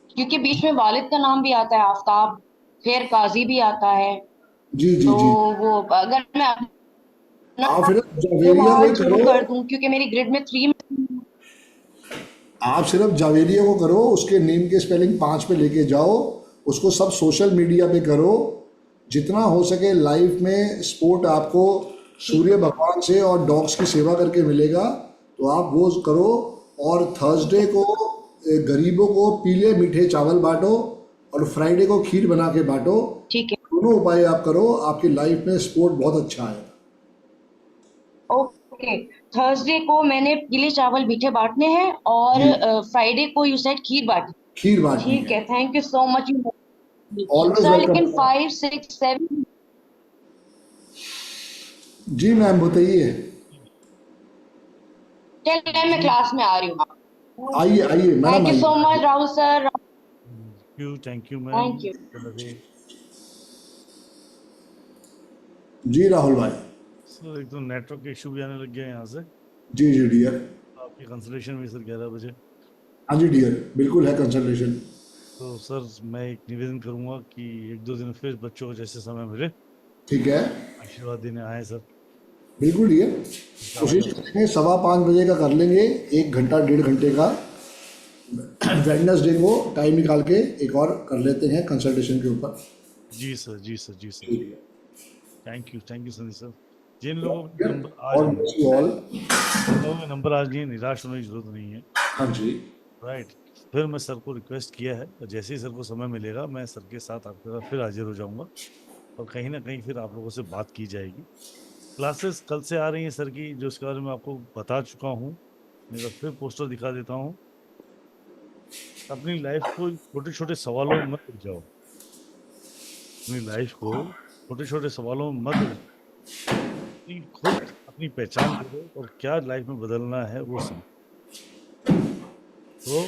क्योंकि बीच में वालिद का नाम भी आता है आफ्ताब, फिर काजी भी आता है। जी जी तो जी। वो अगर मैं आप फिर जवेरिया को ही शुरू करो। कर दूं, क्योंकि मेरी ग्रिड में 3 आप सिर्फ जावेरिया को करो, उसके नेम के स्पेलिंग 5 पे लेके जाओ, उसको सब सोशल मीडिया पे करो। जितना हो सके लाइफ में सपोर्ट आपको सूर्य भगवान से और डॉग्स की सेवा करके मिलेगा, तो आप वो करो। और थर्सडे को गरीबों को पीले मीठे चावल बांटो और फ्राइडे को खीर बना के बांटो। ठीक है। दोनों उपाय आप करो, आपकी लाइफ में सपोर्ट बहुत अच्छा आएगा। ओके, थर्सडे को मैंने पीले चावल मीठे बांटने हैं और जी, फ्राइडे को यू सेड खीर बांटनी। खीर बांटनी ठीक है। है, thank you so much. Always sir welcome. लेकिन 5, 6, 7 जी मैम बताइए। चलिए मैं क्लास में आ रही हूँ। आइए आइए मैडम, थैंक यू सो आइए। Much Rahul sir. Thank you ma'am. Thank you. जी राहुल भाई। सर एक तो नेटवर्क इशू भी आने लग गया है यहाँ से। जी जी डियर। आपकी कंसल्टेशन भी सर 11 बजे। हाँ जी डियर, बिल्कुल है कंसल्टेशन। तो सर मैं एक निवेदन करूंगा कि 1-2 दिन फिर बच्चों को जैसे समय मिले ठीक है, आशीर्वाद देने आए सर। बिल्कुल डियर। कोशिश करेंगे 5:15 बजे का कर लेंगे, 1 घंटा 1.5 घंटे का। वेडनेसडे को टाइम निकाल के एक और कर लेते हैं कंसल्टेशन के ऊपर। जी सर जी सर जी sir. Thank you Sandeep sir. जिन लोगों के नंबर आज और नहीं यू ऑल। जिन लोगों के नंबर आज नहीं है, निराश होने की जरूरत नहीं है। हाँ जी। राइट। फिर मैं सर को रिक्वेस्ट किया है, और जैसे ही सर को समय मिलेगा मैं सर के साथ आपके साथ फिर हाजिर हो जाऊंगा, और कहीं ना कहीं फिर आप लोगों से बात की जाएगी। क्लासेस कल से आ रही हैं सर की, जो इसके बारे में आपको बता चुका हूँ। मेरा फिर पोस्टर दिखा देता हूँ। अपनी लाइफ को छोटे छोटे सवालों में मत उलझाओ। अपनी लाइफ को छोटे छोटे सवालों में मत उलझाओ। खुद अपनी पहचान करो और क्या लाइफ में बदलना है वो समझो। तो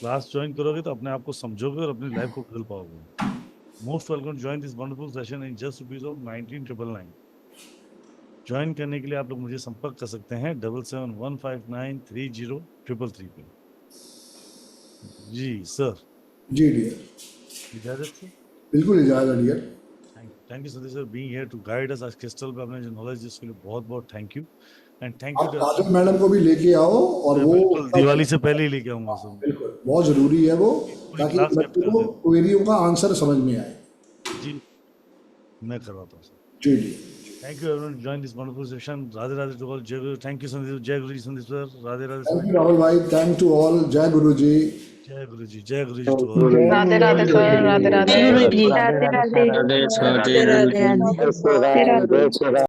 क्लास ज्वाइन करोगे तो अपने आप को समझोगे और अपनी लाइफ को बदल पाओगे। Most welcome join this wonderful session in just ₹19,999। Join करने के लिए आप लोग मुझे संपर्क कर सकते हैं 7715930333 पे। जी सर। जी डियर। इजाजत सर। बिल्कुल इजाजत dear. Thank you sir being here to guide us. आज क्रिस्टल पे आपने जो नॉलेज दी उसके लिए बहुत बहुत thank you. And thank you आप काजल मैडम को भी लेके आओ, और वो बिल्कुल दिवाली से पहले ही लेके आऊंगा सर। बिल्कुल बहुत जरूरी है वो, ताकि क्लास बच्चों को क्वेरियों का आंसर समझ में आए। जी मैं करवाता हूँ सर। जी जी। Thank you everyone join this wonderful session. Radhe Radhe to all. जय गुरु। Thank you Sandeep. जय गुरु जी Sandeep sir. Radhe Radhe. Thank you Rahul भाई। Thank to all. जय गुरु जी। जय गुरु जी, जय गुरु जी to all. Radhe Radhe sir, Radhe Radhe. Radhe Radhe Radhe Radhe Radhe Radhe.